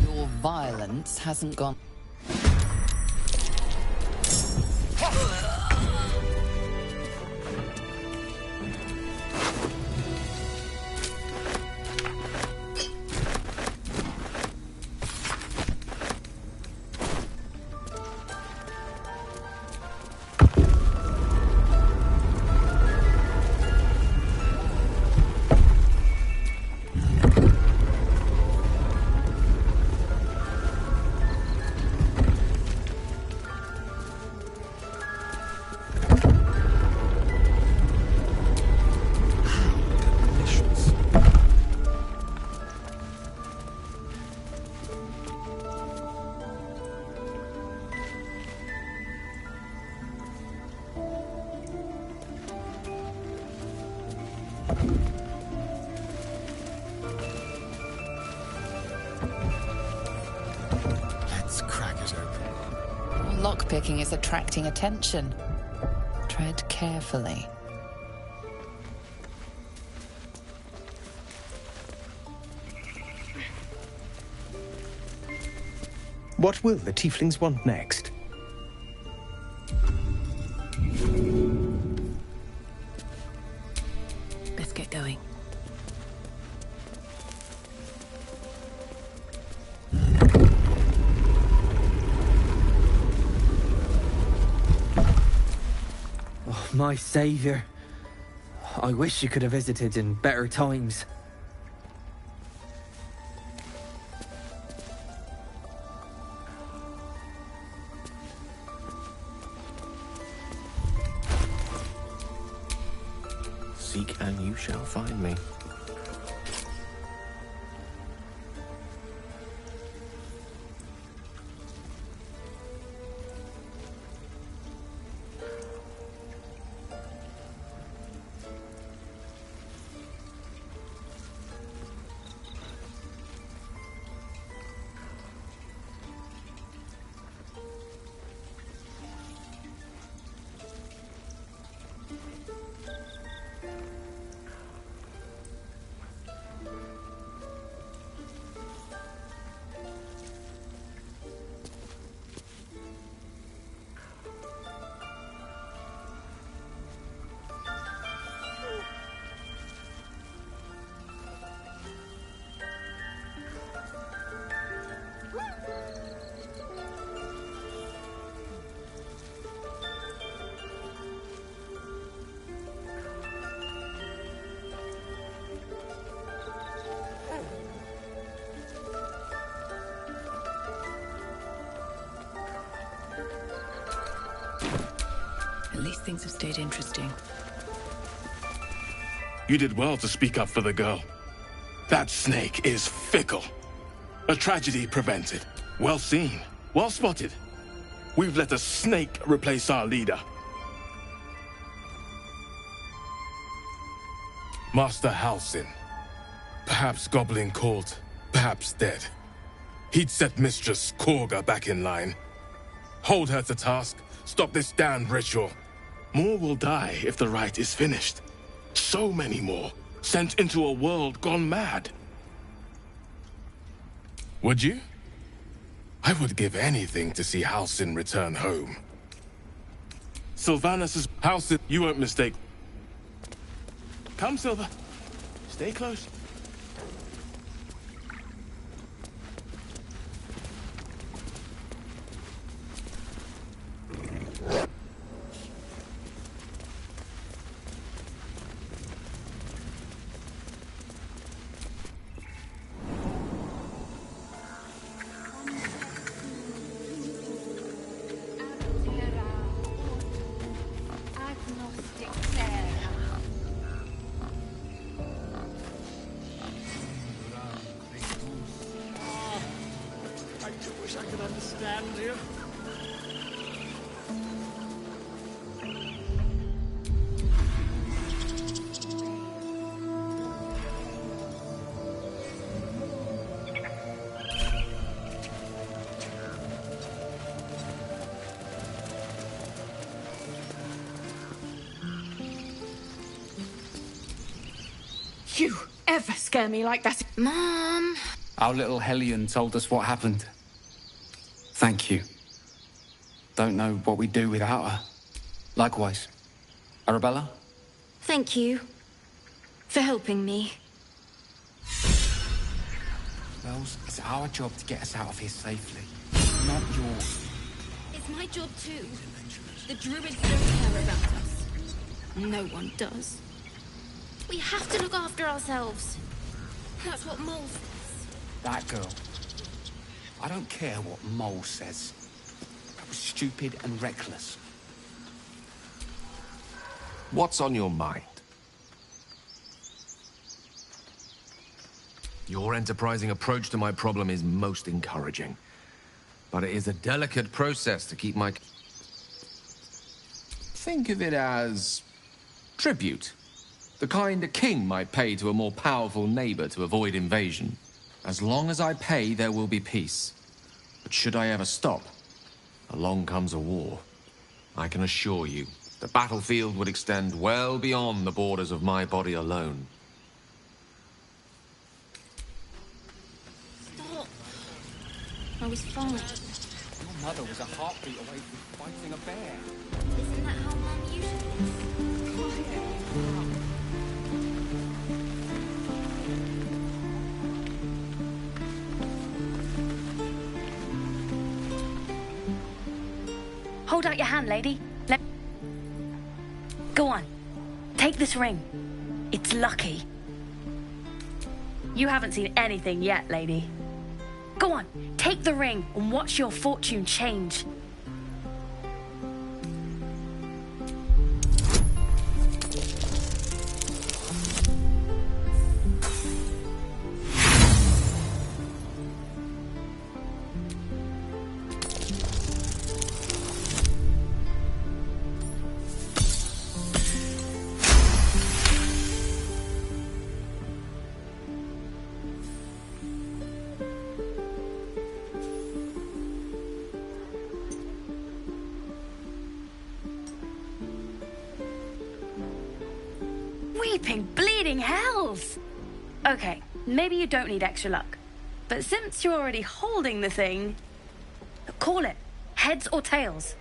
Your violence hasn't gone. Let's crack it open. Lockpicking is attracting attention. Tread carefully. What will the tieflings want next? Let's get going. Oh, my saviour. I wish you could have visited in better times. Seek and you shall find me. At least things have stayed interesting. You did well to speak up for the girl. That snake is fickle. A tragedy prevented. Well seen. Well spotted. We've let a snake replace our leader. Master Halsin. Perhaps goblin caught, perhaps dead. He'd set Mistress Korga back in line. Hold her to task, stop this damned ritual. More will die if the rite is finished. So many more, sent into a world gone mad. Would you? I would give anything to see Halsin return home. Sylvanus' Halsin, you won't mistake. Come, Silver. Stay close. You ever scare me like that? Mom! Our little Hellion told us what happened. Thank you. Don't know what we'd do without her. Likewise. Arabella? Thank you for helping me. Bells, it's our job to get us out of here safely. Not yours. It's my job too. The druids don't care about us. No one does. We have to look after ourselves. That's what Mole says. That girl. I don't care what Mole says. That was stupid and reckless. What's on your mind? Your enterprising approach to my problem is most encouraging. But it is a delicate process to keep my... Think of it as... tribute. The kind a king might pay to a more powerful neighbor to avoid invasion. As long as I pay, there will be peace. But should I ever stop, along comes a war. I can assure you, the battlefield would extend well beyond the borders of my body alone. Stop. I was fine. Your mother was a heartbeat away from fighting a bear. Isn't that how Mum usually is? Hold out your hand, lady. Go on. Take this ring. It's lucky. You haven't seen anything yet, lady. Go on, take the ring and watch your fortune change. Weeping, bleeding hells! Okay, maybe you don't need extra luck. But since you're already holding the thing, call it. Heads or tails?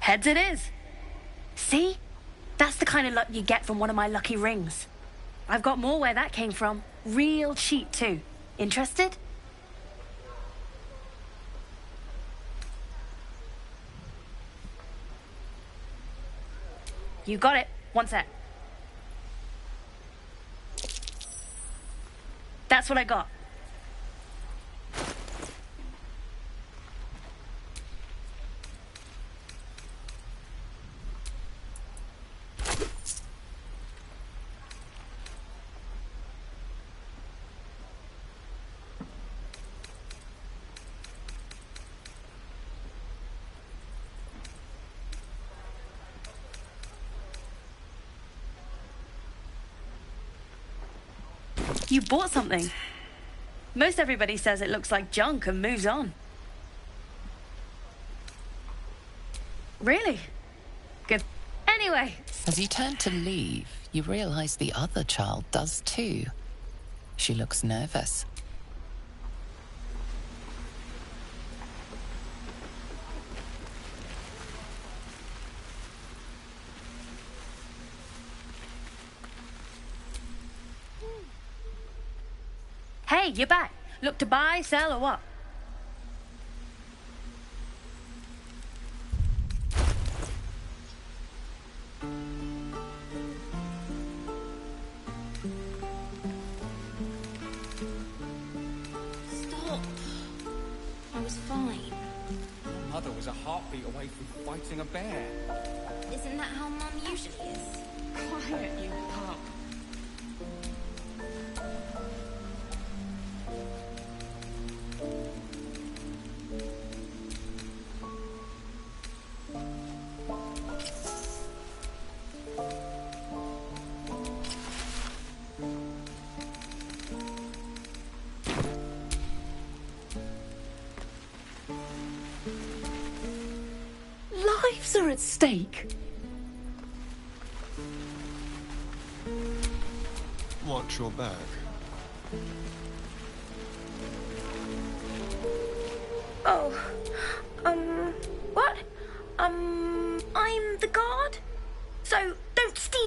Heads it is. See? That's the kind of luck you get from one of my lucky rings. I've got more where that came from. Real cheap, too. Interested? You got it. One sec. That's what I got. You bought something. Most everybody says it looks like junk and moves on. Really? Good. Anyway. As you turn to leave, you realize the other child does too. She looks nervous. Hey, you're back. Look to buy, sell, or what? Stop. I was fine. Your mother was a heartbeat away from fighting a bear. Isn't that how Mum usually is? Quiet, you pup. Lives are at stake. Watch your back. Oh, what? I'm the guard, so don't steal.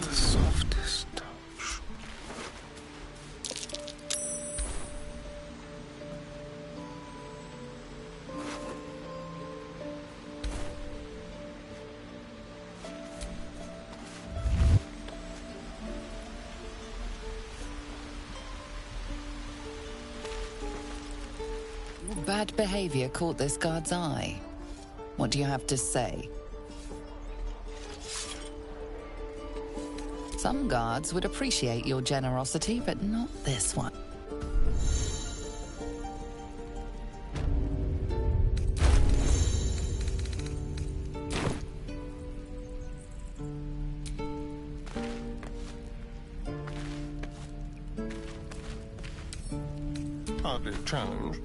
The softest touch. Your bad behavior caught this guard's eye. What do you have to say? Some guards would appreciate your generosity, but not this one. Hardly a challenge.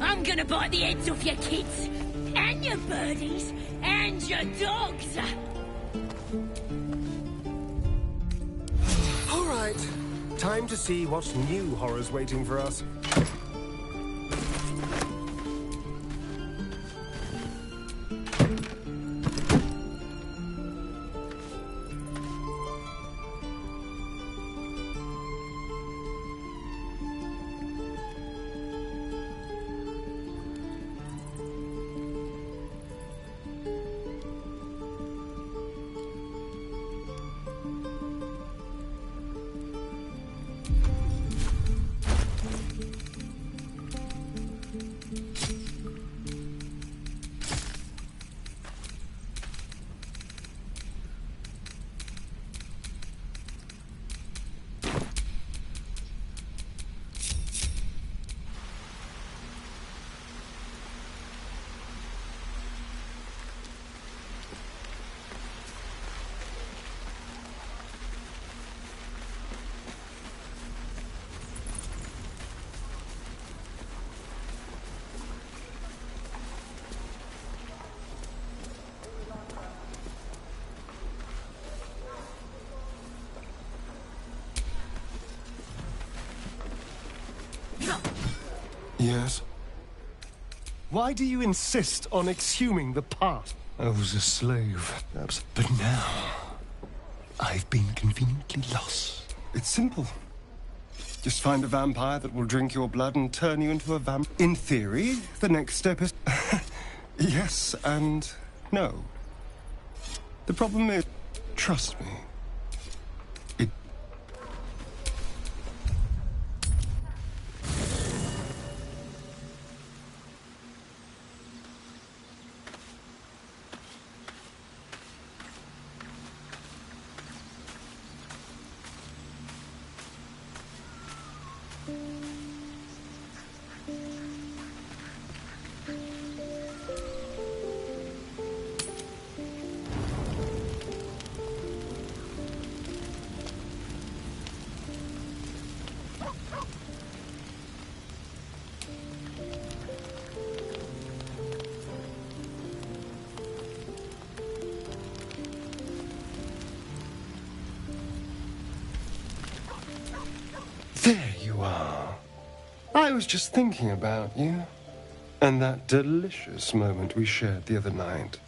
I'm gonna bite the heads off your kids, and your birdies, and your dogs. All right. Time to see what new horror's waiting for us. Yes? Why do you insist on exhuming the past? I was a slave, perhaps. But now, I've been conveniently lost. It's simple. Just find a vampire that will drink your blood and turn you into a vamp. In theory, the next step is... yes and no. The problem is, trust me, there you are. I was just thinking about you. And that delicious moment we shared the other night.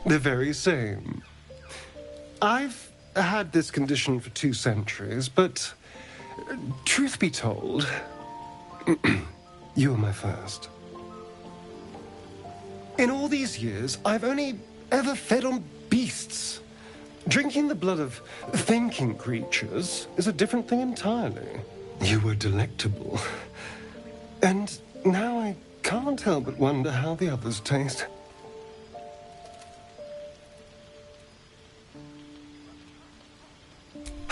The very same. I've had this condition for 2 centuries, but truth be told, you were my first. In all these years, I've only ever fed on beasts. Drinking the blood of thinking creatures is a different thing entirely. You were delectable. And now I can't help but wonder how the others taste.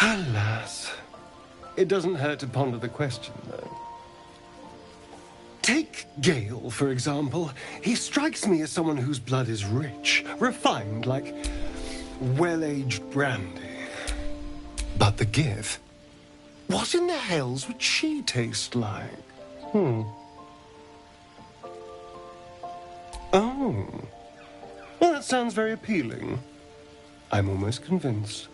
Alas. It doesn't hurt to ponder the question, though. Take Gale, for example. He strikes me as someone whose blood is rich, refined, like well-aged brandy. But the Gith? What in the hells would she taste like? Oh. Well, that sounds very appealing. I'm almost convinced.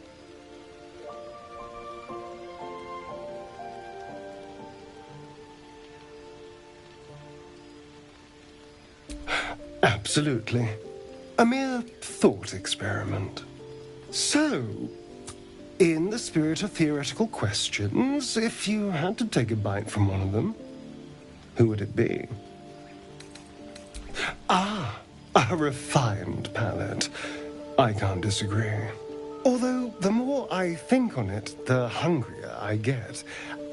Absolutely. A mere thought experiment. So, in the spirit of theoretical questions, if you had to take a bite from one of them, who would it be? Ah, a refined palate. I can't disagree. Although, the more I think on it, the hungrier I get.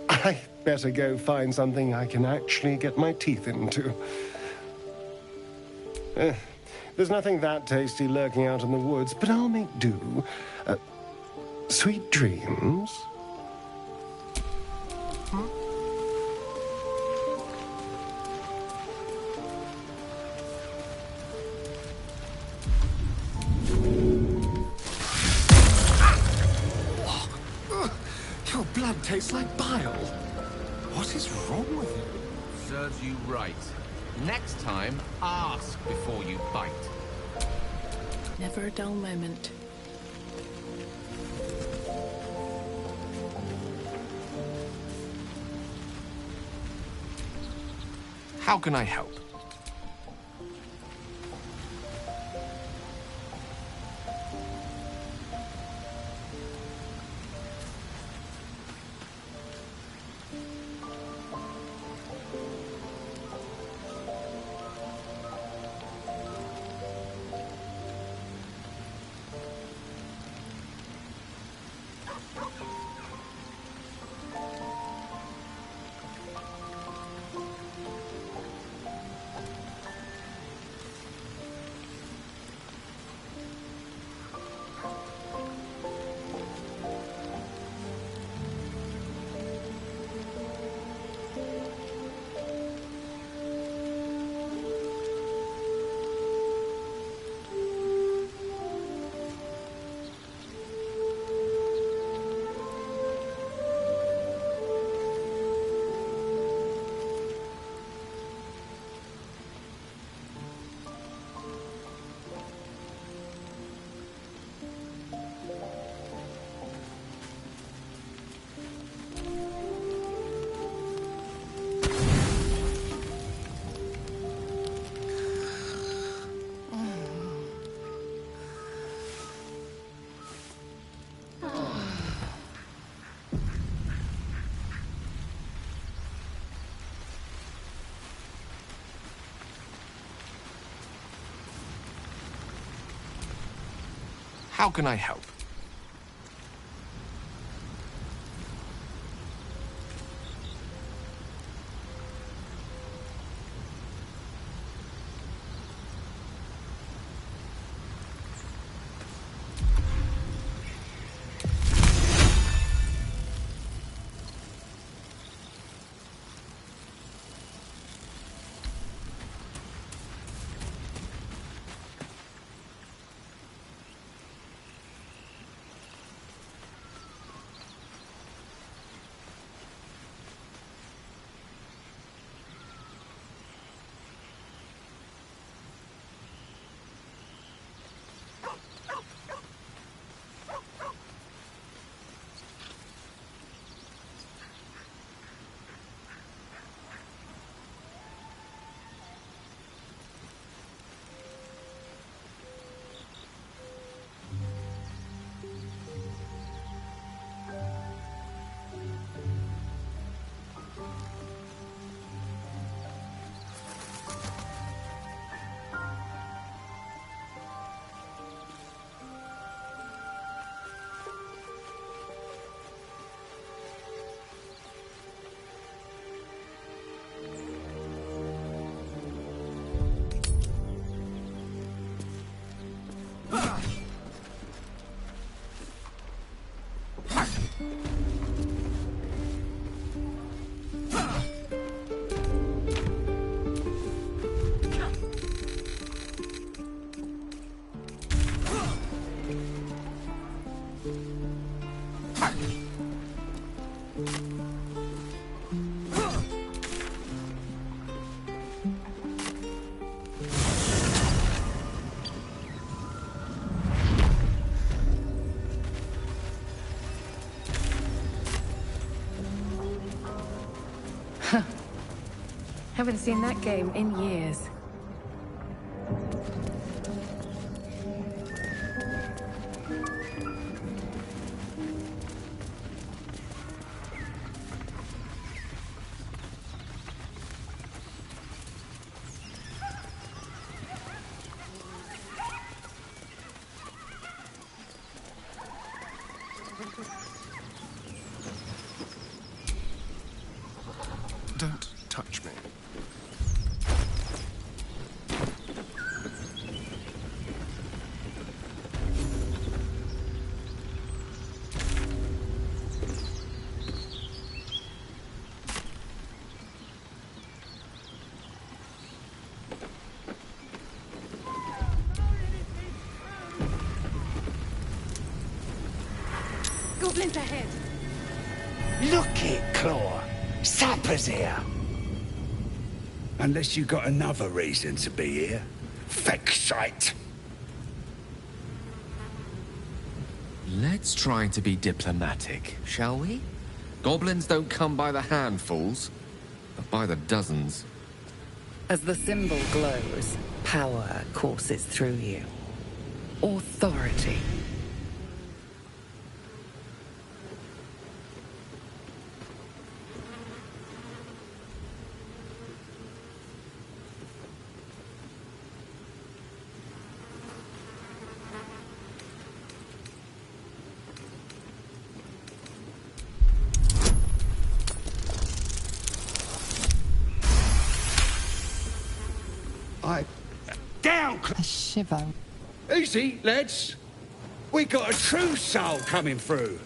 I better go find something I can actually get my teeth into. There's nothing that tasty lurking out in the woods, but I'll make do. Sweet dreams. Your blood tastes like bile. What is wrong with you? Serves you right. Next time, ask before you bite. Never a dull moment. How can I help? How can I help? Haven't seen that game in years. Don't touch me. Goblins ahead. Look it, Claw. Sapper's here. Unless you got another reason to be here. Feck shite. Let's try to be diplomatic, shall we? Goblins don't come by the handfuls, but by the dozens. As the symbol glows, power courses through you. Authority. Down! A shiver. Easy, lads. We got a true soul coming through.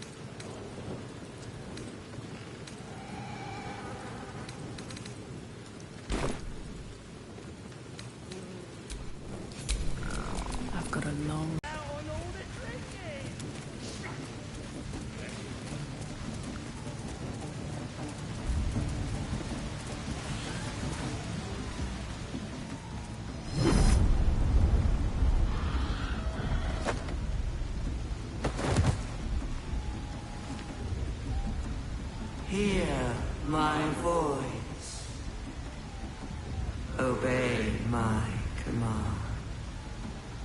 I've got a long... Hear my voice. Obey my command.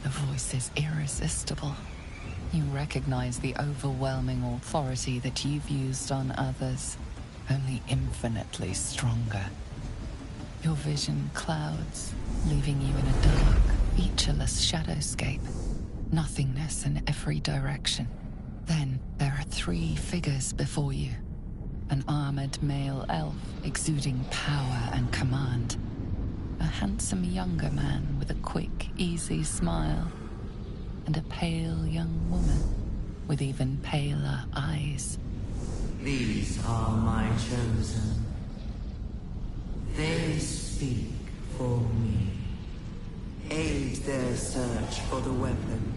The voice is irresistible. You recognize the overwhelming authority that you've used on others, only infinitely stronger. Your vision clouds, leaving you in a dark, featureless shadowscape. Nothingness in every direction. Then there are 3 figures before you. An armored male elf exuding power and command. A handsome younger man with a quick, easy smile. And a pale young woman with even paler eyes. These are my chosen. They speak for me. Aid their search for the weapon.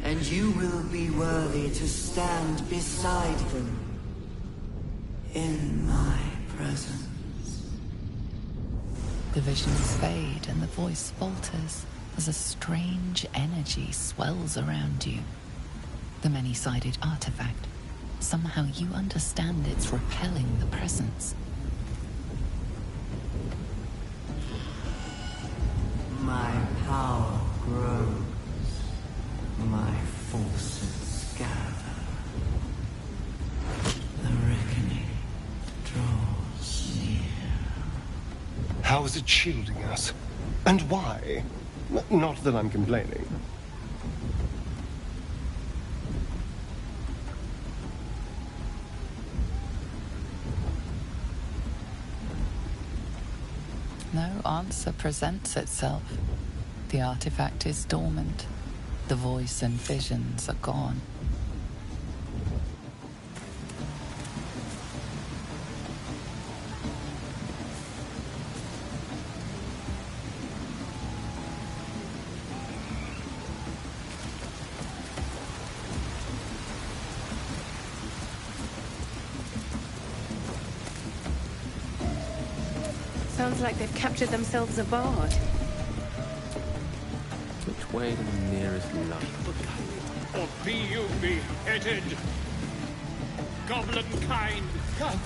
And you will be worthy to stand beside them. In my presence. The visions fade and the voice falters as a strange energy swells around you. The many-sided artifact. Somehow you understand it's repelling the presence. My power grows. My forces gather. The reckoning draws near. How is it shielding us? And why? Not that I'm complaining. No answer presents itself. The artifact is dormant. The voice and visions are gone. Sounds like they've captured themselves a bard. Which way to the nearest light? Or be you beheaded. Goblin kind. Come.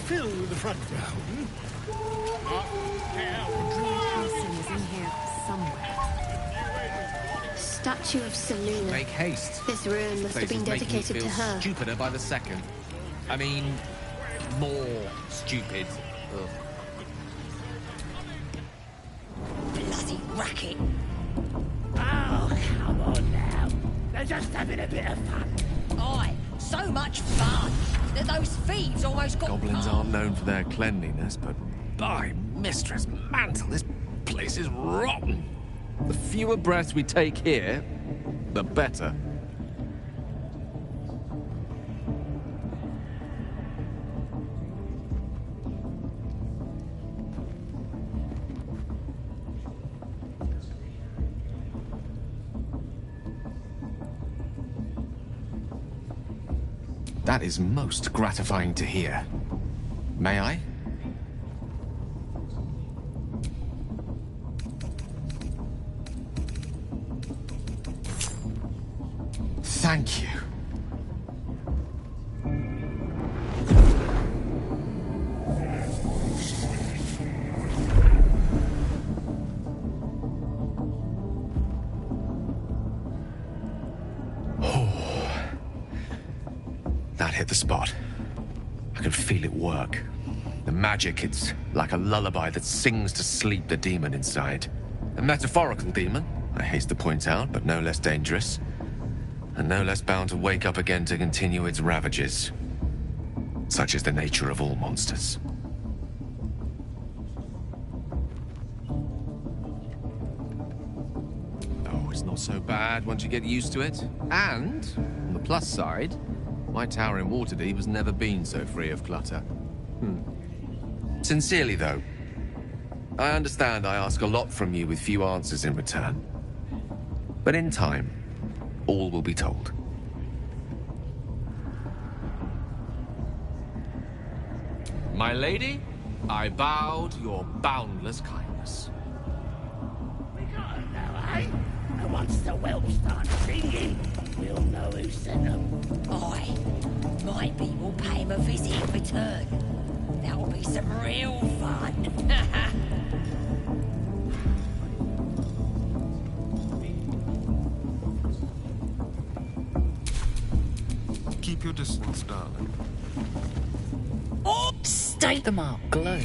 Fill the front row. Person is in here somewhere. Statue of Selena. Make haste. This ruin must have been dedicated to her. Stupider by the second. I mean, more stupid. Ugh. Bloody racket. Oh, come on now. They're just having a bit of fun. Aye, so much fun. that those thieves almost got Goblins aren't known for their cleanliness, but by Mistress Mantle, this place is rotten. The fewer breaths we take here, the better. That is most gratifying to hear. May I? Thank you. That hit the spot. I could feel it work. The magic, it's like a lullaby that sings to sleep the demon inside. A metaphorical demon, I haste to point out, but no less dangerous. And no less bound to wake up again to continue its ravages. Such is the nature of all monsters. Oh, it's not so bad once you get used to it. And, on the plus side, my tower in Waterdeep has never been so free of clutter. Sincerely, though, I understand I ask a lot from you with few answers in return. But in time, all will be told. My lady, I bow to your boundless kindness. We gotta know, eh? And once the whelps start singing, we'll know who sent them. Aye. Might be we'll pay him a visit in return. That'll be some real fun. Keep your distance, darling. The mark glows,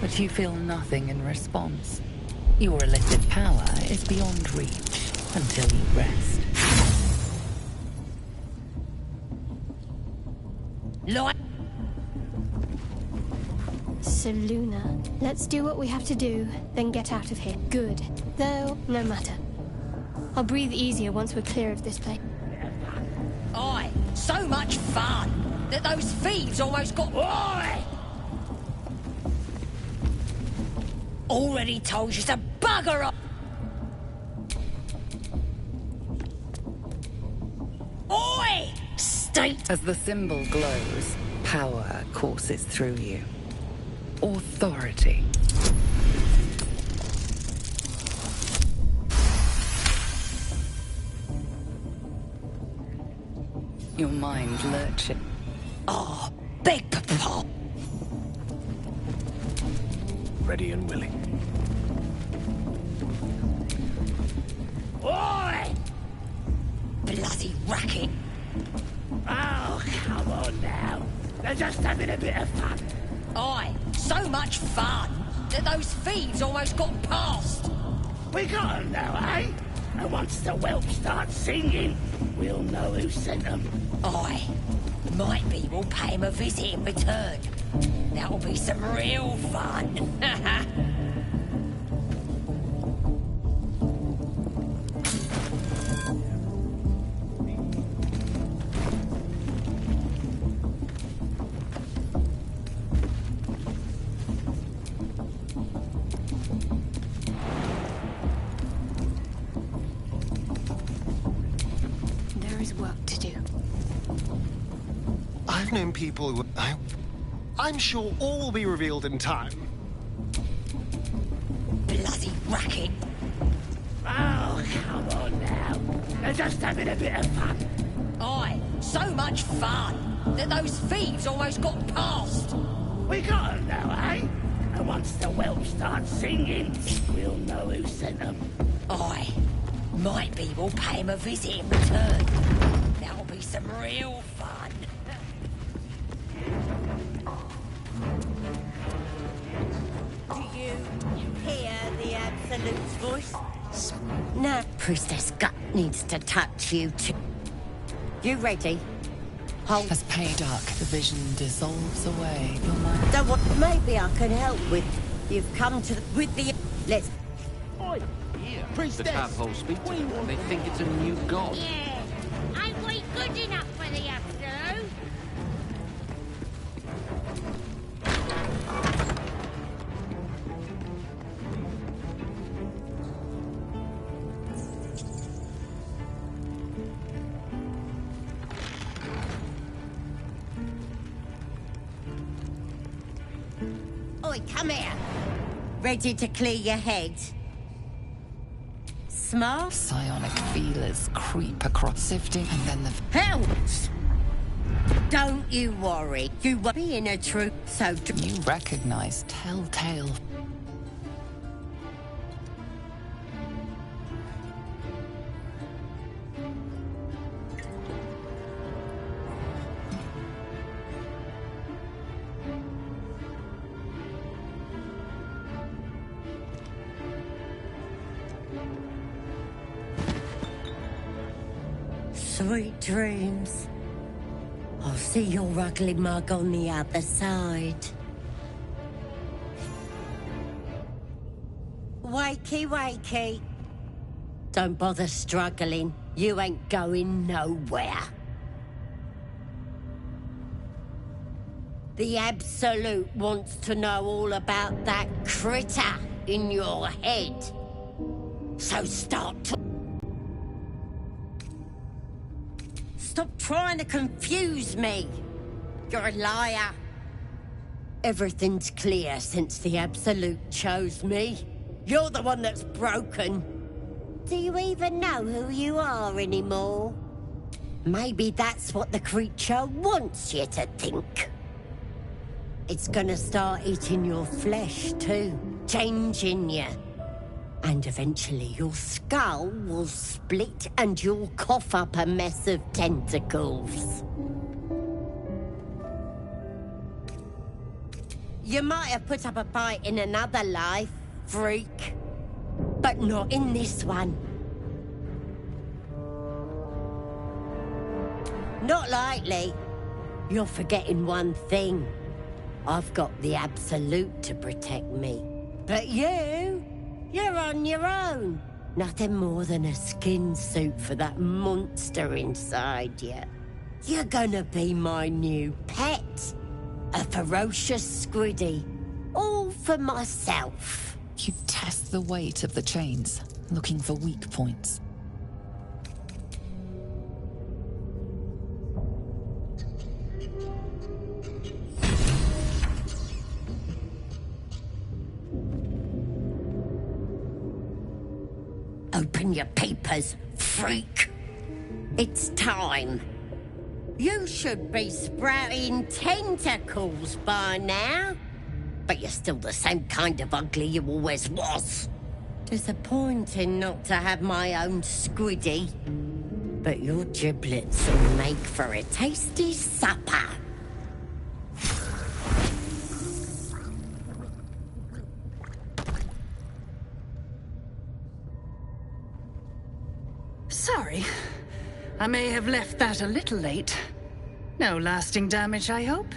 but you feel nothing in response. Your illicit power is beyond reach until you rest. So, Luna, let's do what we have to do, then get out of here. Good. Though, no matter. I'll breathe easier once we're clear of this place. Aye, so much fun that those thieves almost got... Aye! Already told you to bugger off! Oi! State! As the symbol glows, power courses through you. Authority. Your mind lurches. Oh, beg papa. Ready and willing. Oi! Bloody racket. Oh, come on now. They're just having a bit of fun. Aye, so much fun that those thieves almost got past. We got 'em now, eh? And once the whelps start singing, we'll know who sent them. Aye, might be we'll pay him a visit in return. That'll be some real fun. I've known people who... I'm sure all will be revealed in time. Bloody racket. Oh, come on now. They're just having a bit of fun. Aye, so much fun that those thieves almost got past. We got 'em now, eh? And once the whelps start singing, we'll know who sent them. Aye, might be we'll pay him a visit in return. That'll be some real fun. Do you hear the Absolute's voice? No, Priestess Gut needs to touch you too. You ready? hold. As pain dark, the vision dissolves away. Your mind. Don't want. Maybe I can help with. You've come to the, with the. Let's. Oi! Here, Priestess, the tadpoles speak to them. They think it's a new god. Yeah, ain't we good enough for the Absolute? Oi, come here. Ready to clear your head? Smart? Psionic feelers creep across, sifting, and then the... Helps! Don't you worry. You were being a true, so... You recognize telltale... Sweet dreams. I'll see your ugly mug on the other side. Wakey, wakey. Don't bother struggling. You ain't going nowhere. The Absolute wants to know all about that critter in your head. So start to... Stop trying to confuse me. You're a liar. Everything's clear since the Absolute chose me. You're the one that's broken. Do you even know who you are anymore? Maybe that's what the creature wants you to think. It's gonna start eating your flesh too, changing you. And eventually your skull will split and you'll cough up a mess of tentacles. You might have put up a fight in another life, freak. But not in this one. Not likely. You're forgetting one thing. I've got the Absolute to protect me. But you're on your own. Nothing more than a skin suit for that monster inside you. You're gonna be my new pet. A ferocious squiddy. All for myself. You test the weight of the chains, looking for weak points. Open your papers, freak. It's time. You should be sprouting tentacles by now. But you're still the same kind of ugly you always was. Disappointing not to have my own squiddy. But your giblets will make for a tasty supper. Sorry. I may have left that a little late. No lasting damage, I hope?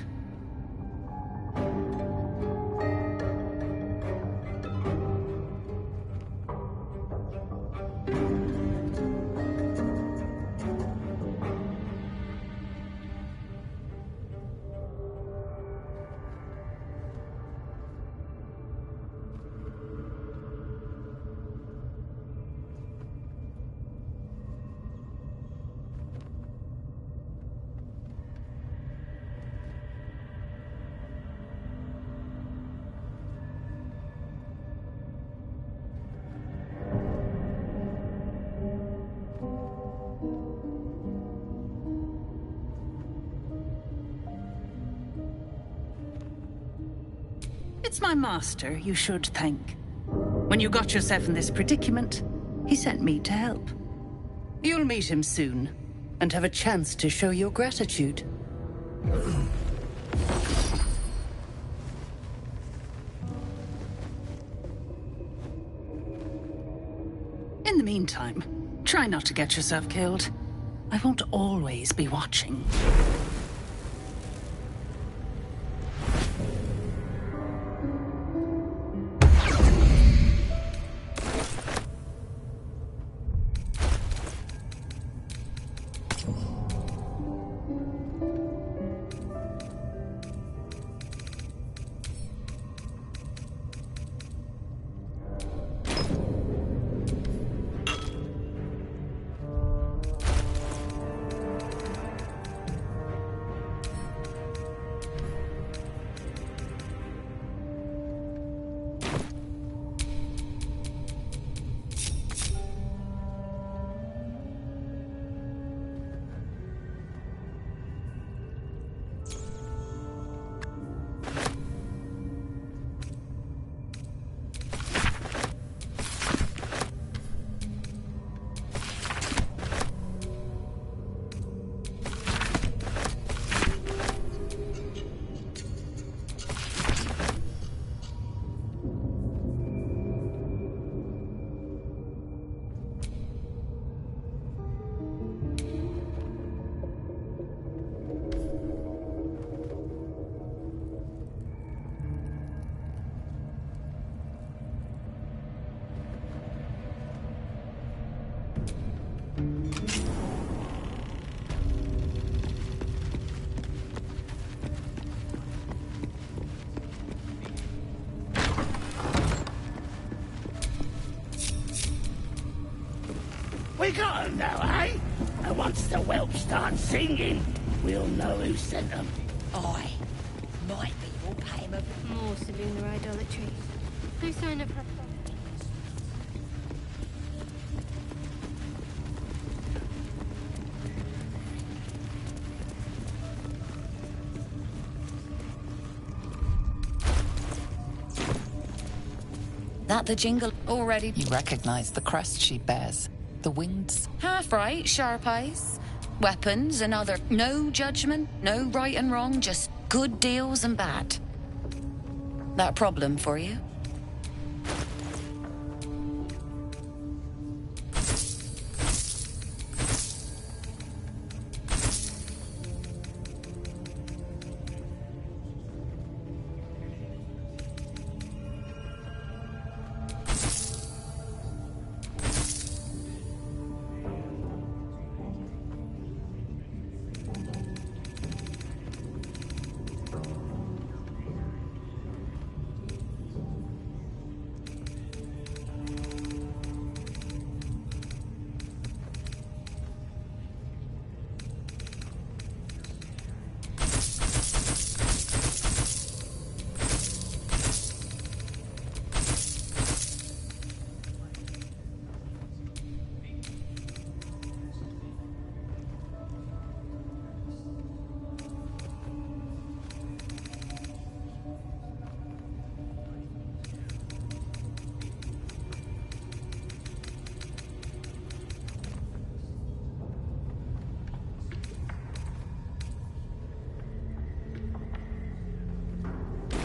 It's my master you should thank. When you got yourself in this predicament, he sent me to help. You'll meet him soon, and have a chance to show your gratitude. In the meantime, try not to get yourself killed. I won't always be watching. We got 'em now, eh? And once the whelp starts singing, we'll know who sent them. Aye. My people pay him a... More saloon idolatry. No sign of her. That the jingle already? You recognize the crest she bears. The wings. Half right, sharp eyes. Weapons and other... No judgment, no right and wrong, just good deals and bad. That a problem for you?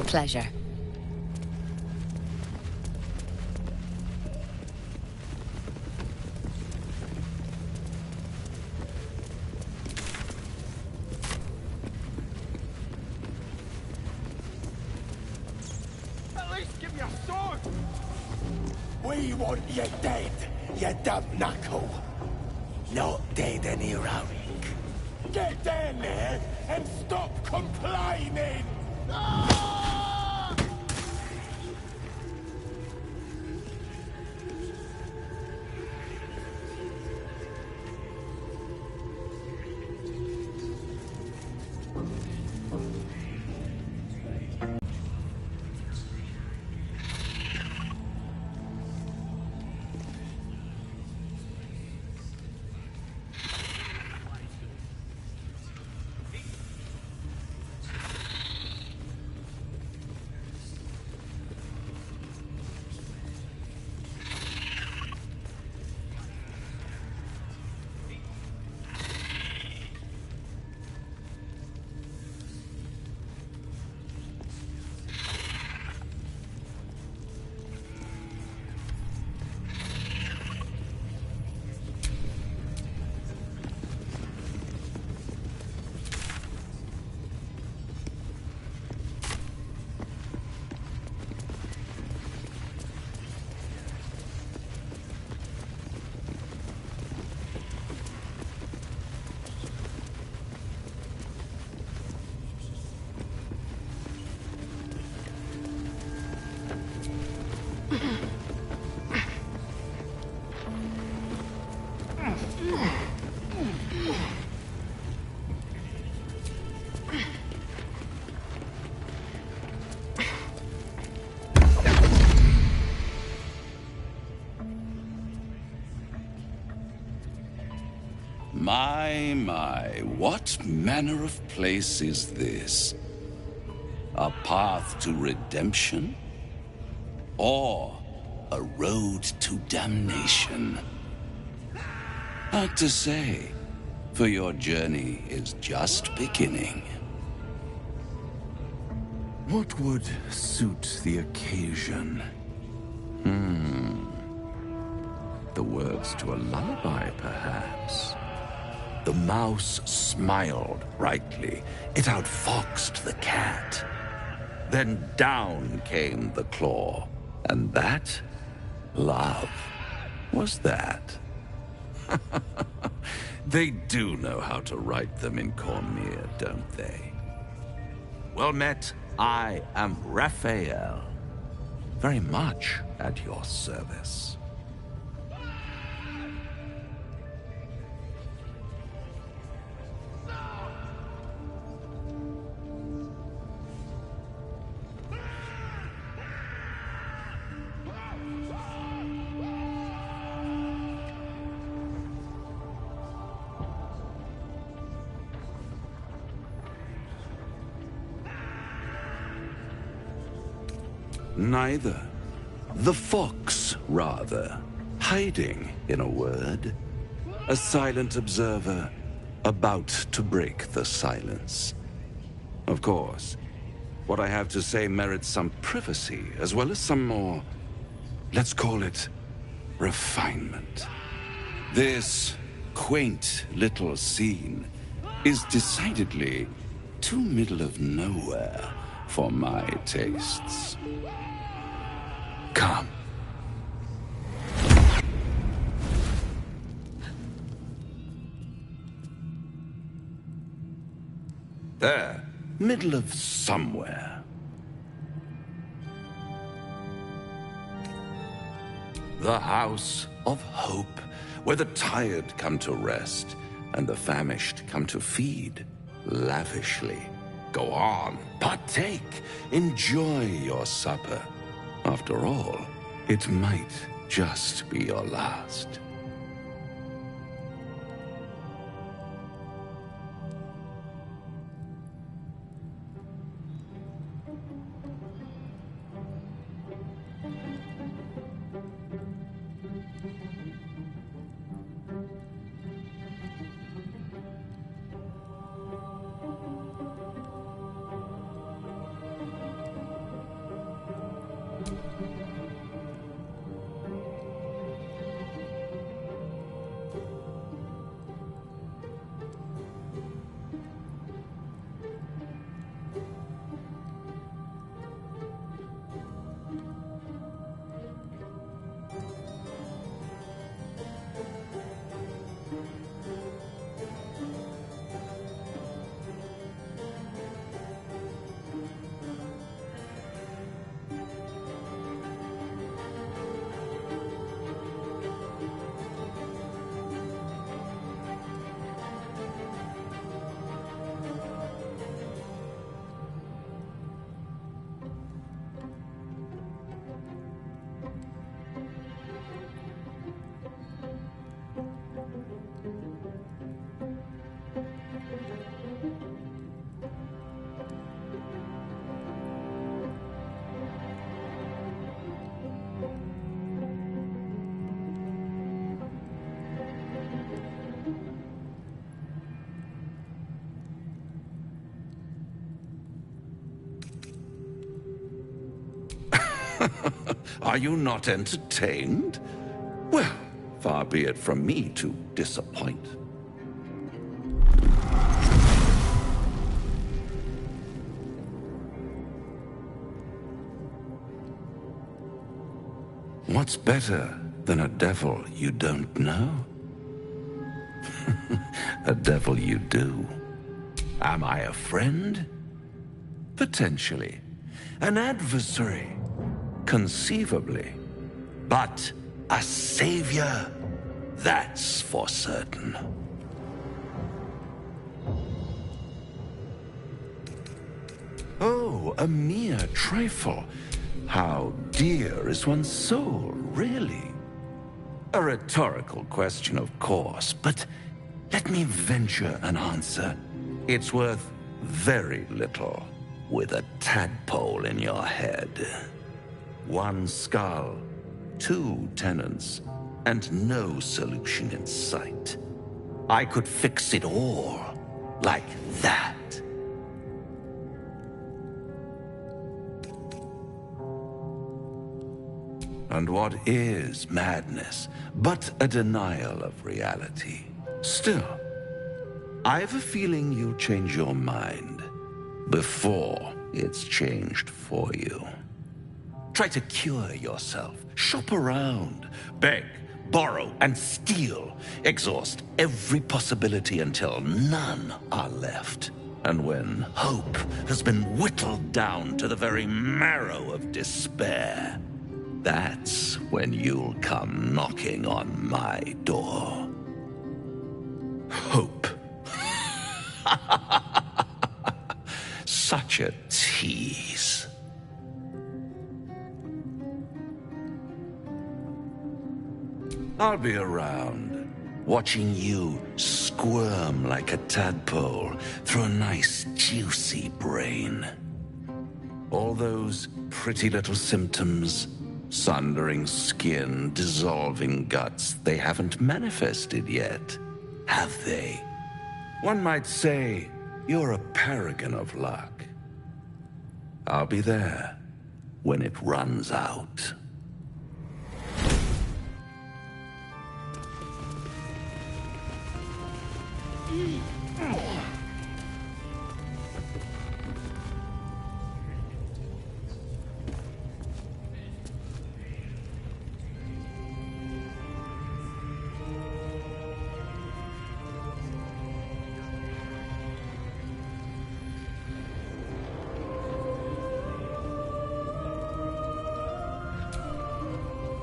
Pleasure. At least give me a sword! We want you dead, you dumb knuckle. Not dead and heroic. Get down there and stop complaining! My, what manner of place is this? A path to redemption? Or a road to damnation? Hard to say, for your journey is just beginning. What would suit the occasion? The words to a lullaby, perhaps. The mouse smiled brightly. It outfoxed the cat. Then down came the claw. And that, love, was that. They do know how to write them in Cormier, don't they? Well met, I am Raphael. Very much at your service. Neither. The fox, rather. Hiding, in a word. A silent observer, about to break the silence. Of course, what I have to say merits some privacy, as well as some more, let's call it, refinement. This quaint little scene is decidedly too middle of nowhere for my tastes. Come. There, middle of somewhere. The House of Hope, where the tired come to rest and the famished come to feed lavishly. Go on, partake, enjoy your supper. After all, it might just be your last. Are you not entertained? Well, far be it from me to disappoint. What's better than a devil you don't know? A devil you do. Am I a friend? Potentially. An adversary? Conceivably. But a savior? That's for certain. Oh, a mere trifle. How dear is one's soul, really? A rhetorical question, of course, but let me venture an answer. It's worth very little with a tadpole in your head. One skull, two tenants, and no solution in sight. I could fix it all like that. And what is madness but a denial of reality? Still, I've a feeling you'll change your mind before it's changed for you. Try to cure yourself. Shop around. Beg, borrow, and steal. Exhaust every possibility until none are left. And when hope has been whittled down to the very marrow of despair, that's when you'll come knocking on my door. Hope. Such a tease. I'll be around, watching you squirm like a tadpole through a nice, juicy brain. All those pretty little symptoms, sundering skin, dissolving guts, they haven't manifested yet, have they? One might say you're a paragon of luck. I'll be there when it runs out.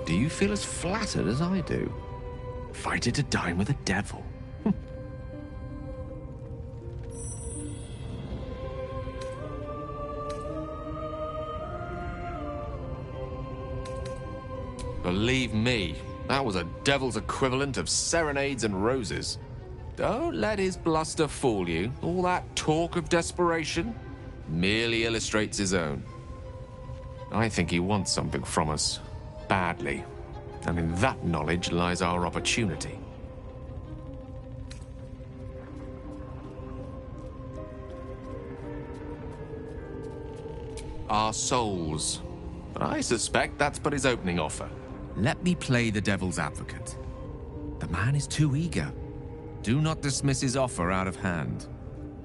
Do you feel as flattered as I do? Invited to dine with a devil. Believe me, that was a devil's equivalent of serenades and roses. Don't let his bluster fool you. All that talk of desperation merely illustrates his own. I think he wants something from us. Badly. And in that knowledge lies our opportunity. Our souls. But I suspect that's but his opening offer. Let me play the devil's advocate. The man is too eager. Do not dismiss his offer out of hand.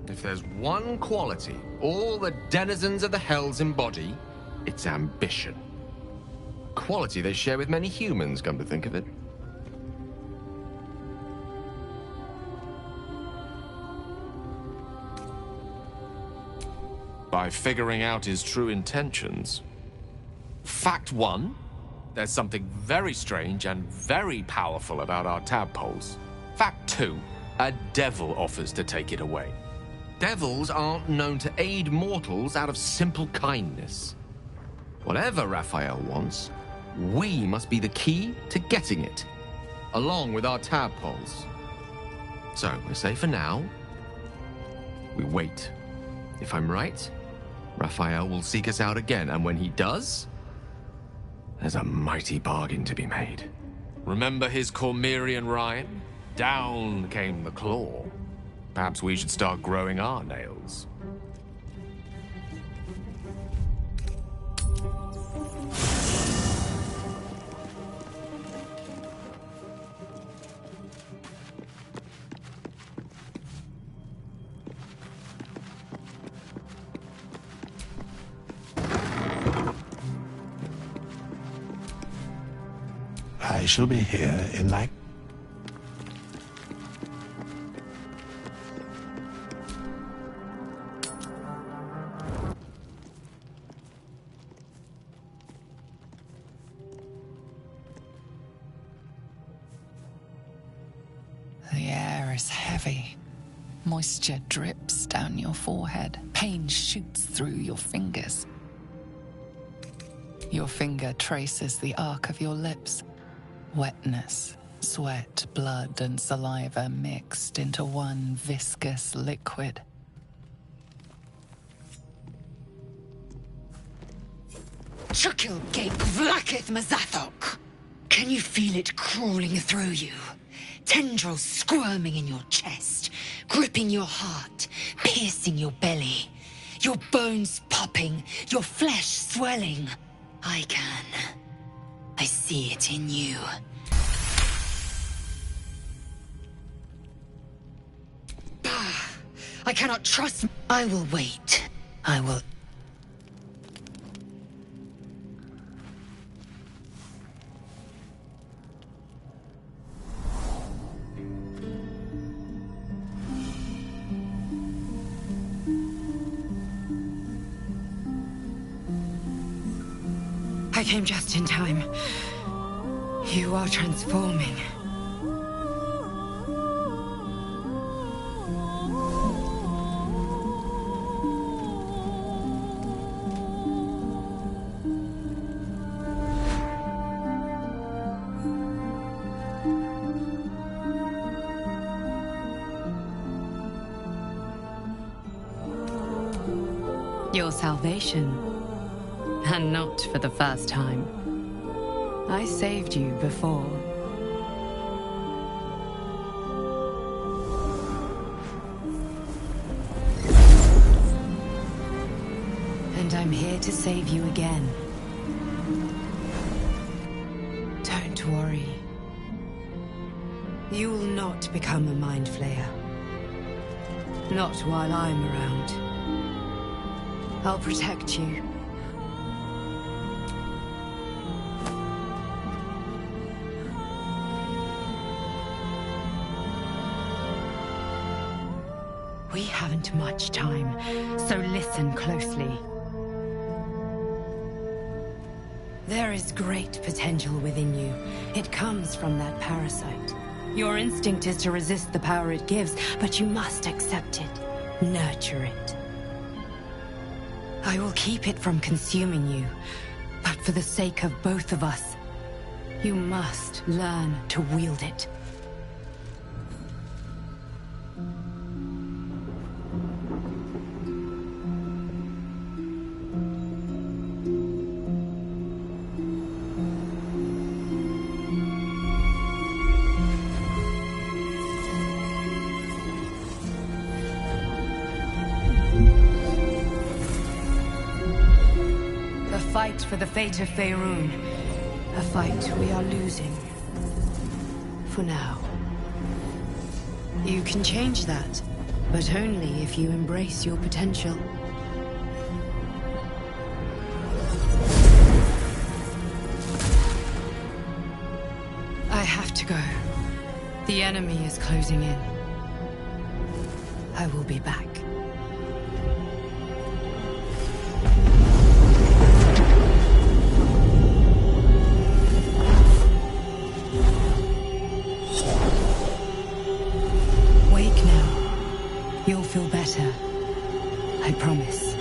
If there's one quality all the denizens of the hells embody, it's ambition. Quality they share with many humans, come to think of it. By figuring out his true intentions. Fact one, there's something very strange and very powerful about our tadpoles. Fact two, a devil offers to take it away. Devils aren't known to aid mortals out of simple kindness. Whatever Raphael wants, we must be the key to getting it, along with our tadpoles. So, we say for now, we wait. If I'm right, Raphael will seek us out again, and when he does, there's a mighty bargain to be made. Remember his Cormyrean rhyme? Down came the claw. Perhaps we should start growing our nails. I shall be here in like... The air is heavy. Moisture drips down your forehead. Pain shoots through your fingers. Your finger traces the arc of your lips. Wetness, sweat, blood, and saliva mixed into one viscous liquid. Chukil Gate Vlakith Mazathok! Can you feel it crawling through you? Tendrils squirming in your chest, gripping your heart, piercing your belly. Your bones popping, your flesh swelling. I can. I see it in you. I cannot trust... I will wait. I will... I came just in time. You are transforming. Your salvation And not for the first time. I saved you before. And I'm here to save you again. Don't worry. You will not become a Mind Flayer. Not while I'm around. I'll protect you. We haven't much time, so listen closely. There is great potential within you. It comes from that parasite. Your instinct is to resist the power it gives, but you must accept it. Nurture it. I will keep it from consuming you, but for the sake of both of us, you must learn to wield it. For the fate of Faerun. A fight we are losing. For now. You can change that, but only if you embrace your potential. I have to go. The enemy is closing in. I will be back. You'll feel better. I promise.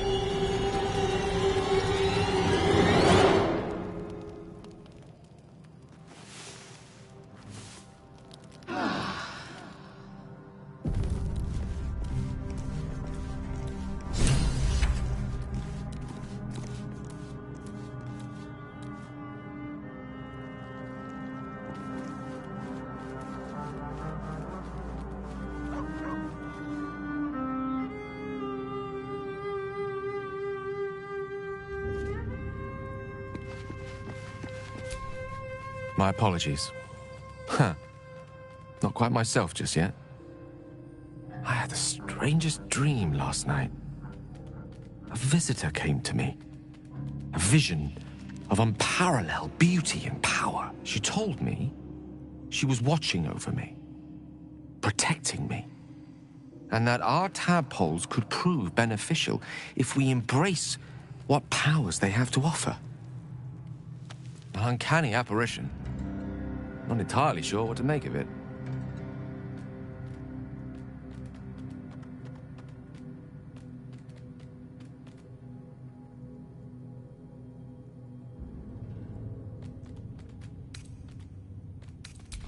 My apologies. Huh. Not quite myself just yet. I had the strangest dream last night. A visitor came to me. A vision of unparalleled beauty and power. She told me she was watching over me, protecting me, and that our tadpoles could prove beneficial if we embrace what powers they have to offer. An uncanny apparition. Not entirely sure what to make of it.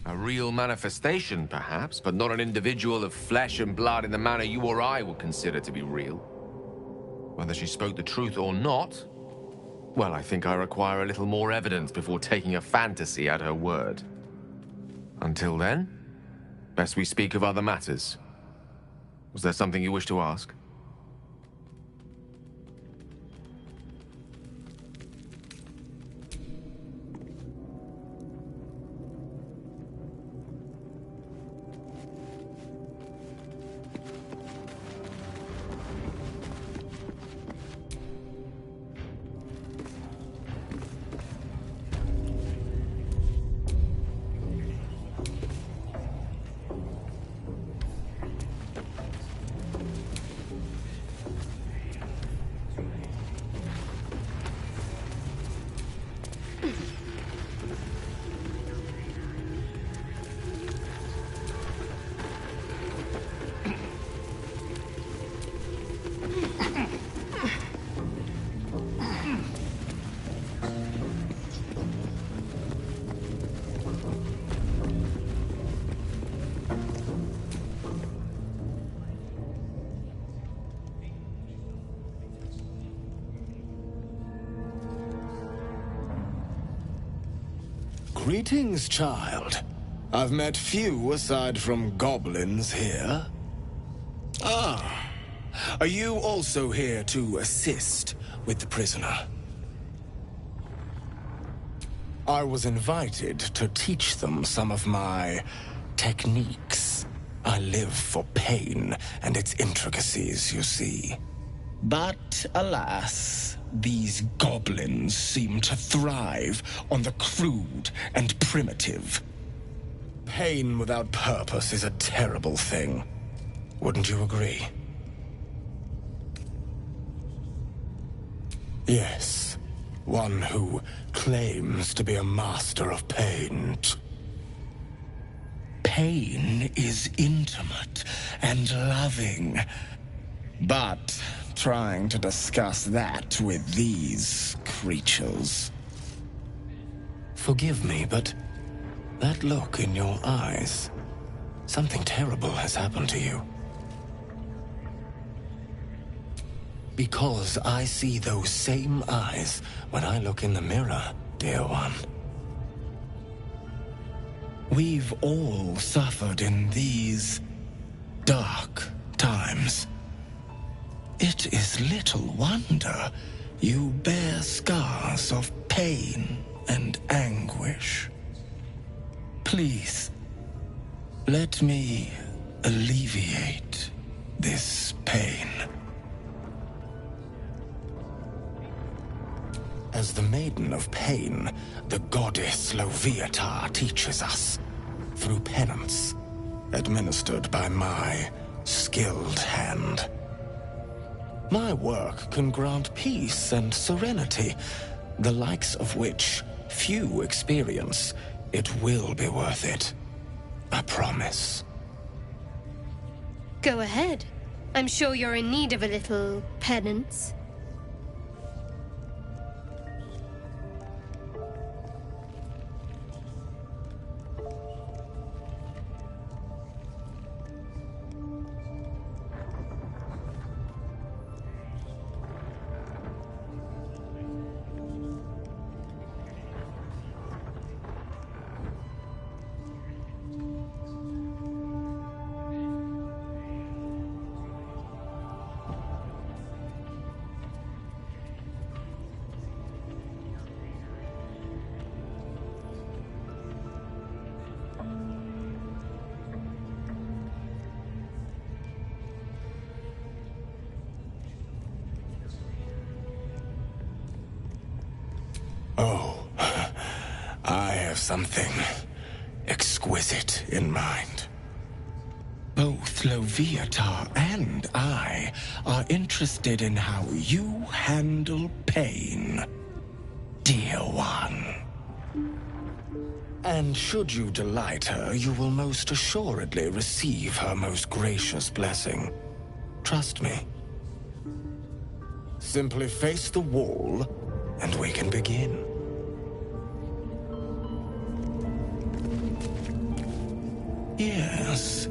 A real manifestation, perhaps, but not an individual of flesh and blood in the manner you or I would consider to be real. Whether she spoke the truth or not, well, I think I require a little more evidence before taking a fantasy at her word. Until then, best we speak of other matters. Was there something you wish to ask? Greetings, child. I've met few aside from goblins here. Ah, are you also here to assist with the prisoner? I was invited to teach them some of my techniques. I live for pain and its intricacies, you see. But alas, these goblins seem to thrive on the crude and primitive. Pain without purpose is a terrible thing. Wouldn't you agree? Yes, one who claims to be a master of pain. Pain is intimate and loving. But trying to discuss that with these creatures... Forgive me, but that look in your eyes... Something terrible has happened to you. Because I see those same eyes when I look in the mirror, dear one. We've all suffered in these dark times. It is little wonder you bear scars of pain and anguish. Please, let me alleviate this pain. As the Maiden of Pain, the goddess Loviatar teaches us, through penance, administered by my skilled hand. My work can grant peace and serenity, the likes of which few experience. It will be worth it. I promise. Go ahead. I'm sure you're in need of a little penance. Oh, I have something exquisite in mind. Both Loviatar and I are interested in how you handle pain, dear one. And should you delight her, you will most assuredly receive her most gracious blessing. Trust me. Simply face the wall, and we can begin. Yes,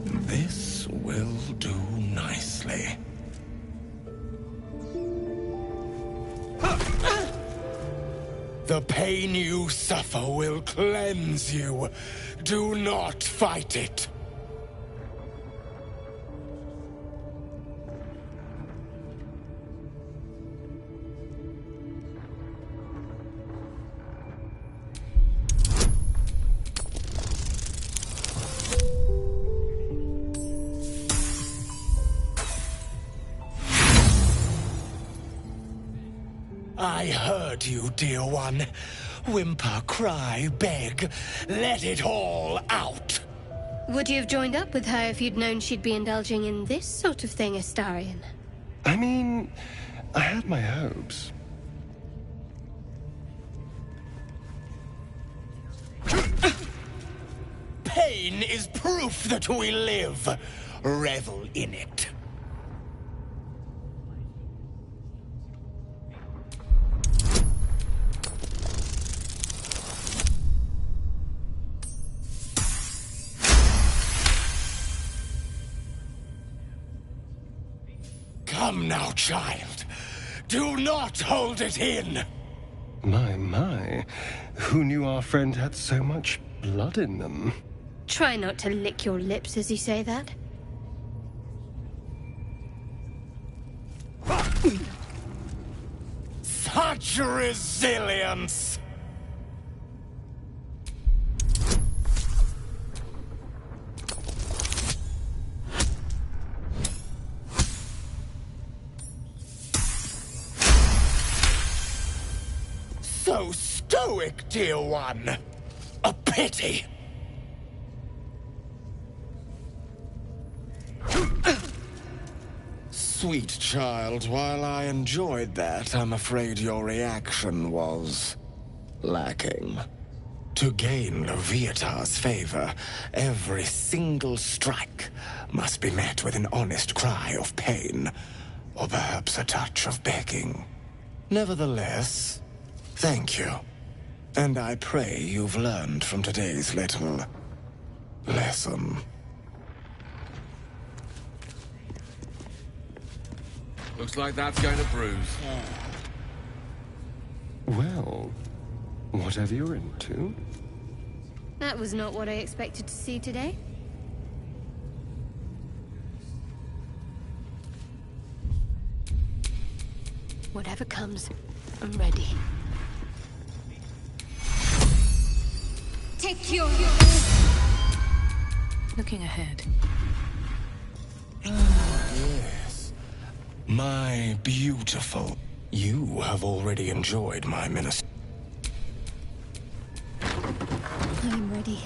this will do nicely. The pain you suffer will cleanse you. Do not fight it. I heard you, dear one. Whimper, cry, beg. Let it all out. Would you have joined up with her if you'd known she'd be indulging in this sort of thing, Astarion? I mean, I had my hopes. Pain is proof that we live. Revel in it. Come now, child. Do not hold it in. My. Who knew our friend had so much blood in them? Try not to lick your lips as you say that. Such resilience! So stoic, dear one. A pity. Sweet child, while I enjoyed that, I'm afraid your reaction was lacking. To gain Leviathar's favor, every single strike must be met with an honest cry of pain, or perhaps a touch of begging. Nevertheless, thank you. And I pray you've learned from today's little lesson. Looks like that's going to bruise. Well, whatever you're into. That was not what I expected to see today. Whatever comes, I'm ready. Take your... Looking ahead. Yes. My beautiful. You have already enjoyed my ministry. I'm ready.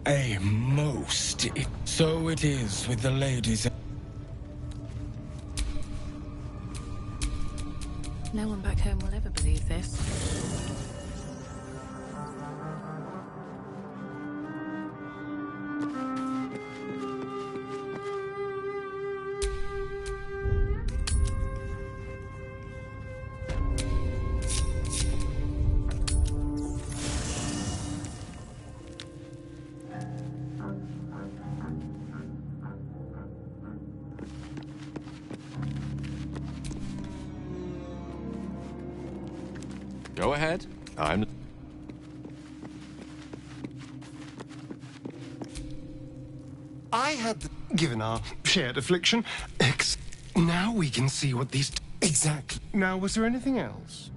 A most. So it is with the ladies. No one back home will ever believe this. Go ahead. I had... Given our shared affliction, now we can see what these... Exactly. Now, was there anything else?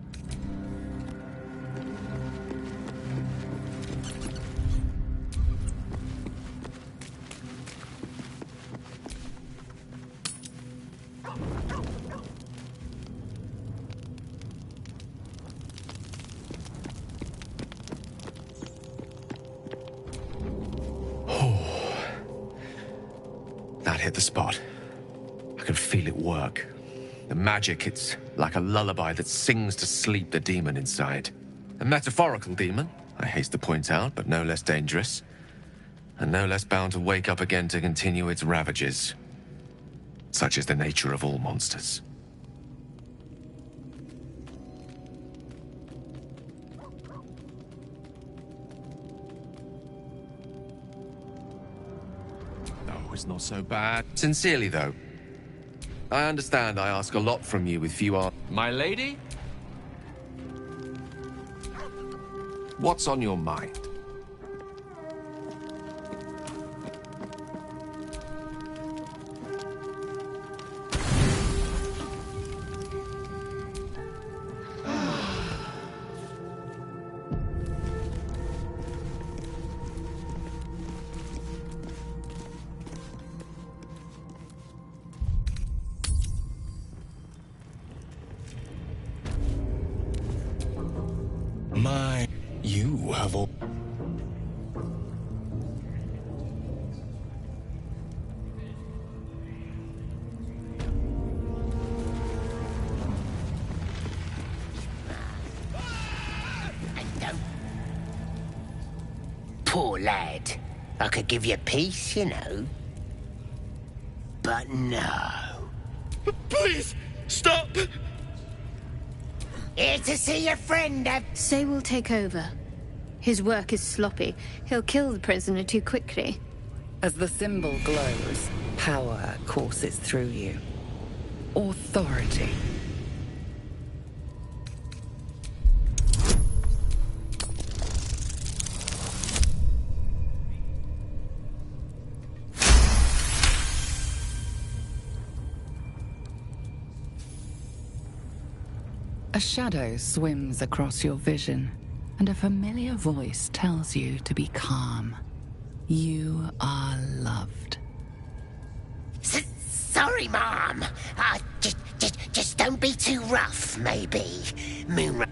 That hit the spot. I could feel it work. The magic, it's like a lullaby that sings to sleep the demon inside. A metaphorical demon, I haste to point out, but no less dangerous. And no less bound to wake up again to continue its ravages. Such is the nature of all monsters. It's not so bad. Sincerely, though. I understand I ask a lot from you with few answers. My lady? What's on your mind? You have all... Poor lad. I could give you peace, you know. But no. Please, stop! Here to see your friend. Say will take over. His work is sloppy. He'll kill the prisoner too quickly. As the symbol glows, power courses through you. authority. A shadow swims across your vision, and a familiar voice tells you to be calm. You are loved. Sorry, Mom. Just don't be too rough, maybe. Moonrise.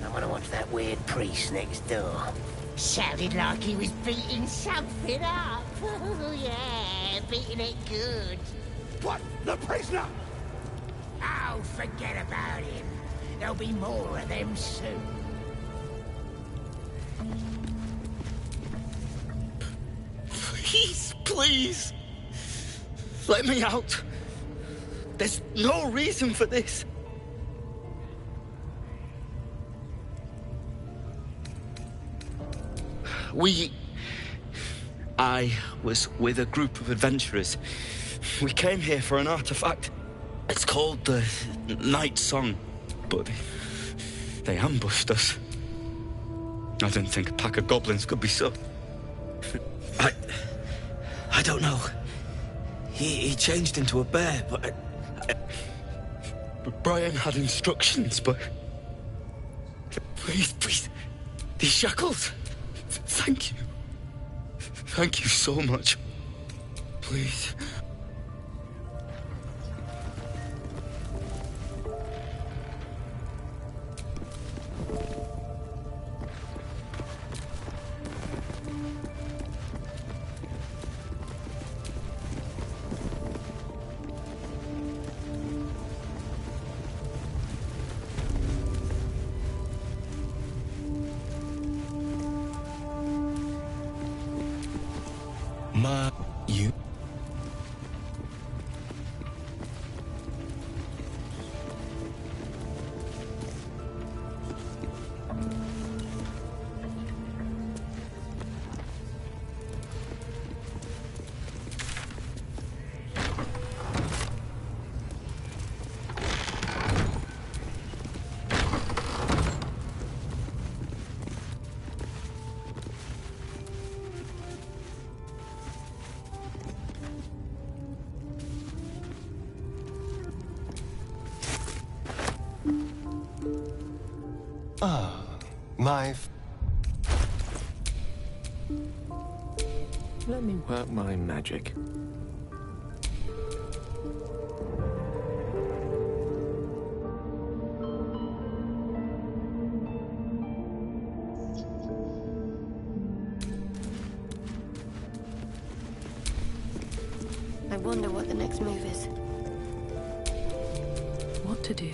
I want to watch that weird priest next door. Sounded like he was beating something up. Oh, yeah, beating it good. What? The prisoner? Oh, forget about him. There'll be more of them soon. Please, please. Let me out. There's no reason for this. I was with a group of adventurers. We came here for an artifact. It's called the Night Song, but they ambushed us. I didn't think a pack of goblins could be so... I don't know. He changed into a bear, but Brian had instructions, but... Please, these shackles. Thank you. Thank you so much. Please. You? Let me work my magic. I wonder what the next move is. What to do?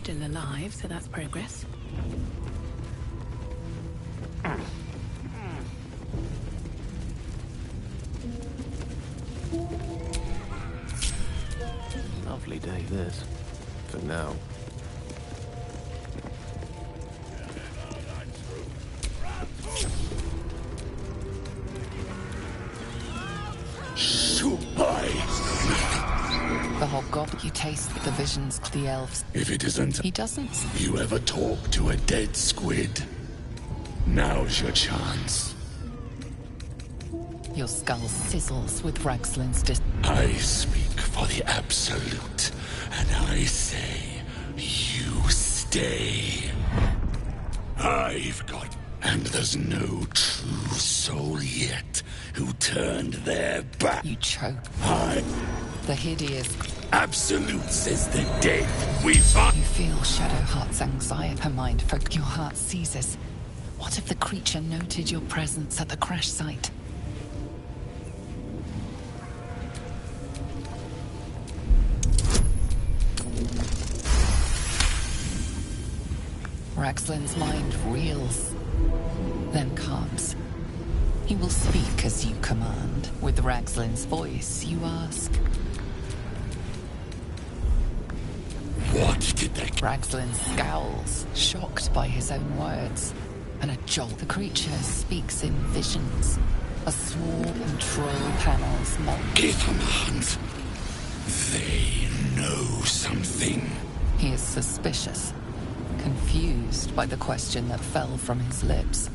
Still alive, so that's progress. Lovely day, this. For now. The hobgoblin, you taste the visions of the elves. If it isn't... He doesn't. You ever talk to a dead squid? Now's your chance. Your skull sizzles with Raxlin's I speak for the Absolute, and I say, you stay. I've got... And there's no true soul yet who turned their back. You choke. The hideous... Absolute says the death we find. You feel Shadowheart's anxiety. Her mind your heart seizes. What if the creature noted your presence at the crash site? Raxlin's mind reels, then calms. He will speak as you command. With Raxlin's voice, you ask. What did they... Raxlin scowls, shocked by his own words. And a jolt. The creature speaks in visions. A swarm control panels melt. Give them a hunt. They know something. He is suspicious, confused by the question that fell from his lips.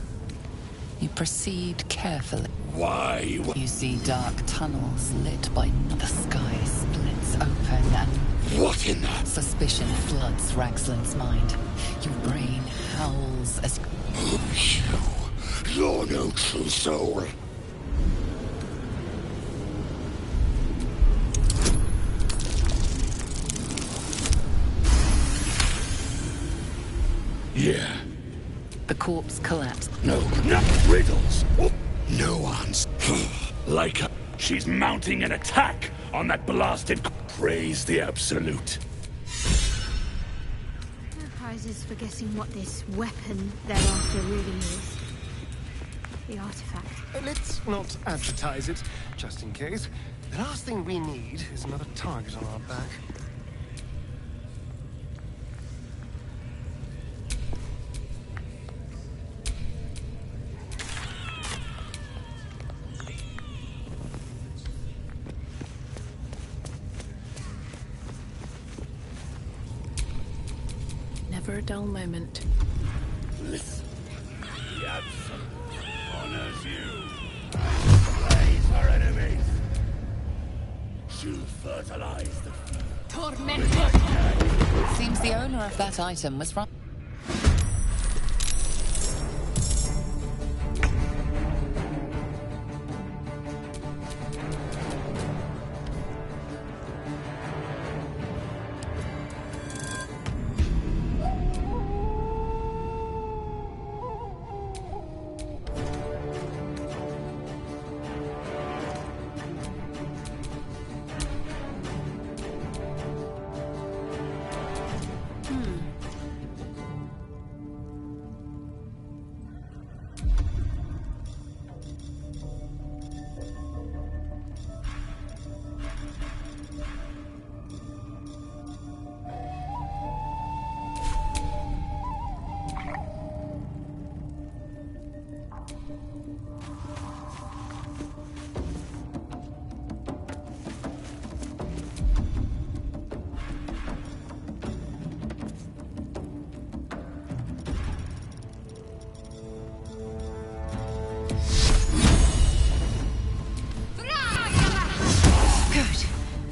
You proceed carefully. Why? You see dark tunnels lit by the sky splits open and... What in the... Suspicion floods Raxlin's mind. Your brain howls as... You're no true soul. Yeah. The corpse collapsed. No, not riddles. No answer. Like her. She's mounting an attack on that blasted... Praise the Absolute. No prizes for guessing what this weapon they're after really is. The artifact. Let's not advertise it, just in case. The last thing we need is another target on our back. Never a dull moment. Listen. The Absolute honors you. Praise our enemies. She'll fertilize the field. Tormentor! Seems the owner of that item was from...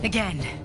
Again.